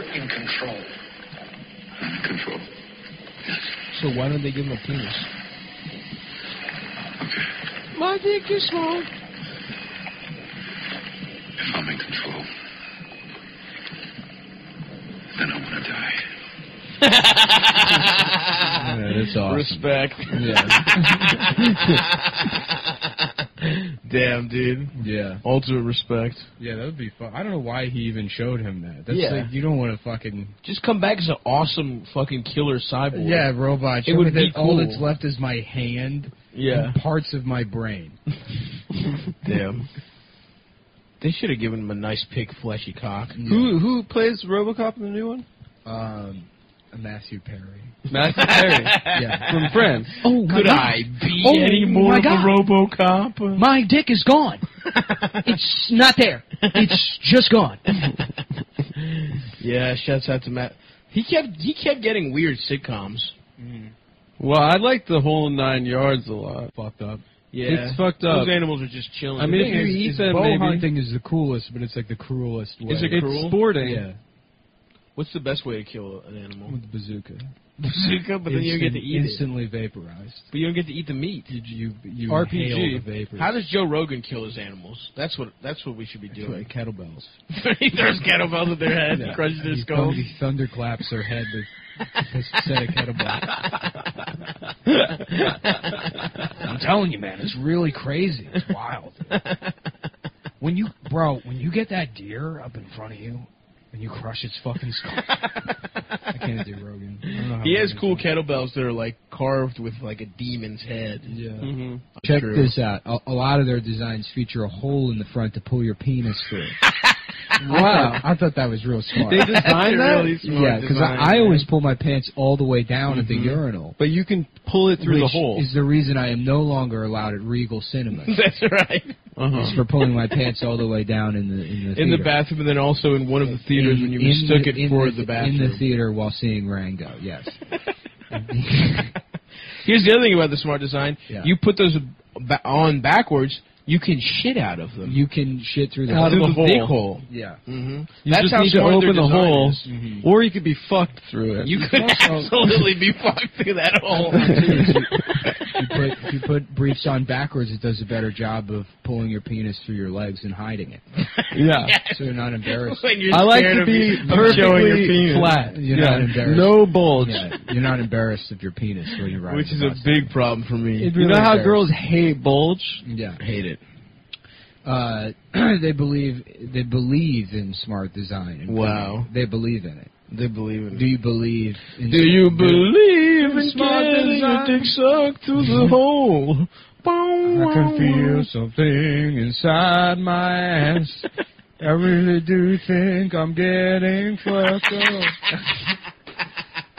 in control. I'm in control. So why don't they give him a penis? Okay. My dick is small. If I'm in control, then I want to die. Yeah, that's awesome. Respect. Yeah. Damn, dude. Yeah. Ultimate respect. Yeah, that would be fun. I don't know why he even showed him that. That's Yeah. like, you don't want to fucking... Just come back as an awesome fucking killer cyborg. Yeah, robot. It would be All cool. that's left is my hand Yeah. and parts of my brain. Damn. They should have given him a nice, big, fleshy cock. Who plays RoboCop in the new one? Matthew Perry. Matthew Perry. Yeah. From Friends. Oh, Could I be any more of a RoboCop? My dick is gone. It's not there. It's just gone. Yeah, shouts out to Matt. He kept getting weird sitcoms. Well, I like the whole 9 yards a lot. Fucked up. Yeah, It's fucked up. Those animals are just chilling. I mean, if you eat them, bow maybe. hunting is the coolest, but it's like the cruelest way. Is it It's cruel? sporting. Yeah. What's the best way to kill an animal? With the bazooka. Bazooka, but then you don't get to eat instantly vaporized. But you don't get to eat the meat. You RPG. inhale the vapors. How does Joe Rogan kill his animals? That's what we should be doing. Kettlebells. He throws kettlebells at their head, and crushes their skulls. He thunderclaps their head with a set of kettlebells. I'm telling you, man, it's really crazy. It's wild. When you get that deer up in front of you and you crush its fucking skull. I can't do Rogan. I don't know how He has Rogan's cool doing. kettlebells that are like carved with like a demon's head. Yeah. Mm-hmm. Check True. this out. A lot of their designs feature a hole in the front to pull your penis through. Wow. I thought that was real smart. They designed that? Really smart Yeah, because design, I man. always pull my pants all the way down at the urinal. But you can pull it through the which hole. is the reason I am no longer allowed at Regal Cinemas. That's right. It's for pulling my pants all the way down in the In theater. the bathroom, and then also in one of the theaters when you mistook it for the bathroom. In the theater while seeing Rango, yes. Here's the other thing about the smart design. Yeah. You put those on backwards, you can shit out of them. You can shit through the Out hole. of the big hole. Yeah. Mm-hmm. You That's just how need to smart their open the design hole, is. or you could be fucked through it. You could absolutely be fucked through that hole. If you put briefs on backwards, it does a better job of pulling your penis through your legs and hiding it. Yeah. So you're not embarrassed. When you're I like scared to of be showing your perfectly penis. flat. You're not embarrassed. No bulge. Yeah, you're not embarrassed of your penis when you're riding Which the is a bus. big problem for me. It You know really how embarrassing. girls hate bulge? Yeah. Hate it. They believe in smart design. and Wow. They believe in it. They believe in it. Do you believe in Do you believe in smart getting your design? dick sucked through the hole? I can feel something inside my ass. I really do think I'm getting fucked up.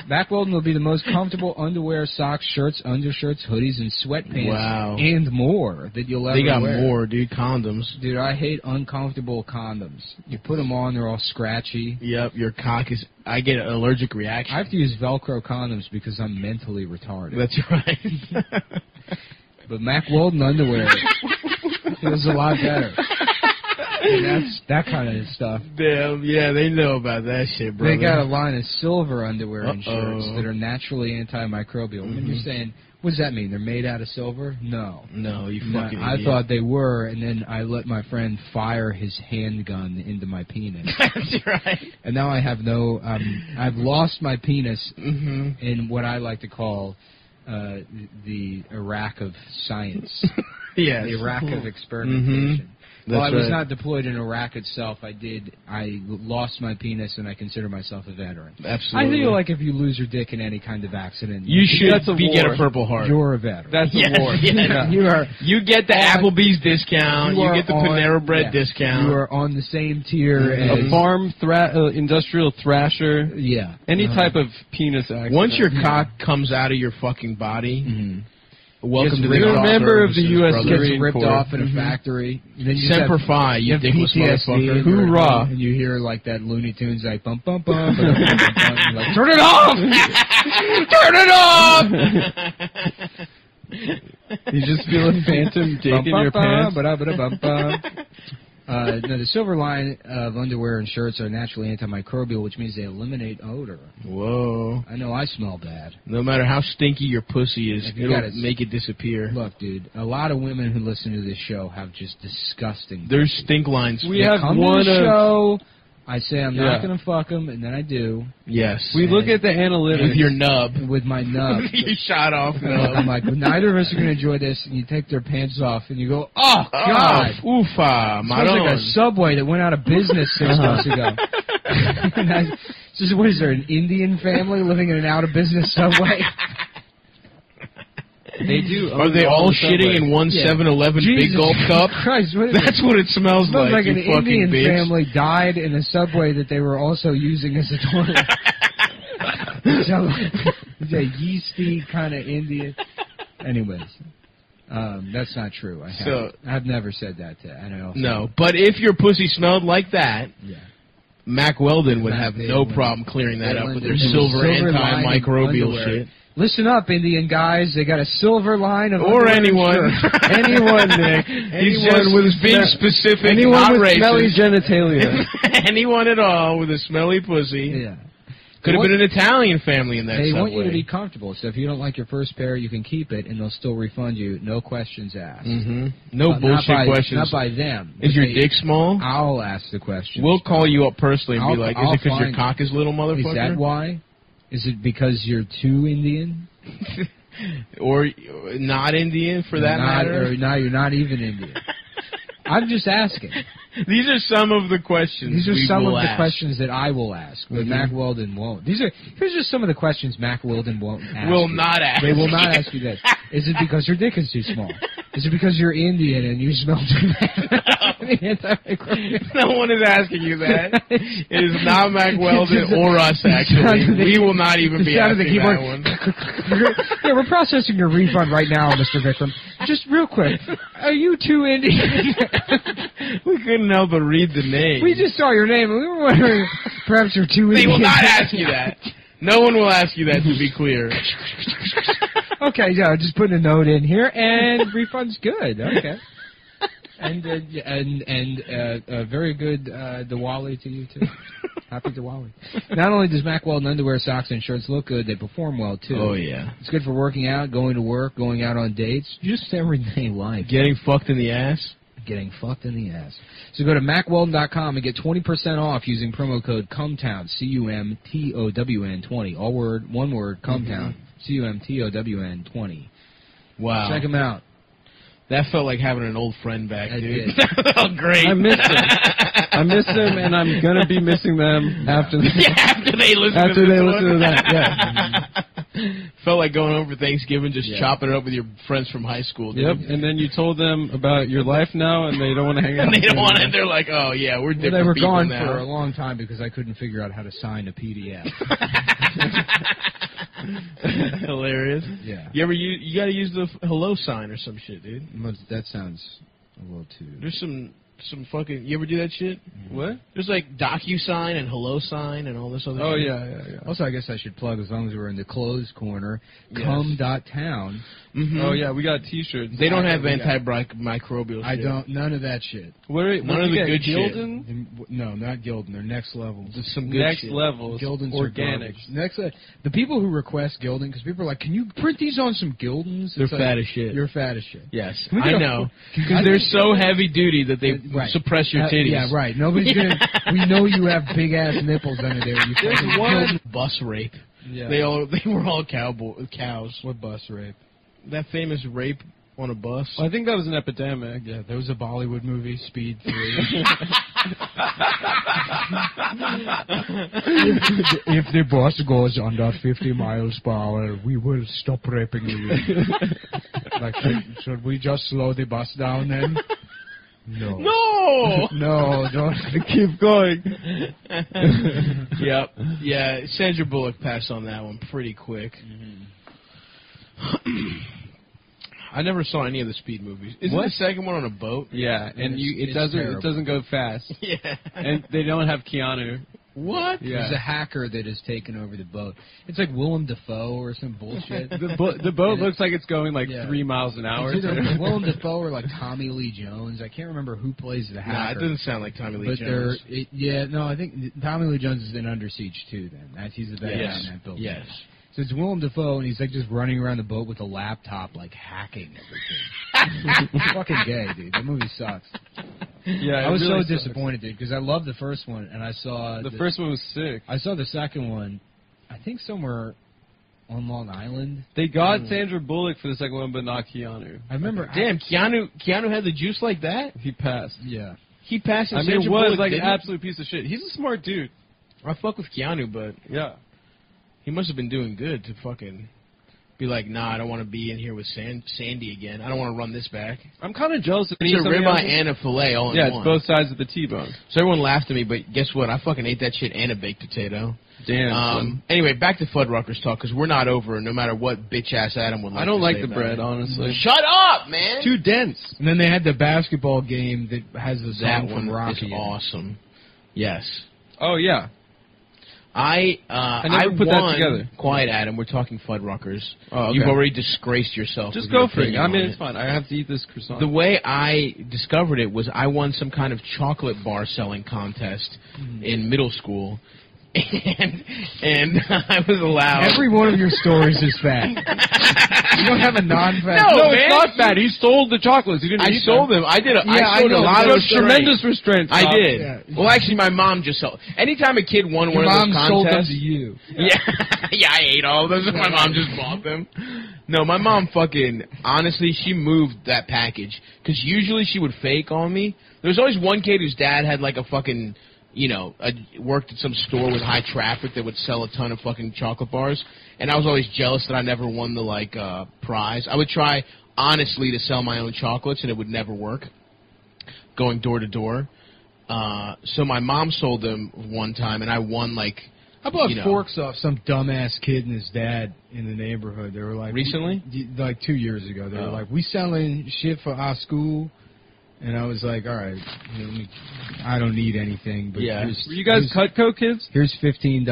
Mack Weldon will be the most comfortable underwear, socks, shirts, undershirts, hoodies, and sweatpants, and more that you'll ever wear. They got more, dude. Condoms. Dude, I hate uncomfortable condoms. You put them on, they're all scratchy. Yep, your cock is... I get an allergic reaction. I have to use Velcro condoms because I'm mentally retarded. That's right. But Mack Weldon underwear feels a lot better. And that's that kind of stuff. Damn, yeah, they know about that shit, bro. They got a line of silver underwear and shirts that are naturally antimicrobial. And you're saying, what does that mean? They're made out of silver? No. No, you fucking I idiot. thought they were, and then I let my friend fire his handgun into my penis. That's right. And now I have no, I've lost my penis in what I like to call the Iraq of science. Yes. The Iraq of experimentation. Well, I was right. not deployed in Iraq itself. I lost my penis, and I consider myself a veteran. Absolutely. I feel like if you lose your dick in any kind of accident, You should get a war. Purple Heart. You're a veteran. That's a war. Yeah. You get the Applebee's discount. You get the Panera Bread discount. You are on the same tier A as farm industrial thrasher. Yeah. Any type of penis accident. Once your cock comes out of your fucking body, welcome to the You're a member of the U.S. gets Marine ripped Corps. off in a factory. And then you Semper have, Fi, you have dickless PTSD, motherfucker. and you're at Hoorah. home, and you hear like that Looney Tunes like bum bum bum, bum, bum, bum, bum, and you're like, turn it off, turn it off. You just feel a phantom dick in your pants. No, the silver line of underwear and shirts are naturally antimicrobial, which means they eliminate odor. Whoa. I know I smell bad. No matter how stinky your pussy is, If you it'll gotta- make it disappear. Look, dude, a lot of women who listen to this show have just disgusting. There's stink lines. We have come one to the of- show. I say I'm Yeah. not going to fuck them, and then I do. Yes. We look at the analytics. With your nub. With my nub. You shot off nub. I'm like, well, neither of us are going to enjoy this, and you take their pants off, and you go, oh, God. Oofa, It smells like a Subway that went out of business 6 months ago. What is there, an Indian family living in an out-of-business Subway? They do. Are they all shitting in one 7-Eleven Big Gulp cup? Christ, what is That's what it smells It smells like you an fucking Indian bitch. family died in a Subway that they were also using as a toilet. So, it's a yeasty kind of Indian. Anyways, that's not true. I've never said that to anyone. No, but if your pussy smelled like that, Mack Weldon would have They no would- problem clearing that up with their There's a silver line of antimicrobial underwear. shit. Listen up, Indian guys. They got a silver line of Or underwear and anyone. shirts. Anyone, Nick. He's just being specific, anyone not with racist. smelly genitalia. Anyone at all with a smelly pussy. Yeah. Could have been an Italian family in that They Subway. want you to be comfortable, so if you don't like your first pair, you can keep it, and they'll still refund you, no questions asked. No Not bullshit by- questions. Not by them. Is your dick small? I'll ask the question. We'll call you up personally and be like, is I'll it because your find- cock is little, motherfucker? Is that why? Is it because you're too Indian? Or not Indian, for that matter? Or no, you're not even Indian. I'm just asking. These are some of the questions These are we some will of the ask. questions that I will ask, but Mack Weldon won't. Here's just some of the questions Mack Weldon won't ask. Will you. not ask. They will not ask you this. Is it because your dick is too small? Is it because you're Indian and you smell too bad? No one is asking you that. It is not Mack Weldon or us, actually. We will not even be asking that one. Yeah, we're processing your refund right now, Mr. Vikram. Just real quick, are you too Indian? We couldn't help but read the name. We just saw your name and we were wondering perhaps you're too They Indian. will not ask you that. No one will ask you that, to be clear. Okay, yeah, just putting a note in here, and refund's good. Okay. And very good Diwali to you, too. Happy Diwali. Not only does Mack Weldon underwear, socks, and shirts look good, they perform well, too. Oh, yeah. It's good for working out, going to work, going out on dates, just everyday life. Getting fucked in the ass? Getting fucked in the ass. So go to MackWeldon.com and get 20% off using promo code CUMTOWN, CUMTOWN 20. All word, one word, CUMTOWN, CUMTOWN 20. Wow. Check them out. That felt like having an old friend back, dude. did. That felt great. I miss them. I miss them, and I'm gonna be missing them after after they listen after to they this listen one. to that. Yeah. Felt like going home for Thanksgiving, just chopping it up with your friends from high school. Dude. Yep, and then you told them about your life now, and they don't want to hang out. And they don't want it. They're like, oh, yeah, we're different They were people gone now. for a long time because I couldn't figure out how to sign a PDF. Hilarious. Yeah. You got to use the hello sign or some shit, dude. That sounds a little too... There's some fucking... You ever do that shit? What? There's like DocuSign and hello sign and all this other Oh, shit. yeah. Also, I guess I should plug, as long as we're in the closed corner, cum.town. Mm-hmm. Oh, yeah, we got T-shirts. They don't have antimicrobial shit. I don't... None of that shit. None of the good Gildan? shit. No, not Gildan. They're next level. Just some good next shit. level. Gildan's Organic. The people who request Gildan, because people are like, can you print these on some Gildans? They're It's fat like, as shit. You're fat as shit. Yes, Can we I get a- know. Because they're so heavy duty that they suppress your titties. Yeah, right. Nobody's gonna... We know you have big-ass nipples under there. You There's fucking one bus rape. Yeah. They were all cows. What bus rape? That famous rape on a bus. I think that was an epidemic. Yeah, there was a Bollywood movie, Speed 3. if the bus goes under 50 miles per hour, we will stop raping you. Like, should we just slow the bus down then? No. No! No, don't keep going. Yep. Yeah, Sandra Bullock passed on that one pretty quick. I never saw any of the Speed movies. Isn't What? the second one on a boat? Yeah, and it it's doesn't terrible. it doesn't go fast. Yeah. And they don't have Keanu. What? Yeah. There's a hacker that has taken over the boat. It's like Willem Dafoe or some bullshit. The boat looks like it's going like 3 miles an hour. It's either Willem Dafoe or like Tommy Lee Jones. I can't remember who plays the hacker. Nah, it doesn't sound like Tommy Lee but Jones. I think Tommy Lee Jones is in Under Siege too. Then he's the bad guy in that building. Yes. So it's Willem Dafoe, and he's like just running around the boat with a laptop, like hacking everything. Fucking gay, dude. That movie sucks. Yeah, I was it really so sucks. disappointed, dude, because I loved the first one, and I saw The first one was sick. I saw the second one, I think somewhere on Long Island. They got Sandra Bullock for the second one, but not Keanu. I remember. Damn, Keanu had the juice like that? He passed. Yeah. He passed and I mean, Sandra it was Bullock like an didn't? absolute piece of shit. He's a smart dude. I fuck with Keanu, but Yeah. he must have been doing good to fucking be like, nah, I don't want to be in here with Sandy again. I don't want to run this back. I'm kind of jealous of It's a ribeye and a filet all in Yeah, it's one. both sides of the T-bone. So everyone laughed at me, but guess what? I fucking ate that shit and a baked potato. Damn. Anyway, back to Fuddruckers talk, because we're not over, no matter what bitch-ass Adam would like I don't to like say the about bread, it. honestly. Shut up, man! Too dense. And then they had the basketball game that has the That song one from Rocky. is awesome. Yes. Oh, yeah. I never put that won. together. Quiet, Adam. We're talking Fuddruckers. Oh, okay. You've already disgraced yourself. Just with your go for it. opinion I mean, on it's fine. I have to eat this croissant. The way I discovered it was I won some kind of chocolate bar selling contest in middle school, and I was allowed. Every one of your stories is fat. You don't have a non-fat. No, it's man. not bad. He stole the chocolates. He didn't I eat sold them. I did. I sold I a know. lot There of was tremendous restraint. I Tom. did. Yeah. Well, actually, my mom just sold. Anytime a kid won Your one of mom those sold them contests, to you. yeah, yeah, I ate all of them. So my mom just bought them. No, my mom fucking honestly, she moved that package because usually she would fake on me. There was always one kid whose dad had like a fucking, worked at some store with high traffic that would sell a ton of fucking chocolate bars, and I was always jealous that I never won the prize. I would try honestly to sell my own chocolates, and it would never work. Going door to door. So my mom sold them one time, and I won I bought forks off some dumbass kid and his dad in the neighborhood. They were like Recently? like 2 years ago. They were like, "We selling shit for our school," and I was like, "All right, I don't need anything." But Yeah. Were you guys Cutco kids? Here's $15.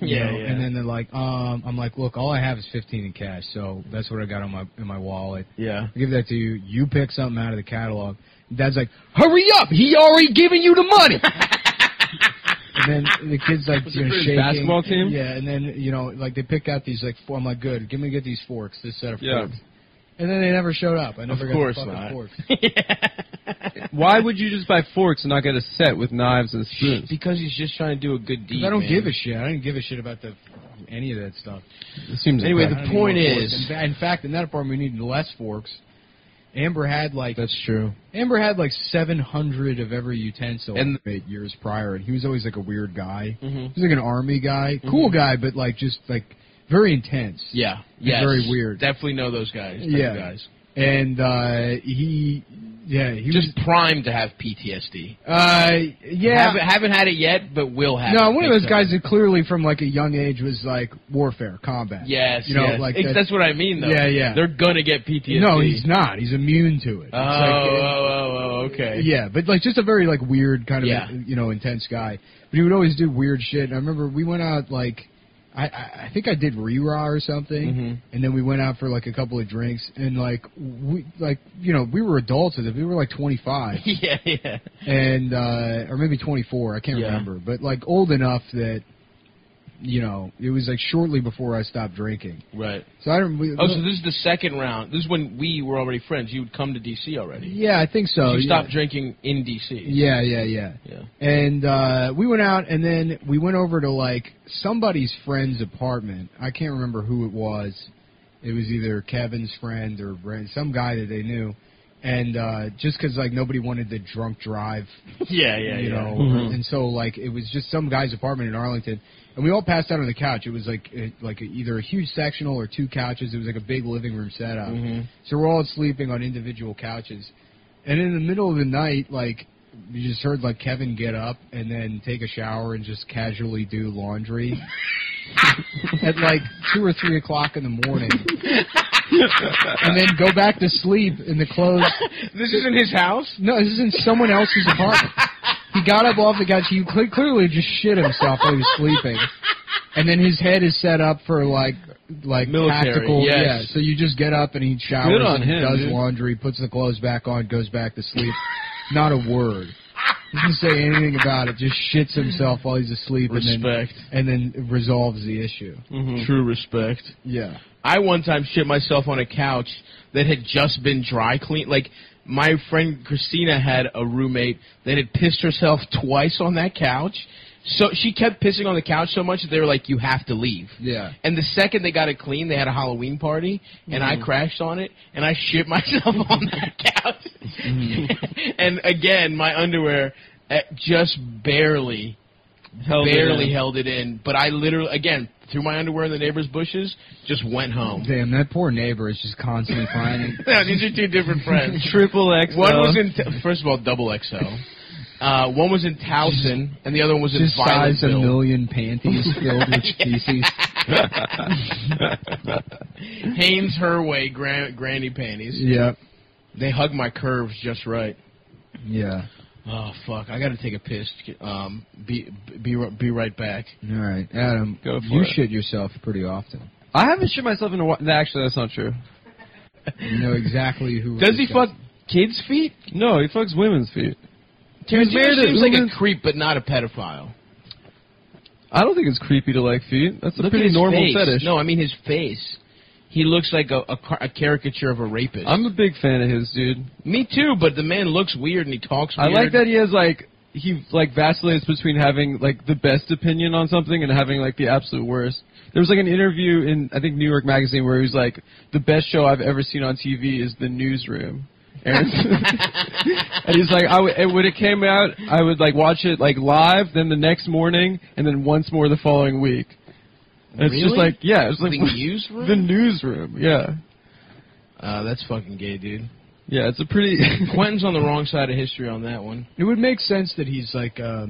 Yeah. And then they're like, I'm like, look, all I have is 15 in cash, so that's what I got in my wallet. Yeah. I give that to you. You pick something out of the catalog. Dad's like, hurry up! He already giving you the money. And then the kid's like, Was it for his shaking. basketball team? Yeah, and then like they pick out these four. I'm like, good. Get these forks. This set of Yeah. forks. And then they never showed up. I never Of got course the fucking not. forks. Why would you just buy forks and not get a set with knives and spoons? Because he's just trying to do a good deed. I don't man. give a shit. I didn't give a shit about any of that stuff. It seems Anyway, incredible. the point I don't need more is, forks. In fact, in that apartment, we needed less forks. Amber had that's true. 700 of every utensil And 8 years prior, and he was always like a weird guy. Mhm. He was like an army guy, cool guy, but just very intense. Yeah. And Yes. very weird. Definitely know those guys. Yeah. Guys. And he just primed to have PTSD. Yeah. Haven't had it yet, but will have. No, it. one of those guys that clearly from like a young age was like warfare, combat. Yes, you know, yes. like That's what I mean, though. Yeah. They're gonna get PTSD. No, he's not. He's immune to it. Okay. Yeah, but like just a very like weird kind of intense guy. But he would always do weird shit. And I remember we went out like I think I did Re-Raw or something, and then we went out for like a couple of drinks, and like we were adults at it. We were like 25. Yeah. And or maybe 24. I can't remember, but like old enough that it was like shortly before I stopped drinking. Right. So I don't. So this is the second round. This is when we were already friends. You would come to D.C. already. Yeah, I think so. You stopped drinking in D.C. Yeah. And we went out, and then we went over to like somebody's friend's apartment. I can't remember who it was. It was either Kevin's friend or some guy that they knew. And just because like nobody wanted the drunk drive, and so like it was just some guy's apartment in Arlington. And we all passed out on the couch. It was like either a huge sectional or two couches. It was like a big living room setup. So we're all sleeping on individual couches. And in the middle of the night, like, you just heard like Kevin get up and then take a shower and just casually do laundry at like 2 or 3 o'clock in the morning. And then go back to sleep in the clothes. This is in his house? No, this is in someone else's apartment. He got up off the couch. He clearly just shit himself while he was sleeping. And then his head is set up for like military, tactical. yes. Yeah, so you just get up and he showers Good on and him, does dude. laundry, puts the clothes back on, goes back to sleep. Not a word. He doesn't say anything about it. Just shits himself while he's asleep. Respect. And then resolves the issue. True respect. Yeah. I one time shit myself on a couch that had just been dry cleaned. Like, my friend Christina had a roommate that had pissed herself twice on that couch. So she kept pissing on the couch so much that they were like, you have to leave. Yeah. And the second they got it clean, they had a Halloween party, and I crashed on it, and I shit myself on that couch. And again, my underwear just barely held it in. But I literally, again, threw my underwear in the neighbor's bushes, just went home. Damn, that poor neighbor is just constantly finding. No, these are two different friends. Triple XL. One was in, first of all, double XL. One was in Towson, and the other one was in Violetville. Size a million panties filled with feces. Hanes Herway granny panties. Yep. They hug my curves just right. Yeah. Oh fuck! I gotta take a piss. Be right back. All right, Adam. Go for you it. shit yourself pretty often. I haven't shit myself in a while. Actually, that's not true. You know exactly who. Does he fuck kids' feet? No, he fucks women's feet. Tarantino seems like a creep, but not a pedophile. I don't think it's creepy to like feet. That's a Look pretty at his normal face. fetish. No, I mean his face. He looks like a caricature of a rapist. I'm a big fan of his, dude. Me too, but the man looks weird and he talks I weird. like that he has he vacillates between having like the best opinion on something and having like the absolute worst. There was like an interview in I think New York Magazine where he was like, the best show I've ever seen on TV is The Newsroom. And he's like, when it came out, I would like watch it like live, then the next morning, and then once more the following week. And it's just like, yeah, it's like The Newsroom? The Newsroom, yeah. That's fucking gay, dude. Yeah, it's a pretty. Quentin's on the wrong side of history on that one. It would make sense that he's like a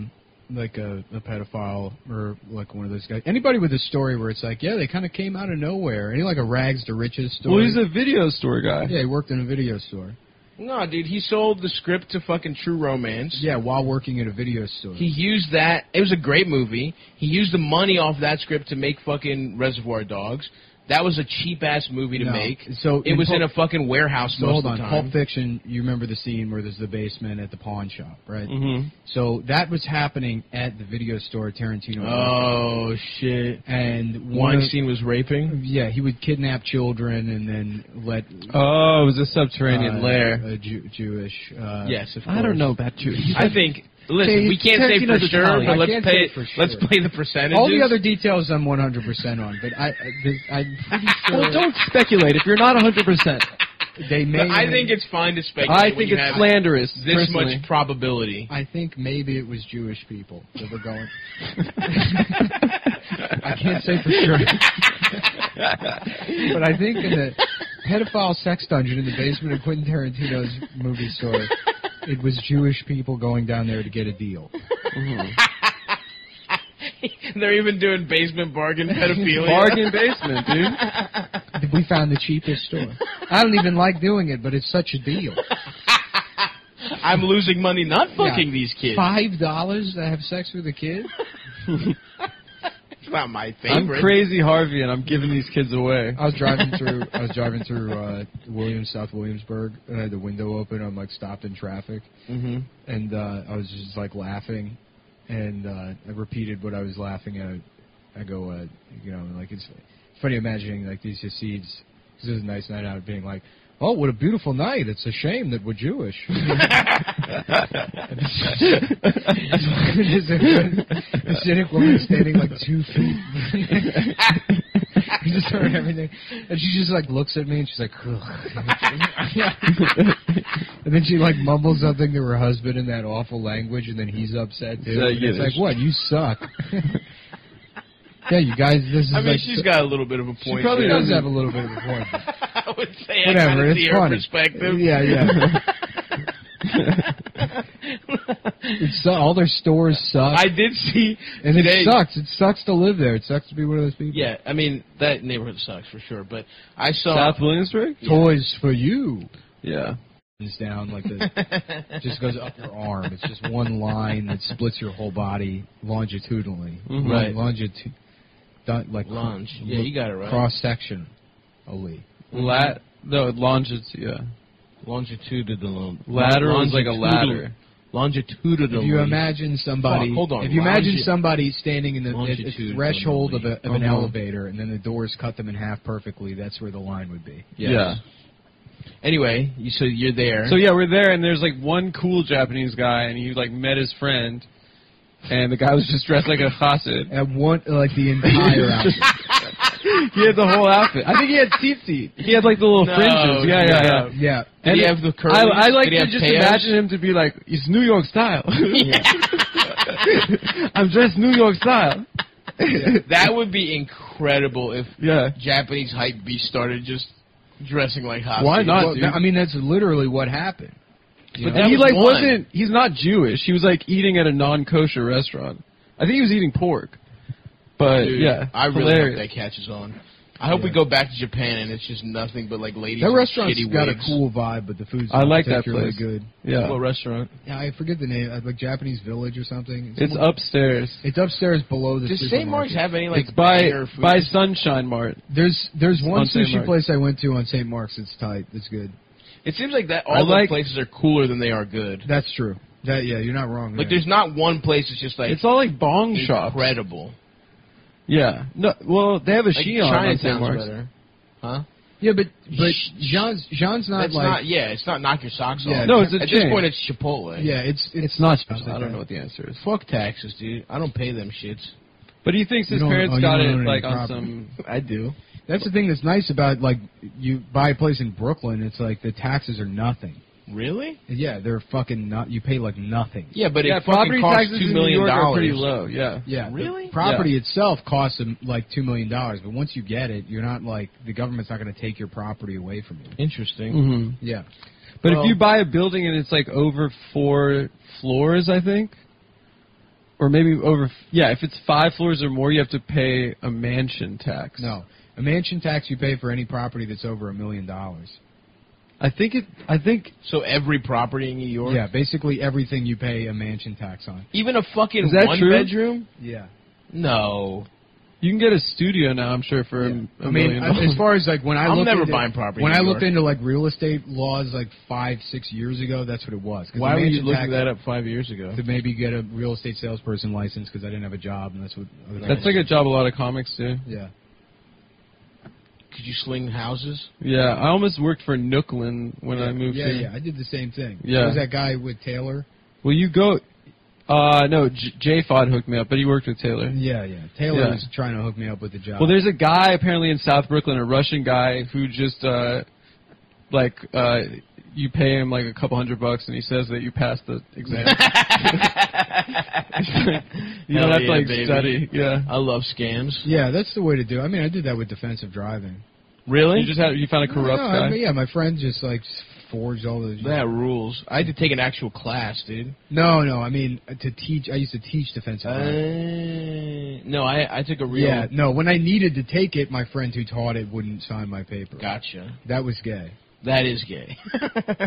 pedophile or like one of those guys. Anybody with a story where it's like, yeah, they kind of came out of nowhere. Any like a rags to riches story. Well, he's a video store guy. Yeah, he worked in a video store. No, dude, he sold the script to fucking True Romance. Yeah, while working at a video store. He used that. It was a great movie. He used the money off that script to make fucking Reservoir Dogs. That was a cheap-ass movie to make. So it was in a fucking warehouse most hold of on. the time. Pulp Fiction, you remember the scene where there's the basement at the pawn shop, right? Mm-hmm. So that was happening at the video store Tarantino. Oh, shit. And Weinstein was raping? Yeah, he would kidnap children and then let... Oh, it was a subterranean lair. Jewish... yes, of course. I don't know about Jewish. I think... Listen, we can't say for sure, but let's play the percentages. All the other details I'm 100% on, but I'm pretty sure... Well, don't speculate if you're not 100%. They may. I think it's fine to speculate. I think it's slanderous. This personally. much probability. I think maybe it was Jewish people that were going. I can't say for sure. But I think in the pedophile sex dungeon in the basement of Quentin Tarantino's movie store, it was Jewish people going down there to get a deal. They're even doing basement bargain pedophilia. Bargain basement, dude. We found the cheapest store. I don't even like doing it, but it's such a deal. I'm losing money not fucking these kids. $5 to have sex with a kid? It's not my favorite. I'm Crazy Harvey, and I'm giving these kids away. I was driving through South Williamsburg, and I had the window open. I'm like stopped in traffic, and I was just like laughing, and I repeated what I was laughing at. I go, like it's funny imagining like these Hasids. This is a nice night out, being like, "Oh, what a beautiful night! It's a shame that we're Jewish." There's a cynic woman standing like 2 feet. He just heard everything, and she just like looks at me and she's like, ugh. And then she like mumbles something to her husband in that awful language, and then he's upset too. And it's like, what? You suck. Yeah, you guys. This is. I mean, like, she's got a little bit of a point. She probably there. does have a little bit of a point. I would say Whatever, I kind of see it's her funny. perspective. Yeah. All their stores suck. I did see, and today, it sucks. It sucks to live there. It sucks to be one of those people. Yeah, I mean that neighborhood sucks for sure. But I saw South Williamsburg. Toys for you. Yeah. It's down like this. It just goes up your arm. It's just one line that splits your whole body longitudinally. Mhm. Right. Like Longe. Yeah, you got it right. Cross section. Longitudinal. Lateral is like a ladder. Longitudinal. If you imagine somebody, hold on. If you imagine somebody standing in the threshold of an Mhm. elevator, and then the doors cut them in half perfectly, that's where the line would be. Yes. Yeah. Anyway, so you're there. So yeah, we're there, and there's like one cool Japanese guy, and he like met his friend, and the guy was just dressed like a chassid. And like the entire outfit. He had the whole outfit. I think he had tzitzit. He had like the little fringes. Yeah. Did he have the curly? I like Did he to have just tails? imagine him to be like, it's New York style. I'm dressed New York style. That would be incredible if Japanese hype beast started just dressing like Hasid. Why not, dude? I mean, that's literally what happened. But he like wasn't. He's not Jewish. He was like eating at a non-kosher restaurant. I think he was eating pork. But Dude, yeah, I really hilarious. hope that catches on. I hope we go back to Japan and it's just nothing but like ladies. That in restaurant's shitty got wigs. a cool vibe, but the food's I like that particularly place. good. Yeah. What restaurant? Yeah, I forget the name. Like Japanese Village or something. It's upstairs. It's upstairs below the. Does St. Mark's have any like It's by banger food? by Sunshine Mart. There's one on St. sushi Mark's. place I went to on St. Mark's. It's tight. It's good. It seems like that I all the like- places are cooler than they are good. That's true. You're not wrong. Like there. there's not one place that's just like It's all like bong shops. incredible. Yeah. No. Well, they have a Like Xi'an on St. Chinatown's Mark's. better. Huh? Yeah, but Jean's not That's like. not. Yeah, it's not knock your socks Yeah, off. no, it's a At chain. this point, it's Chipotle. Yeah, it's not. I don't know what the answer is. Fuck taxes, dude. I don't pay them shits. But he thinks his You don't- parents you got don't it own any like on property. some. I do. That's the thing that's nice about like you buy a place in Brooklyn. It's like the taxes are nothing. Really? Yeah, they're fucking not. You pay like nothing. Yeah, but Yeah, it fucking property costs taxes $2 in million. New York are pretty low. Yeah. Yeah, the Really? property itself costs them like $2 million, but once you get it, you're not like the government's not going to take your property away from you. Interesting. Mm-hmm. Yeah, But Well- if you buy a building and it's like over 4 floors, I think, or maybe over. Yeah, if it's 5 floors or more, you have to pay a mansion tax. no, a mansion tax you pay for any property that's over $1 million. I think So every property in New York. Yeah, basically everything you pay a mansion tax on. Even a fucking Is that one true? bedroom. Yeah. No. you can get a studio now. I'm sure for $1 I mean, million. as far as like when I I'm looked never into, buying property when in I New looked York. into like real estate laws like 5-6 years ago, that's what it was. 'Cause Why the were you mansion looking tax- that up 5 years ago? To maybe get a real estate salesperson license because I didn't have a job, and that's what. Other That's like a job a lot of comics do. Yeah. Could you sling houses? Yeah, I almost worked for Nooklyn when I moved Yeah, here. yeah, I did the same thing. Yeah. There was that guy with Taylor. Well, you go. No, Jay Fod hooked me up, but he worked with Taylor. Yeah, yeah. Taylor Yeah. was trying to hook me up with the job. Well, there's a guy apparently in South Brooklyn, a Russian guy who just you pay him like a couple $100 and he says that you passed the exam. You don't have to like baby. study. Yeah. I love scams. Yeah, that's the way to do it. I mean, I did that with defensive driving. Really? You found a corrupt guy? I mean, yeah, my friend just like forged all the. That rules. I had to take an actual class, dude. No, I mean to teach. I used to teach defensive driving. No, I took a real. Yeah, no. When I needed to take it, my friend who taught it wouldn't sign my paper. Gotcha. That was gay. That is gay.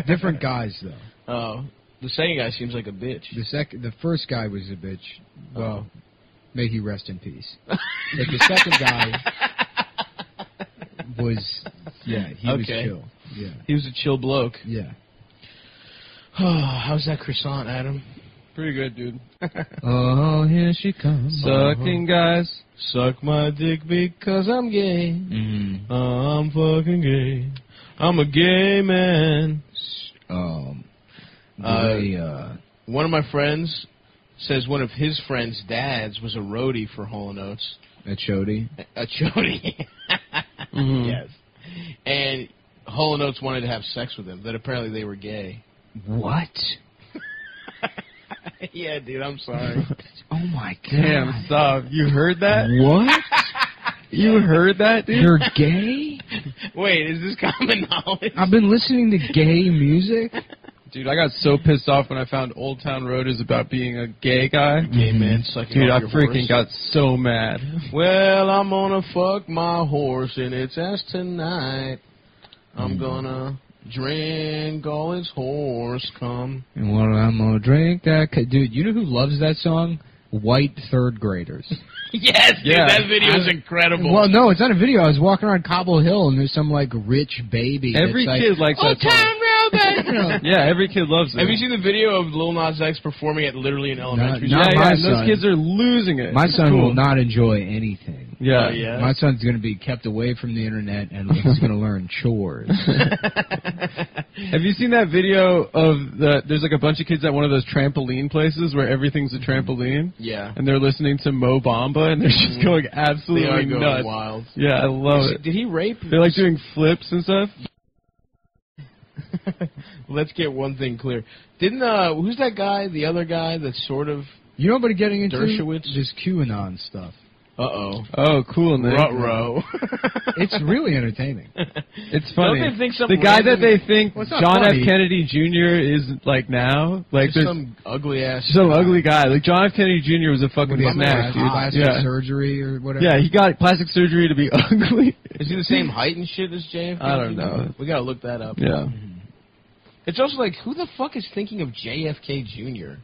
Different guys though. Oh, the second guy seems like a bitch. The first guy was a bitch. Well, may he rest in peace. But the second guy was, he was chill. Yeah, he was a chill bloke. Yeah. How's that croissant, Adam? Pretty good, dude. Oh, here she comes. Sucking guys. Suck my dick because I'm gay. Mm-hmm. I'm fucking gay. I'm a gay man. One of my friends says one of his friends' dads was a roadie for Hall & Oates. A chody? A chody. Mm-hmm. Yes. And Hall & Oates wanted to have sex with him, that apparently they were gay. What? Yeah, dude, I'm sorry. Oh, my God. Damn, stop. You heard that? What? You heard that, dude? You're gay? Wait, is this common knowledge? I've been listening to gay music. Dude, I got so pissed off when I found Old Town Road is about being a gay guy. Gay man sucking Dude, off I your freaking horse. got so mad. Well, I'm gonna fuck my horse and it's ass tonight. I'm gonna drink all his horse cum. And what I'm gonna drink that. Dude, you know who loves that song? White third graders. Yes, dude, that video is incredible. Well, no, it's not a video. I was walking around Cobble Hill and there's some like rich baby. Every that's kid likes that song. Yeah, every kid loves it. Have you seen the video of Lil Nas X performing at literally an elementary Not school? my and those son. kids are losing it. My It's son cool. will not enjoy anything. Yeah. Yeah. My son's going to be kept away from the internet and he's going to learn chores. Have you seen that video of there's like a bunch of kids at one of those trampoline places where everything's a trampoline? Yeah. And they're listening to Mo Bamba and they're just going absolutely They are going nuts. wild. Yeah, I love it. Did he rape? They're like doing flips and stuff. Let's get one thing clear. Didn't who's that guy? The other guy that's sort of You know what getting into? Dershowitz? This QAnon stuff. Uh-oh. Oh, cool, Nick. Ruh-roh. It's really entertaining. It's funny. Don't they think some the guy that random- they think Well, it's not John funny. F. Kennedy Jr. is like now, like Just there's some ugly ass. some ugly guy. Like John F. Kennedy Jr. was a fucking What do you snack, have, dude. plastic Yeah. surgery or whatever? Yeah, he got plastic surgery to be ugly. Is he the same height and shit as JFK? I don't know. We gotta look that up. Yeah. It's also like, who the fuck is thinking of JFK Jr.?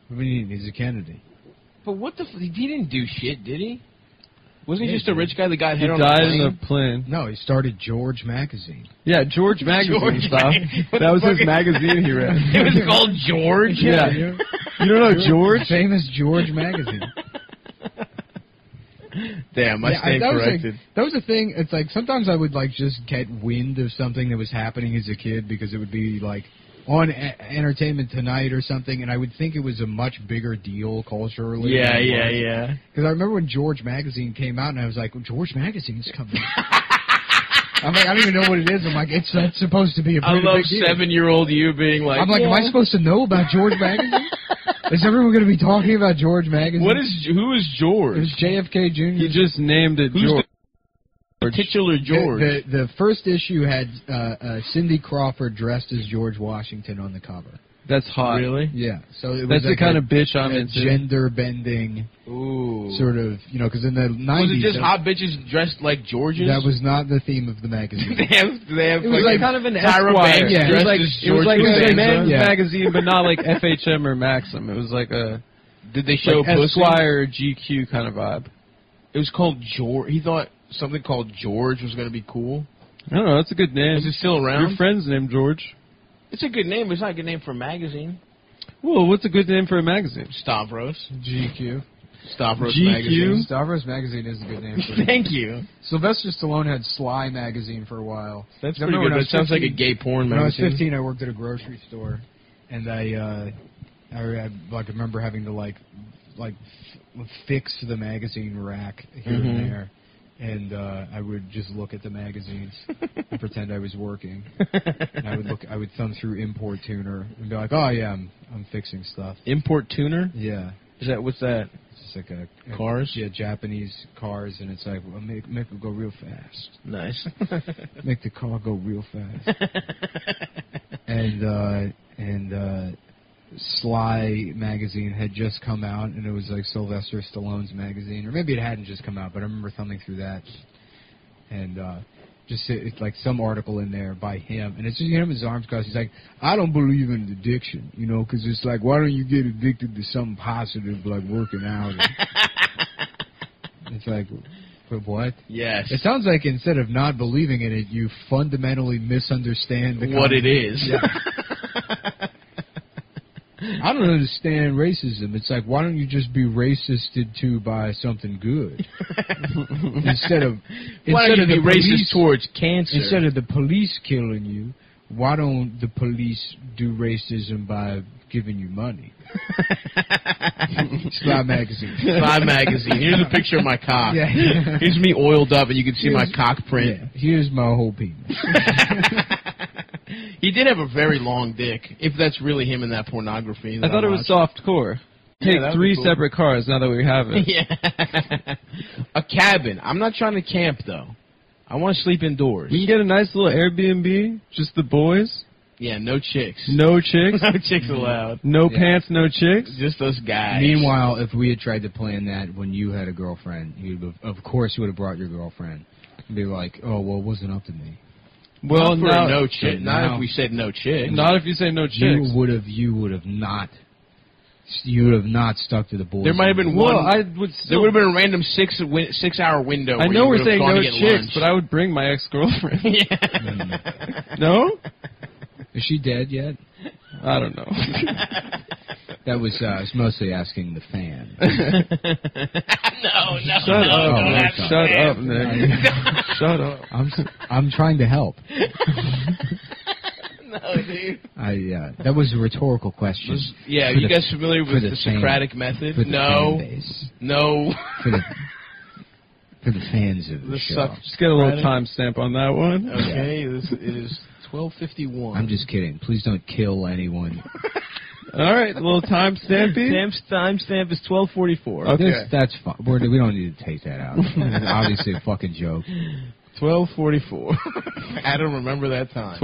What do you mean? He's a Kennedy. But what the? He didn't do shit, did he? Wasn't he Yeah, just a rich guy that got He hit on died a in plane? a plane. No, he started George Magazine. Yeah, George Magazine George stuff. Magazine. What That the was his fuck is- magazine he read. It was called George? Yeah. You don't know George? Famous George Magazine. Damn, I stand corrected. That was the thing. It's like sometimes I would like just get wind of something that was happening as a kid because it would be like on Entertainment Tonight or something, and I would think it was a much bigger deal culturally. Yeah, yeah. Because I remember when George Magazine came out, and I was like, well, George Magazine's coming. I'm like, I don't even know what it is. I'm like, that's supposed to be a I pretty love big deal. 7-year-old you being like, I'm like, am I supposed to know about George Magazine? Is everyone going to be talking about George Magazine? who is George? It was JFK Jr. He just named it Who's George. the titular George? The first issue had Cindy Crawford dressed as George Washington on the cover. That's hot. Really? Yeah. So it was That's the like kind of bitch I'm a into. gender-bending Ooh. sort of, because in the 90s... Was it just hot bitches dressed like Georges? That was not the theme of the magazine. they have It was like kind of an Tyra Esquire. Banks Yeah, It was dressed like as it was George like a Costanza. men's Yeah. magazine, but not like FHM or Maxim. It was like a Did they show like pussy? Esquire GQ kind of vibe. It was called George. He thought something called George was going to be cool. I don't know. That's a good name. Is it still around? Your friend's named George. It's a good name, but it's not a good name for a magazine. Well, what's a good name for a magazine? Stavros. GQ. Stavros GQ? magazine. Stavros Magazine is a good name for it. Thank you. Sylvester Stallone had Sly Magazine for a while. That's I pretty remember good. when I That was sounds like a 15 gay porn When I was magazine. 15, I worked at a grocery store, and I remember having to like fix the magazine rack here and there, and I would just look at the magazines and pretend I was working. And I would thumb through Import Tuner and be like, oh yeah, I'm fixing stuff. Import Tuner? Yeah. What's that? It's just like a Cars? Yeah, Japanese cars, and it's like, well, make it go real fast. Nice. Make the car go real fast. And Sly magazine had just come out, and it was like Sylvester Stallone's magazine, or maybe it hadn't just come out, but I remember thumbing through that, and it's like some article in there by him, and it's just him in his arms crossed. He's like, I don't believe in addiction, because it's like, why don't you get addicted to something positive like working out? It's like, but what? Yes. It sounds like instead of not believing in it, you fundamentally misunderstand what it is. Yeah. I don't understand racism. It's like, why don't you just be racisted to by something good? instead of be racist towards cancer? Instead of the police killing you, why don't the police do racism by giving you money? Sly magazine. Sly magazine. Here's a picture of my cock. Yeah. Here's me oiled up, and you can see my cock print. Yeah. Here's my whole penis. He did have a very long dick, if that's really him in that pornography. I thought it was soft core. Take that would 3 be cool. separate cars now that we have it. Yeah. A cabin. I'm not trying to camp, though. I want to sleep indoors. We can get a nice little Airbnb, just the boys. Yeah, no chicks. No chicks? No chicks allowed. No pants, no chicks? Just us guys. Meanwhile, if we had tried to plan that when you had a girlfriend, of course you would have brought your girlfriend. And be like, oh, well, it wasn't up to me. Well, not no chick. Not if we said no chick. Not if you say no chicks. You would have not stuck to the boys. There might have been one. There would have been a random 6-hour window. I know we're saying no chicks, lunch. But I would bring my ex-girlfriend. Yeah. No? Is she dead yet? I don't know. That was mostly asking the fan. No. Shut up, Nick. Shut up. I'm trying to help. No, dude. That was a rhetorical question. Yeah, you guys familiar with the Socratic method? No. No. For the fans of the show. Just get a little timestamp on that one. Okay, it is 12:51. I'm just kidding. Please don't kill anyone. All right, a little timestampy. Timestamp is 12:44. Okay. That's fine. We don't need to take that out. Obviously a fucking joke. 12:44. I don't remember that time.